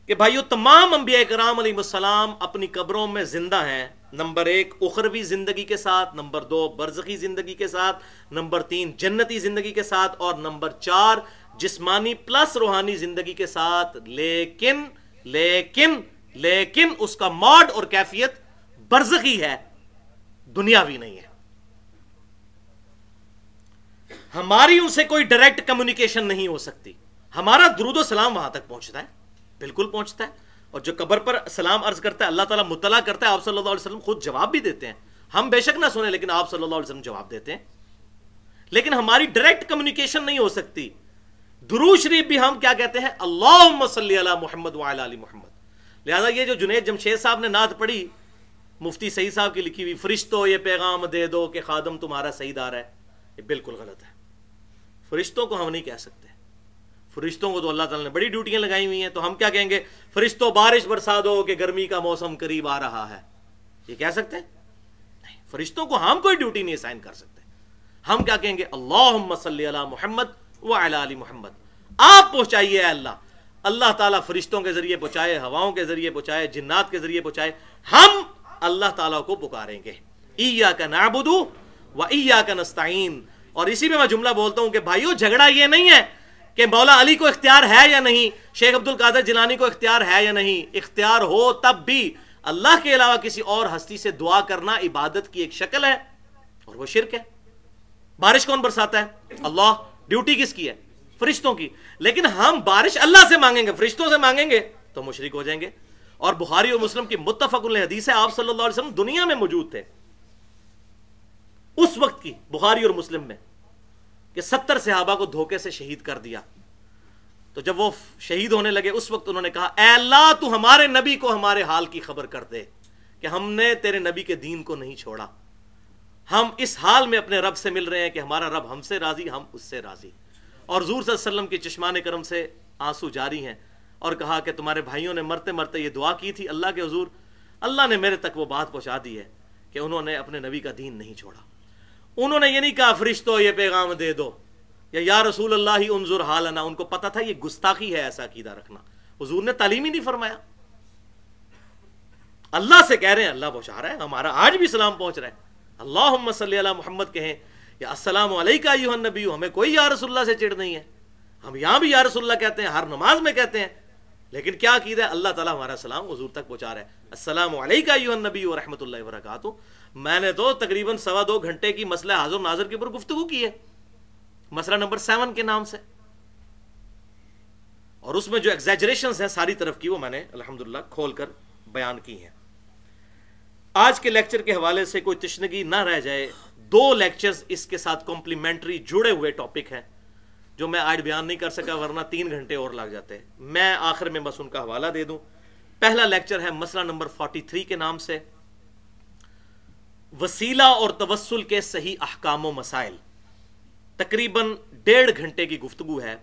کہ بھائیو تمام انبیاء کرام علیہ السلام اپنی قبروں میں زندہ ہیں۔ نمبر 1 اخروی زندگی کے ساتھ، نمبر 2 برزخی زندگی کے ساتھ، نمبر 3 جنتی زندگی کے ساتھ، اور نمبر 4 جسمانی پلس روحانی زندگی کے ساتھ، لیکن اس کا موڈ اور کیفیت برزخی ہے، دنیاوی نہیں ہے۔ ہماری ان سے کوئی ڈائریکٹ کمیونیکیشن نہیں ہو سکتی، ہمارا درود و سلام وہاں تک پہنچتا ہے، بالکل پہنچتا ہے، اور جو قبر پر سلام عرض کرتا ہے اللہ تعالیٰ مطلع کرتا ہے، آپ صلی اللہ علیہ وسلم خود جواب بھی دیتے ہیں، ہم بے شک نہ سنیں لیکن آپ صلی اللہ علیہ وسلم جواب دیتے ہیں، لیکن ہماری ڈائریکٹ کمیونیکیشن نہیں ہو سکتی۔ درود شریف بھی ہم کیا کہتے ہیں؟ اللہم صلی علی محمد وعلی آل محمد۔ لہذا یہ جو جنید جمشید صاحب نے نعت پڑھی، مفتی سعید صاحب کی لکھی ہوئی، فرشتوں یہ پیغام دے دو کہ خادم تمہارا سیدار ہے، یہ بالکل غلط ہے۔ فرشتوں کو ہم نہیں کہہ سکتے، فرشتوں کو تو اللہ تعالیٰ نے بڑی ڈیوٹیاں لگائی ہوئی ہیں، تو ہم کیا کہیں گے؟ فرشتوں بارش برسا دو کہ گرمی کا موسم قریب آ رہا ہے، یہ کہہ سکتے ہیں؟ نہیں، فرشتوں کو ہم کوئی ڈیوٹی نہیں اسائن کر سکتے۔ ہم کیا کہیں گے؟ اللہم صلی علی محمد وعلی آل محمد، آپ پہنچائیے اے اللہ، اللہ تعالیٰ فرشتوں کے ذریعے پہنچائے، ہواؤں کے ذریعے پہنچائے، جنات کے ذریعے پہنچائے، ہم اللہ تعالیٰ کو پکاریں گے، ایاک نعبد و ایاک نستعین۔ اور اسی میں جملہ بولتا ہوں کہ بھائیو جھگڑا یہ نہیں ہے کہ مولا علی کو اختیار ہے یا نہیں، شیخ عبد القادر جیلانی کو اختیار ہے یا نہیں، اختیار ہو تب بھی اللہ کے علاوہ کسی اور ہستی سے دعا کرنا عبادت کی ایک شکل ہے اور وہ شرک ہے۔ بارش کون برساتا ہے؟ اللہ۔ ڈیوٹی کس کی ہے؟ فرشتوں کی۔ لیکن ہم بارش اللہ سے مانگیں گے، فرشتوں سے مانگیں گے تو مشرک ہو جائیں گے۔ اور بخاری اور مسلم کی متفق علیہ حدیث ہے، آپ صلی اللہ علیہ وسلم دنیا میں موجود تھے اس وقت کی، بخاری اور مسلم میں، کہ 70 صحابہ کو دھوکے سے شہید کر دیا۔ تو جب وہ شہید ہونے لگے اس وقت انہوں نے کہا اے اللہ تو ہمارے نبی کو ہمارے حال کی خبر کر دے کہ ہم نے تیرے نبی کے دین کو نہیں چھوڑا، ہم اس حال میں اپنے رب سے مل رہے ہیں کہ ہمارا رب ہم سے راضی، ہم اس سے راضی۔ اور حضور صلی اللہ علیہ وسلم کی چشمان کرم سے آنسو جاری ہیں، اور کہا کہ تمہارے بھائیوں نے مرتے مرتے یہ دعا کی تھی اللہ کے حضور، اللہ نے میرے تک وہ بات پہنچا دی ہے کہ انہوں نے اپنے نبی کا دین نہیں چھوڑا۔ انہوں نے یہ نہیں کہا فرشتوں یہ پیغام دے دو، یا رسول اللہ انظر حالنا، ان کو پتہ تھا یہ گستاخی ہے ایسا عقیدہ رکھنا، حضور نے تعلیم ہی نہیں فرمایا۔ اللہ سے کہہ رہے ہیں، اللہ پہنچا رہا ہے، ہمارا آج بھی سلام پہنچ رہا ہے، اللہم صلی علی محمد کہیں یا السلام علیکہ ایھا النبی، ہمیں کوئی یا رسول اللہ سے چڑ نہیں ہے، ہم یہاں بھی یا رسول اللہ کہتے ہیں، ہر نماز میں کہتے ہیں، لیکن کیا عقیدہ ہے؟ اللہ تعالیٰ ہمارا سلام حضور تک پہنچا رہا ہے، السلام علیکہ ایھا النبی ورحمۃ اللہ وبرکاتہ۔ میں نے تو تقریباً 2.25 گھنٹے کی مسئلہ حاضر ناظر کے اوپر گفتگو کی ہے، مسئلہ نمبر 7 کے نام سے، اور اس میں جو ایگزیجریشنز ہیں ساری طرف کی وہ میں نے الحمدللہ کھول کر بیان کی ہیں۔ آج کے لیکچر کے حوالے سے کوئی تشنگی نہ رہ جائے، 2 لیکچرز اس کے ساتھ کمپلیمنٹری جڑے ہوئے ٹاپک ہیں جو میں آج بیان نہیں کر سکا، ورنہ 3 گھنٹے اور لگ جاتے ہیں، میں آخر میں بس ان کا حوالہ دے دوں۔ پہلا لیکچر ہے مسئلہ نمبر 43 کے نام سے، وسیلہ اور توسل کے صحیح احکام و مسائل، تقریباً 1.5 گھنٹے کی گفتگو ہے۔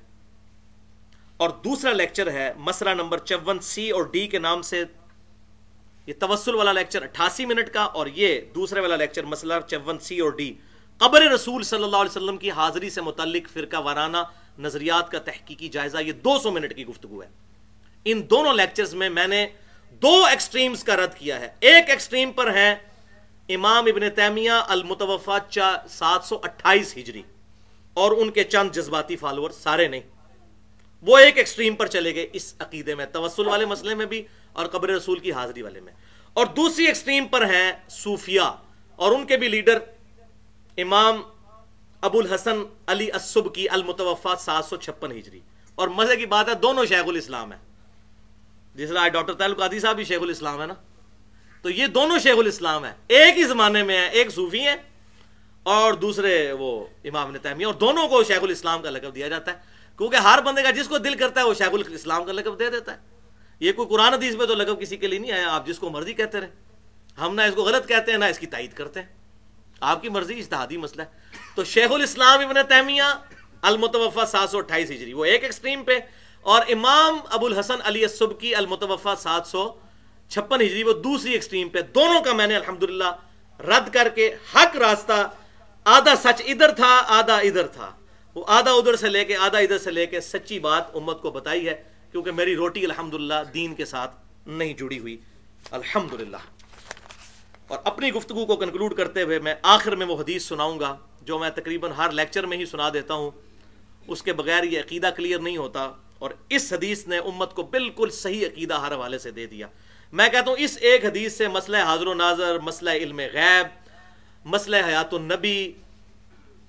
اور دوسرا لیکچر ہے مسئلہ نمبر 54C اور D کے نام سے، یہ توسل والا لیکچر 88 منٹ کا، اور یہ دوسرے والا لیکچر مسئلہ 54C اور D، قبر رسول صلی اللہ علیہ وسلم کی حاضری سے متعلق فرقہ وارانہ نظریات کا تحقیقی جائزہ، یہ 200 منٹ کی گفتگو ہے۔ ان دونوں لیکچرز میں میں نے 2 ایکسٹریمز کا رد کیا ہے۔ ایک ایکسٹریم پر ہے امام ابن تیمیہ المتوفی 728 ہجری اور ان کے چند جذباتی فالوور، سارے نہیں، وہ ایک ایکسٹریم پر چلے گئے اس عقیدے میں، توسل والے مسئلے میں بھی اور قبر رسول کی حاضری والے میں۔ اور دوسری ایکسٹریم پر ہیں صوفیہ، اور ان کے بھی لیڈر امام ابو الحسن علی السبکی المتوفی 756 ہجری، اور مزے کی بات ہے دونوں شیخ الاسلام ہیں، جس طرح ڈاکٹر تعلق قادری صاحب بھی شیخ الاسلام ہے نا، تو یہ دونوں شیخ الاسلام ہیں، ایک ہی زمانے میں ہیں، ایک صوفی ہیں اور دوسرے وہ امام ابن تیمیہ، اور دونوں کو شیخ الاسلام کا لقب دیا جاتا ہے، کیونکہ ہر بندے کا جس کو دل کرتا ہے وہ شیخ الاسلام کا لقب دے دیتا ہے۔ یہ کوئی قرآن حدیث میں تو لقب کسی کے لیے نہیں آیا، آپ جس کو مرضی کہتے رہے، ہم نہ اس کو غلط کہتے ہیں نہ اس کی تائید کرتے ہیں، آپ کی مرضی، اجتہادی مسئلہ ہے۔ تو شیخ الاسلام ابن تیمیہ المتوفی 728 ہجری وہ ایک ایکسٹریم پہ، اور امام ابو الحسن علی السبکی المتوفی 756 ہجری وہ دوسری ایکسٹریم پہ۔ دونوں کا میں نے الحمدللہ رد کر کے حق راستہ، آدھا سچ ادھر تھا آدھا ادھر تھا، وہ آدھا ادھر سے لے کے آدھا ادھر سے لے کے سچی بات امت کو بتائی ہے، کیونکہ میری روٹی الحمدللہ دین کے ساتھ نہیں جڑی ہوئی الحمدللہ۔ اور اپنی گفتگو کو کنکلوڈ کرتے ہوئے میں آخر میں وہ حدیث سناؤں گا جو میں تقریباً ہر لیکچر میں ہی سنا دیتا ہوں، اس کے بغیر یہ عقیدہ کلیئر نہیں ہوتا، اور اس حدیث نے امت کو بالکل صحیح عقیدہ ہر حوالے سے دے دیا۔ میں کہتا ہوں اس ایک حدیث سے مسئلہ حاضر و ناظر، مسئلہ علم غیب، مسئلہ حیات النبی،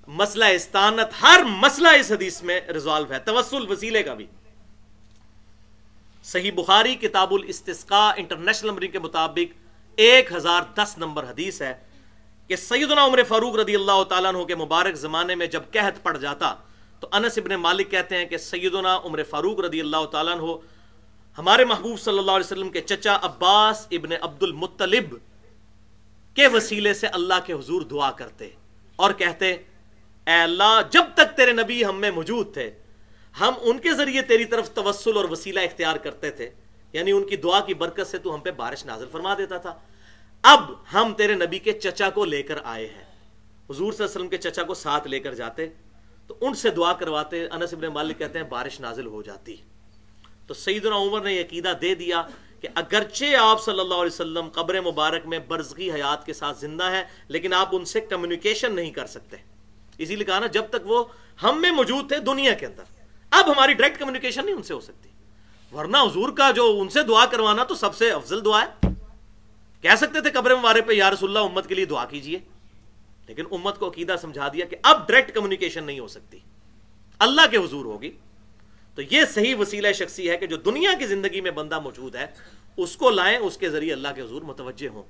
مسئلہ استانت، ہر مسئلہ اس حدیث میں ریزالو ہے، توسل وسیلے کا بھی۔ صحیح بخاری کتاب الاستسقاء انٹرنیشنل نمبرنگ کے مطابق 1010 نمبر حدیث ہے کہ سیدنا عمر فاروق رضی اللہ تعالیٰ عنہ کے مبارک زمانے میں جب قحط پڑ جاتا تو انس ابن مالک کہتے ہیں کہ سیدنا عمر فاروق رضی اللہ تعالیٰ عنہ ہمارے محبوب صلی اللہ علیہ وسلم کے چچا عباس ابن عبد المطلب کے وسیلے سے اللہ کے حضور دعا کرتے اور کہتے، اے اللہ جب تک تیرے نبی ہم میں موجود تھے ہم ان کے ذریعے تیری طرف توسل اور وسیلہ اختیار کرتے تھے، یعنی ان کی دعا کی برکت سے تو ہم پہ بارش نازل فرما دیتا تھا، اب ہم تیرے نبی کے چچا کو لے کر آئے ہیں، حضور صلی اللہ علیہ وسلم کے چچا کو ساتھ لے کر جاتے تو ان سے دعا کرواتے، انس ابن مالک کہتے ہیں بارش نازل ہو جاتی۔ تو سیدنا عمر نے یہ عقیدہ دے دیا کہ اگرچہ آپ صلی اللہ علیہ وسلم قبر مبارک میں برزخی حیات کے ساتھ زندہ ہیں لیکن آپ ان سے کمیونیکیشن نہیں کر سکتے، اسی لیے کہا نا جب تک وہ ہم میں موجود تھے دنیا کے اندر، اب ہماری ڈائریکٹ کمیونیکیشن نہیں ان سے ہو سکتی، ورنہ حضور کا جو ان سے دعا کروانا تو سب سے افضل دعا ہے، کہہ سکتے تھے قبر مبارک پہ یا رسول اللہ امت کے لیے دعا کیجئے، لیکن امت کو عقیدہ سمجھا دیا کہ اب ڈائریکٹ کمیونیکیشن نہیں ہو سکتی، اللہ کے حضور ہوگی۔ تو یہ صحیح وسیلہ شخصی ہے کہ جو دنیا کی زندگی میں بندہ موجود ہے اس کو لائیں، اس کے ذریعے اللہ کے حضور متوجہ ہوں۔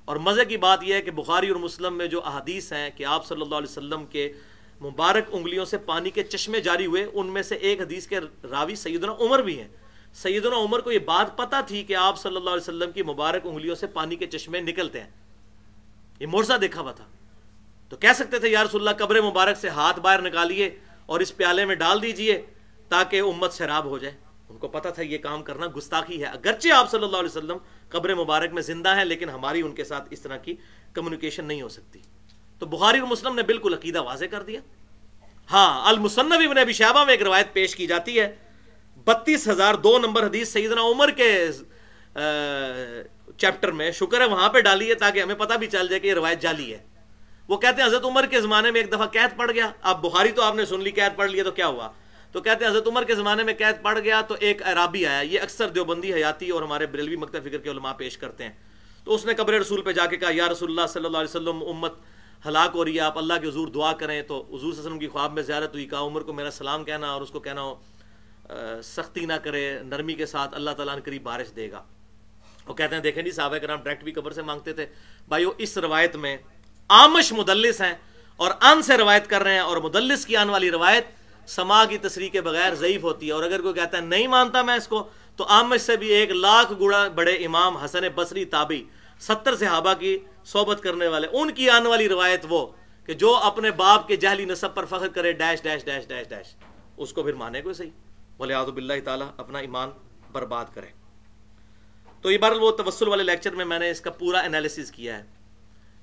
اور مزے کی بات یہ ہے کہ بخاری اور مسلم میں جو احادیث ہیں کہ آپ صلی اللہ علیہ وسلم کے مبارک انگلیوں سے پانی کے چشمے جاری ہوئے، ان میں سے ایک حدیث کے راوی سیدنا عمر بھی ہیں۔ سیدنا عمر کو یہ بات پتہ تھی کہ آپ صلی اللہ علیہ وسلم کی مبارک انگلیوں سے پانی کے چشمے نکلتے ہیں، یہ معجزہ دیکھا ہوا تھا، تو کہہ سکتے تھے یا رسول اللہ قبر مبارک سے ہاتھ باہر نکالیے اور اس پیالے میں ڈال دیجئے تاکہ امت سیراب ہو جائے۔ ان کو پتہ تھا یہ کام کرنا گستاخی ہے، اگرچہ آپ صلی اللہ علیہ وسلم قبر مبارک میں زندہ ہیں، لیکن ہماری ان کے ساتھ اس طرح کی کمیونیکیشن نہیں ہو سکتی۔ تو بخاری اور مسلم نے بالکل عقیدہ واضح کر دیا۔ ہاں، المصنف ابن ابی شیبہ میں ایک روایت پیش کی جاتی ہے، 32,002 نمبر حدیث، سیدنا عمر کے چیپٹر میں، شکر ہے وہاں پہ ڈالی ہے تاکہ ہمیں پتہ بھی چل جائے کہ یہ روایت جعلی ہے۔ وہ کہتے ہیں حضرت عمر کے زمانے میں ایک دفعہ قحط پڑ گیا، اب بخاری تو آپ نے سن لی قحط پڑ لیا تو کیا ہوا، تو کہتے ہیں حضرت عمر کے زمانے میں قحط پڑ گیا تو ایک عرابی آیا، یہ اکثر دیوبندی حیاتی اور ہمارے بریلوی مکتب فکر کے علماء پیش کرتے ہیں، تو اس نے قبر رسول پہ جا کے کہا یا رسول اللہ صلی اللہ علیہ وسلم امت ہلاک ہو رہی ہے، آپ اللہ کے حضور دعا کریں۔ تو حضور صلی اللہ علیہ وسلم کی خواب میں زیارت ہوئی، کہا عمر کو میرا سلام کہنا اور اس کو کہنا ہو سختی نہ کرے، نرمی کے ساتھ، اللہ تعالیٰ نے قریب بارش دے گا۔ وہ کہتے ہیں دیکھیں جی صحابہ کرام ڈائریکٹ بھی قبر سے مانگتے تھے۔ بھائیو اس روایت میں آمش مدلس ہیں اور ان سے روایت کر رہے ہیں، اور مدلس کی آن والی روایت سما کی تصریح کے بغیر ضعیف ہوتی ہے، اور اگر کوئی کہتا ہے نہیں مانتا میں اس کو، تو آمش سے بھی 1,00,000 گنا بڑے امام حسن بصری تابعی 70 صحابہ کی صحبت کرنے والے، ان کی آن والی روایت وہ کہ جو اپنے باپ کے جہلی نسب پر فخر کرے dash dash dash dash dash, اس کو پھر مانے کوئی صحیح، وَلِعَاذُ بِاللَّهِ تعالیٰ اپنا ایمان برباد کرے۔ تو یہ بہرحال وہ توسل والے لیکچر میں نے اس کا پورا انالیسس کیا ہے۔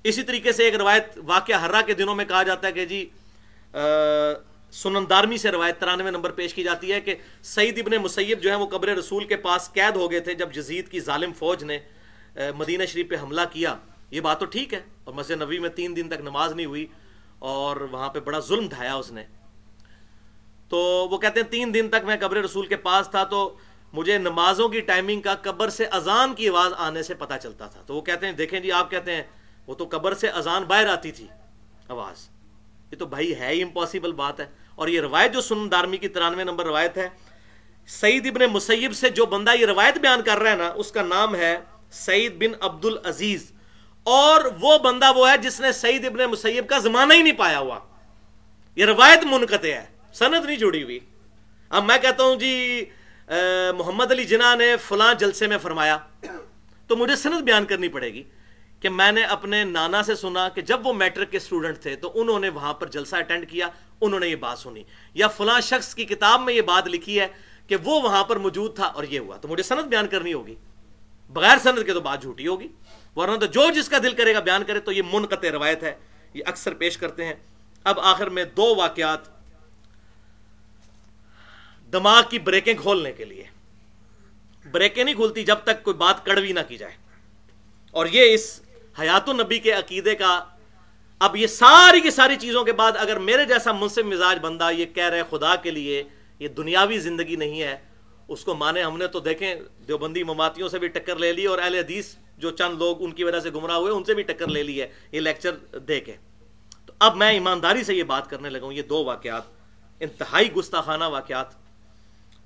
اسی طریقے سے ایک روایت واقعہ حرہ کے دنوں میں کہا جاتا ہے کہ جی سنن دارمی سے روایت 93 نمبر پیش کی جاتی ہے کہ سعید ابن مسیب جو ہیں وہ قبر رسول کے پاس قید ہو گئے تھے جب یزید کی ظالم فوج نے مدینہ شریف پہ حملہ کیا۔ یہ بات تو ٹھیک ہے، اور مسجد نبوی میں 3 دن تک نماز نہیں ہوئی اور وہاں پہ بڑا ظلم ڈھایا اس نے۔ تو وہ کہتے ہیں 3 دن تک میں قبر رسول کے پاس تھا تو مجھے نمازوں کی ٹائمنگ کا قبر سے اذان کی آواز آنے سے پتہ چلتا تھا۔ تو وہ کہتے ہیں دیکھیں جی آپ کہتے ہیں وہ تو قبر سے اذان باہر آتی تھی آواز، یہ تو بھائی ہے ہی امپاسبل بات ہے۔ اور یہ روایت جو سنن دارمی کی 93 نمبر روایت ہے، سعید ابن مسیب سے جو بندہ یہ روایت بیان کر رہا ہے نا، اس کا نام ہے سعید بن عبد العزیز، اور وہ بندہ وہ ہے جس نے سعید ابن مسیب کا زمانہ ہی نہیں پایا ہوا۔ یہ روایت منقطع ہے، سند نہیں جڑی ہوئی۔ اب میں کہتا ہوں جی محمد علی جناح نے فلاں جلسے میں فرمایا، تو مجھے سند بیان کرنی پڑے گی کہ میں نے اپنے نانا سے سنا کہ جب وہ میٹرک کے اسٹوڈنٹ تھے تو انہوں نے وہاں پر جلسہ اٹینڈ کیا، انہوں نے یہ بات سنی، یا فلاں شخص کی کتاب میں یہ بات لکھی ہے کہ وہ وہاں پر موجود تھا اور یہ ہوا، تو مجھے سند بیان کرنی ہوگی۔ بغیر سند کے تو بات جھوٹی ہوگی، ورنہ تو جو جس کا دل کرے گا بیان کرے۔ تو یہ منقطع روایت ہے، یہ اکثر پیش کرتے ہیں۔ اب آخر میں 2 واقعات دماغ کی بریکیں کھولنے کے لیے۔ بریکیں نہیں کھلتی جب تک کوئی بات کڑوی نہ کی جائے، اور یہ اس حیات النبی کے عقیدے کا، اب یہ ساری کی ساری چیزوں کے بعد اگر میرے جیسا منصف مزاج بندہ یہ کہہ رہے خدا کے لیے یہ دنیاوی زندگی نہیں ہے، اس کو مانے۔ ہم نے تو دیکھیں دیوبندی مماتیوں سے بھی ٹکر لے لی، اور اہل حدیث جو چند لوگ ان کی وجہ سے گمراہ ہوئے ان سے بھی ٹکر لے لی ہے یہ لیکچر دے کے۔ تو اب میں ایمانداری سے یہ بات کرنے لگا ہوں۔ یہ 2 واقعات انتہائی گستاخانہ واقعات۔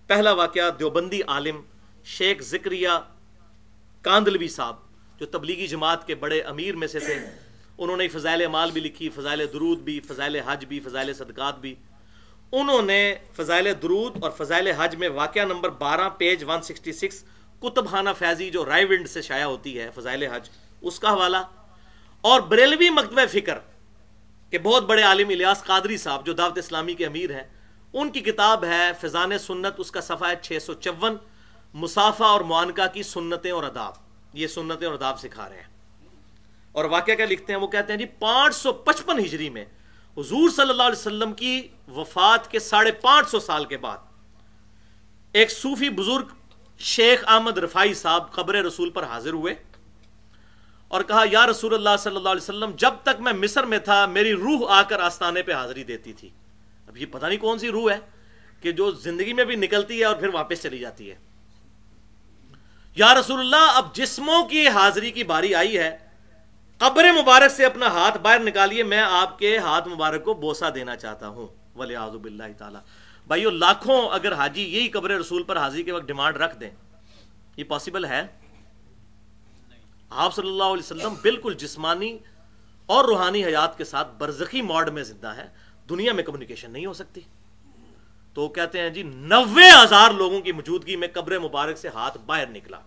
پہلا واقعہ دیوبندی عالم شیخ زکریا کاندلوی صاحب جو تبلیغی جماعت کے بڑے امیر میں سے تھے، انہوں نے فضائل اعمال بھی لکھی، فضائل درود بھی، فضائل حج بھی، فضائل صدقات بھی۔ انہوں نے فضائل درود اور فضائل حج میں واقعہ نمبر 12 پیج 166 کتب خانہ فیضی جو رائے ونڈ سے شائع ہوتی ہے فضائل حج، اس کا حوالہ، اور بریلوی مکتبہ فکر کے بہت بڑے عالم الیاس قادری صاحب جو دعوت اسلامی کے امیر ہیں، ان کی کتاب ہے فیضان سنت، اس کا صفحہ 654، مصافحہ اور معانقہ کی سنتیں اور آداب۔ یہ سنتیں اور آداب سکھا رہے ہیں۔ اور واقعہ کیا لکھتے ہیں، وہ کہتے ہیں جی 555 ہجری میں حضور صلی اللہ علیہ وسلم کی وفات کے 550 سال کے بعد ایک صوفی بزرگ شیخ احمد رفاعی صاحب قبر رسول پر حاضر ہوئے اور کہا یا رسول اللہ صلی اللہ علیہ وسلم، جب تک میں مصر میں تھا میری روح آ کر آستانے پہ حاضری دیتی تھی۔ اب یہ پتہ نہیں کون سی روح ہے کہ جو زندگی میں بھی نکلتی ہے اور پھر واپس چلی جاتی ہے۔ یا رسول اللہ اب جسموں کی حاضری کی باری آئی ہے، قبر مبارک سے اپنا ہاتھ باہر نکالیے، میں آپ کے ہاتھ مبارک کو بوسہ دینا چاہتا ہوں، وَلِعَاذُ بِاللَّهِ تعالیٰ۔ بھائیو لاکھوں اگر حاجی یہی قبر رسول پر حاضری کے وقت ڈیمانڈ رکھ دیں، یہ پاسبل ہے؟ آپ صلی اللہ علیہ وسلم بالکل جسمانی اور روحانی حیات کے ساتھ برزخی موڈ میں زندہ ہے، دنیا میں کمیونیکیشن نہیں ہو سکتی۔ تو کہتے ہیں جی 90,000 لوگوں کی موجودگی میں قبر مبارک سے ہاتھ باہر نکلا.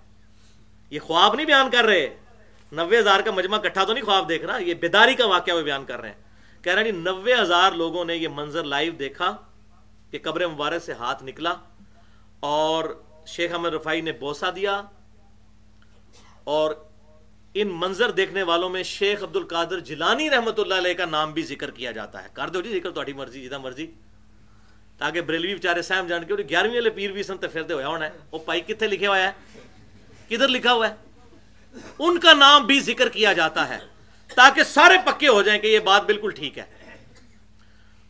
یہ خواب نہیں بیان کر رہے, 90,000 کا مجمع اکٹھا تو نہیں خواب دیکھ رہا, یہ بیداری کا واقعہ وہ بیان کر رہے ہیں. کہہ رہے ہیں جی 90,000 لوگوں نے یہ منظر لائیو دیکھا کہ قبر مبارک سے ہاتھ نکلا, اور شیخ احمد رفاعی نے بوسہ دیا. اور ان منظر دیکھنے والوں میں شیخ عبد القادر جیلانی رحمۃ اللہ علیہ کا نام بھی ذکر کیا جاتا ہے. کر دو جی ذکر تہاڈی مرضی جدا مرضی, تاکہ بریلوی بیچارے سہم جان کے 11ویں والے پیر بھی سن تے پھردے ہویا ہونا ہے. وہ پائی کتنے لکھے ہوا ہے, کدھر لکھا ہوا ہے؟ ان کا نام بھی ذکر کیا جاتا ہے تاکہ سارے پکے ہو جائیں کہ یہ بات بالکل ٹھیک ہے.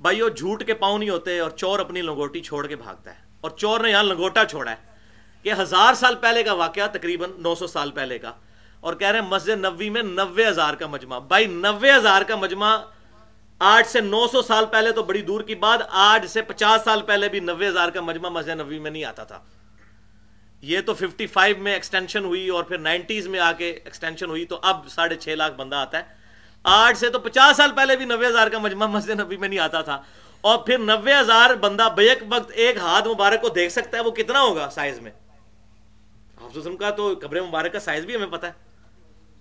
بھائیو جھوٹ کے پاؤں نہیں ہوتے, اور چور اپنی لنگوٹی چھوڑ کے بھاگتا ہے, اور چور نے یہاں لنگوٹا چھوڑا ہے کہ 1000 سال پہلے کا واقعہ, تقریباً 900 سال پہلے کا, اور کہہ رہے ہیں مسجد نبوی میں 90,000 کا مجمع. بھائی 90,000 کا مجمع آج سے 900 سال پہلے تو بڑی دور کی بات, آج سے 50 سال پہلے بھی 90,000 کا مجمع مسجد نبوی میں نہیں آتا تھا. یہ تو 55 میں ایکسٹینشن ہوئی, اور پھر 90s میں آ کے ایکسٹینشن ہوئی, تو اب 6.5 لاکھ بندہ آتا ہے. آج سے تو 50 سال پہلے بھی 90,000 کا مجمع مسجد نبوی میں نہیں آتا تھا. اور پھر 90,000 بندہ بیک وقت ایک ہاتھ مبارک کو دیکھ سکتا ہے, وہ کتنا ہوگا سائز میں؟ حافظ کا تو قبر مبارک کا سائز بھی ہمیں پتا ہے.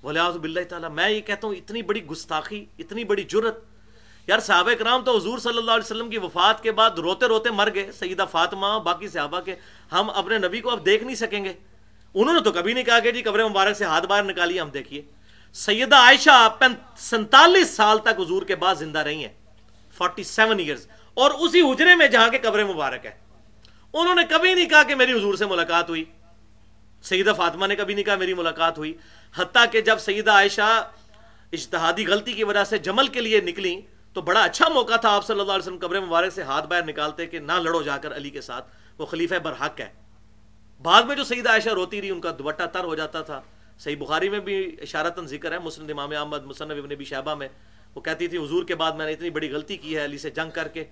وَلِعَوْذُ بِاللَّهِ تعالیٰ. میں یہ کہتا ہوں اتنی بڑی گستاخی, اتنی بڑی جرت. یار صحابہ کرام تو حضور صلی اللہ علیہ وسلم کی وفات کے بعد روتے روتے مر گئے, سیدہ فاطمہ باقی صحابہ کے. ہم اپنے نبی کو اب دیکھ نہیں سکیں گے. انہوں نے تو کبھی نہیں کہا کہ جی قبر مبارک سے ہاتھ باہر نکالیے ہم دیکھیے. سیدہ عائشہ 47 سال تک حضور کے بعد زندہ رہی ہیں, 47 ایئرز, اور اسی حجرے میں جہاں کے قبر مبارک ہے. انہوں نے کبھی نہیں کہا کہ میری حضور سے ملاقات ہوئی. سیدہ فاطمہ نے کبھی نہیں کہا میری ملاقات ہوئی. حتیٰ کہ جب سیدہ عائشہ اجتہادی غلطی کی وجہ سے جمل کے لیے نکلی تو بڑا اچھا موقع تھا, آپ صلی اللہ علیہ وسلم قبر مبارک سے ہاتھ باہر نکالتے کہ نہ لڑو جا کر علی کے ساتھ, وہ خلیفہ برحق ہے. بعد میں جو سیدہ عائشہ روتی رہی, ان کا دوپٹہ تر ہو جاتا تھا. صحیح بخاری میں بھی اشارتاً ذکر ہے, مسند امام احمد, مصنف ابن ابی شیبہ میں, وہ کہتی تھی حضور کے بعد میں نے اتنی بڑی غلطی کی ہے علی سے جنگ کر کے,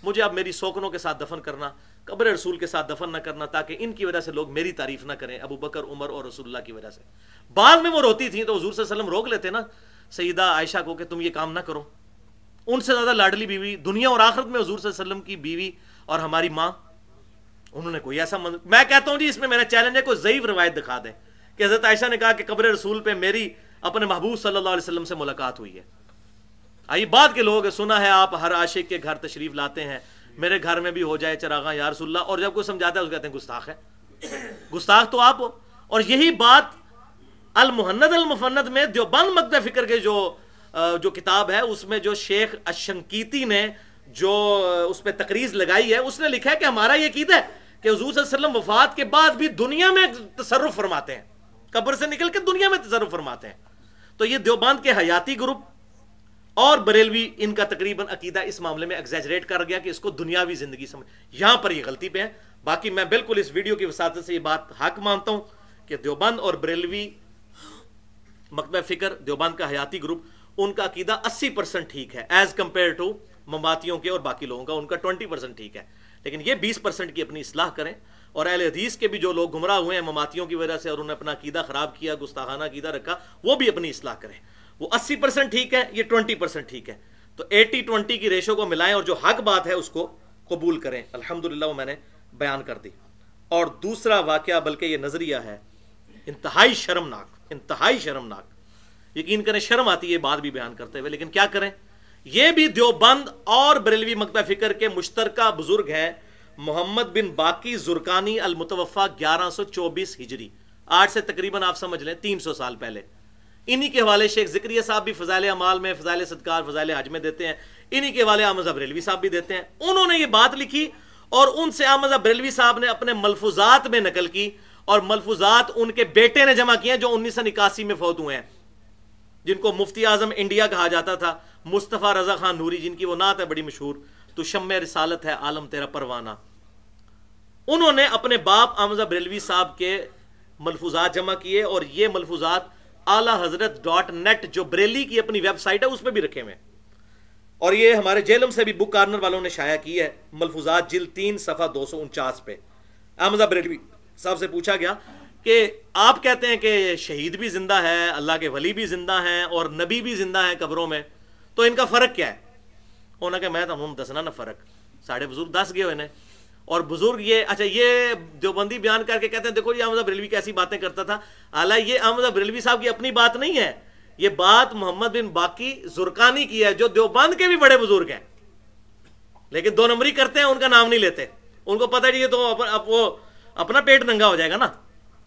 مجھے اب میری سوکنوں کے ساتھ دفن کرنا, قبر رسول کے ساتھ دفن نہ کرنا, تاکہ ان کی وجہ سے لوگ میری تعریف نہ کریں, ابو بکر, عمر اور رسول اللہ کی وجہ سے. بعد میں وہ روتی تھیں تو حضور صلی اللہ علیہ وسلم روک لیتے نا سیدہ عائشہ کو کہ تم یہ کام نہ کرو. ان سے زیادہ لاڈلی بیوی دنیا اور آخرت میں حضور صلی اللہ علیہ وسلم کی بیوی اور ہماری ماں, انہوں نے کوئی ایسا میں کہتا ہوں جی اس میں میرا چیلنج ہے کوئی ضعیف روایت دکھا دیں کہ حضرت عائشہ نے کہا کہ قبر رسول پہ میری اپنے محبوب صلی اللہ علیہ وسلم سے ملاقات ہوئی ہے. آئی بات کے لوگ سنا ہے آپ ہر عاشق کے گھر تشریف لاتے ہیں, میرے گھر میں بھی ہو جائے چراغاں یا رسول اللہ, اور جب کوئی سمجھاتا ہے اس کو کہتے ہیں گستاخ ہے. گستاخ تو آپ ہو. اور یہی بات المحند المفند میں دیوبند مکتب فکر کے جو کتاب ہے اس میں جو شیخ الشنقیطی نے جو اس پہ تقریض لگائی ہے, اس نے لکھا ہے کہ ہمارا یہ عقیدہ ہے کہ حضور صلی اللہ علیہ وسلم وفات کے بعد بھی دنیا میں تصرف فرماتے ہیں, قبر سے نکل کے دنیا میں تصرف فرماتے ہیں. تو یہ دیوبند کے حیاتی گروپ اور بریلوی ان کا تقریباً عقیدہ اس معاملے میں ایگزیجریٹ کر گیا کہ اس کو دنیاوی زندگی سمجھ, یہاں پر یہ غلطی پہ ہے. باقی میں بالکل اس ویڈیو کی وساطت سے یہ بات حق مانتا ہوں کہ دیوبند اور بریلوی مکتب فکر, دیوبند کا حیاتی گروپ, ان کا عقیدہ 80% ٹھیک ہے ایز کمپیئر ٹو مماتیوں کے اور باقی لوگوں کا, ان کا 20% ٹھیک ہے. لیکن یہ 20% کی اپنی اصلاح کریں, اور اہل حدیث کے بھی جو لوگ گمراہ ہوئے ہیں مماتیوں کی وجہ سے اور انہوں نے اپنا عقیدہ خراب کیا, گستاخانہ عقیدہ رکھا, وہ بھی اپنی اصلاح کریں. وہ 80% ٹھیک ہے, یہ 20% ٹھیک ہے. تو 80-20 کی ریشو کو ملائیں اور جو حق بات ہے اس کو قبول کریں. الحمدللہ وہ میں نے بیان کر دی. اور دوسرا واقعہ بلکہ یہ نظریہ ہے انتہائی شرمناک, انتہائی شرمناک. یقین کریں شرم آتی ہے یہ بات بھی بیان کرتے ہوئے, لیکن کیا کریں. یہ بھی دیوبند اور بریلوی مکتب فکر کے مشترکہ بزرگ ہے محمد بن باقی زرکانی المتوفا 1124 ہجری, آج سے تقریباً آپ سمجھ لیں 300 سال پہلے. انہی کے حوالے شیخ ذکریہ صاحب بھی فضائل اعمال میں, فضائل صدقات, فضائل حج میں دیتے ہیں. انہی کے حوالے احمد بریلوی صاحب بھی دیتے ہیں. انہوں نے یہ بات لکھی اور ان سے احمد بریلوی صاحب نے اپنے ملفوظات میں نقل کی, اور ملفوظات ان کے بیٹے نے جمع کیے ہیں جو 1981 میں فوت ہوئے ہیں, جن کو مفتی اعظم انڈیا کہا جاتا تھا, مصطفیٰ رضا خان نوری, جن کی وہ نعت ہے بڑی مشہور, تو شمع رسالت ہے عالم تیرا پروانہ. انہوں نے اپنے باپ احمد بریلوی صاحب کے ملفوظات جمع کیے, اور یہ ملفوظات اعلیٰ حضرت.net جو بریلی کی اپنی ویب سائٹ ہے اس پہ بھی رکھے ہوئے ہیں, اور یہ ہمارے جیلم سے بھی بک کارنر والوں نے شائع کی ہے. ملفوظات جلد 3 صفحہ 249 پہ احمد بریلوی صاحب سے پوچھا گیا کہ آپ کہتے ہیں کہ شہید بھی زندہ ہے, اللہ کے ولی بھی زندہ ہیں, اور نبی بھی زندہ ہیں قبروں میں, تو ان کا فرق کیا ہے؟ انہوں نے کہا میں تو ہم دسنا نہ فرق, ساڑھے بزرگ دس گئے ہوئے نے. اور بزرگ یہ اچھا یہ دیوبندی بیان کر کے کہتے ہیں دیکھو یہ احمد بریلوی کیسی باتیں کرتا تھا، حالانکہ یہ احمد بریلوی صاحب کی اپنی بات نہیں ہے، یہ بات محمد بن باقی زرقانی کی ہے جو دیوبند کے بھی بڑے بزرگ ہیں، لیکن دو نمبری کرتے ہیں، ان کا نام نہیں لیتے، ان کو پتہ ہے یہ تو وہ اپنا پیٹ ننگا ہو جائے گا نا،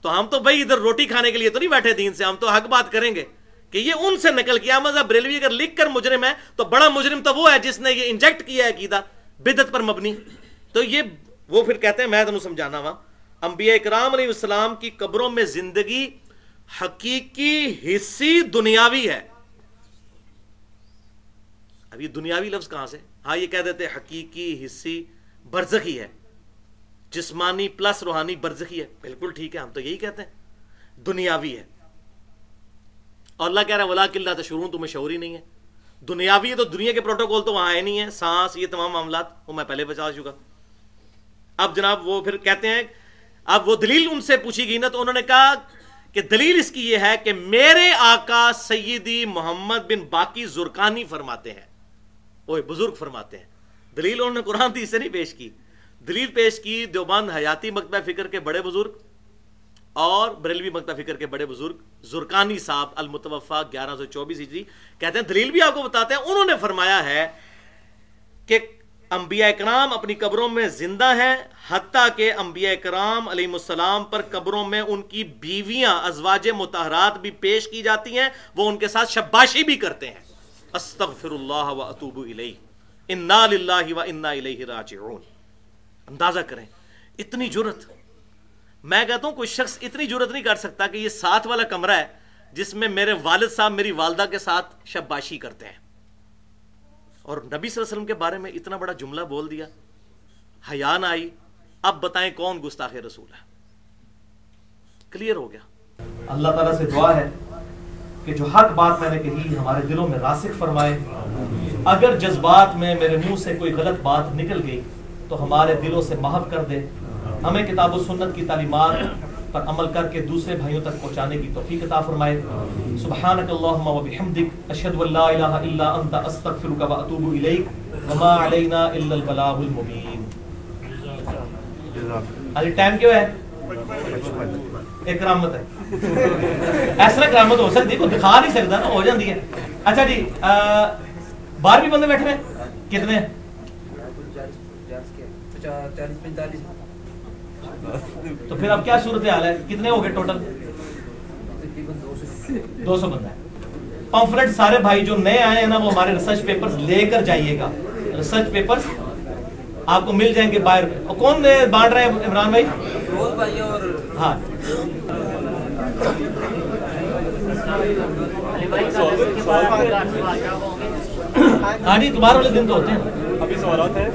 تو ہم تو بھائی ادھر روٹی کھانے کے لیے تو نہیں بیٹھے دین سے، ہم تو حق بات کریں گے کہ یہ ان سے نقل کیا۔ احمد بریلوی اگر لکھ کر مجرم ہے تو بڑا مجرم تو وہ ہے جس نے یہ انجیکٹ کیا ہے عقیدہ بدعت پر مبنی۔ تو یہ وہ پھر کہتے ہیں، میں تمہیں سمجھانا وا، انبیاء اکرام علیہ السلام کی قبروں میں زندگی حقیقی حصی دنیاوی ہے۔ اب یہ دنیاوی لفظ کہاں سے؟ ہاں یہ کہہ دیتے حقیقی حصی برزخی ہے، جسمانی پلس روحانی برزخی ہے، بالکل ٹھیک ہے، ہم تو یہی کہتے ہیں دنیاوی ہے۔ اور اللہ کہہ رہا ہے وَلَٰكِن لَا تَشْعُرُونَ، تمہیں شعور ہی نہیں ہے۔ دنیاوی ہے تو دنیا کے پروٹوکول تو وہاں ہے نہیں ہے، سانس یہ تمام معاملات وہ میں پہلے بتا چکا۔ اب جناب وہ پھر کہتے ہیں، اب وہ دلیل ان سے پوچھی گئی نا تو انہوں نے کہا کہ دلیل اس کی یہ ہے کہ میرے آقا سیدی محمد بن باقی زرقانی فرماتے ہیں، وہ بزرگ فرماتے ہیں۔ دلیل انہوں نے قرآن حدیث سے نہیں پیش کی، دلیل پیش کی دیوبند حیاتی مکتبہ فکر کے بڑے بزرگ اور بریلوی مکتبہ فکر کے بڑے بزرگ زرقانی صاحب المتوفا 1124 ہجری، کہتے ہیں دلیل بھی آپ کو بتاتے ہیں، انہوں نے فرمایا ہے کہ انبیاء اکرام اپنی قبروں میں زندہ ہیں، حتیٰ کہ انبیاء اکرام علیہ السلام پر قبروں میں ان کی بیویاں ازواج مطہرات بھی پیش کی جاتی ہیں، وہ ان کے ساتھ شباشی بھی کرتے ہیں۔ استغفر اللہ و اتوب الیہ، انا للہ و انا الیہ راجعون۔ اندازہ کریں اتنی جرت، میں کہتا ہوں کوئی شخص اتنی جرت نہیں کر سکتا کہ یہ ساتھ والا کمرہ ہے جس میں میرے والد صاحب میری والدہ کے ساتھ شباشی کرتے ہیں، اور نبی صلی اللہ علیہ وسلم کے بارے میں اتنا بڑا جملہ بول دیا، حیا نہ آئی۔ اب بتائیں کون گستاخ رسول ہے؟ کلیئر ہو گیا۔ اللہ تعالیٰ سے دعا ہے کہ جو حق بات میں نے کہی ہمارے دلوں میں راسخ فرمائے، اگر جذبات میں میرے منہ سے کوئی غلط بات نکل گئی تو ہمارے دلوں سے محو کر دے، ہمیں کتاب و سنت کی تعلیمات پر عمل کر کے دوسرے بھائیوں تک پہنچانے کی توفیق عطا فرمائے۔ سبحانک اللہم و بحمدک، اشہد ان لا الہ الا انت، استغفرک و اتوب الیک، وما علینا الا البلاغ المبین۔ ابھی ٹائم کیوں ہے؟ ایک کرامت ہے، ایسا کرامت ہو سکتی ہے، کوئی دکھا نہیں سکتا نا، ہو جاتی ہے۔ اچھا جی 12 بندے بیٹھے ہیں، کتنے؟ 40-45۔ تو پھر اب کیا صورتحال ہے؟ کتنے ہو گئے ٹوٹل؟ 200 بندہ ہے۔ پمفلٹ سارے بھائی جو نئے آئے ہیں نا وہ ہمارے ریسرچ پیپرز لے کر جائیے گا، ریسرچ پیپرز آپ کو مل جائیں گے باہر۔ کون بانٹ رہے ہیں؟ عمران بھائی؟ ہاں ہاں جی، تمہارے والے دن تو ہوتے ہیں، ابھی سوالات ہیں۔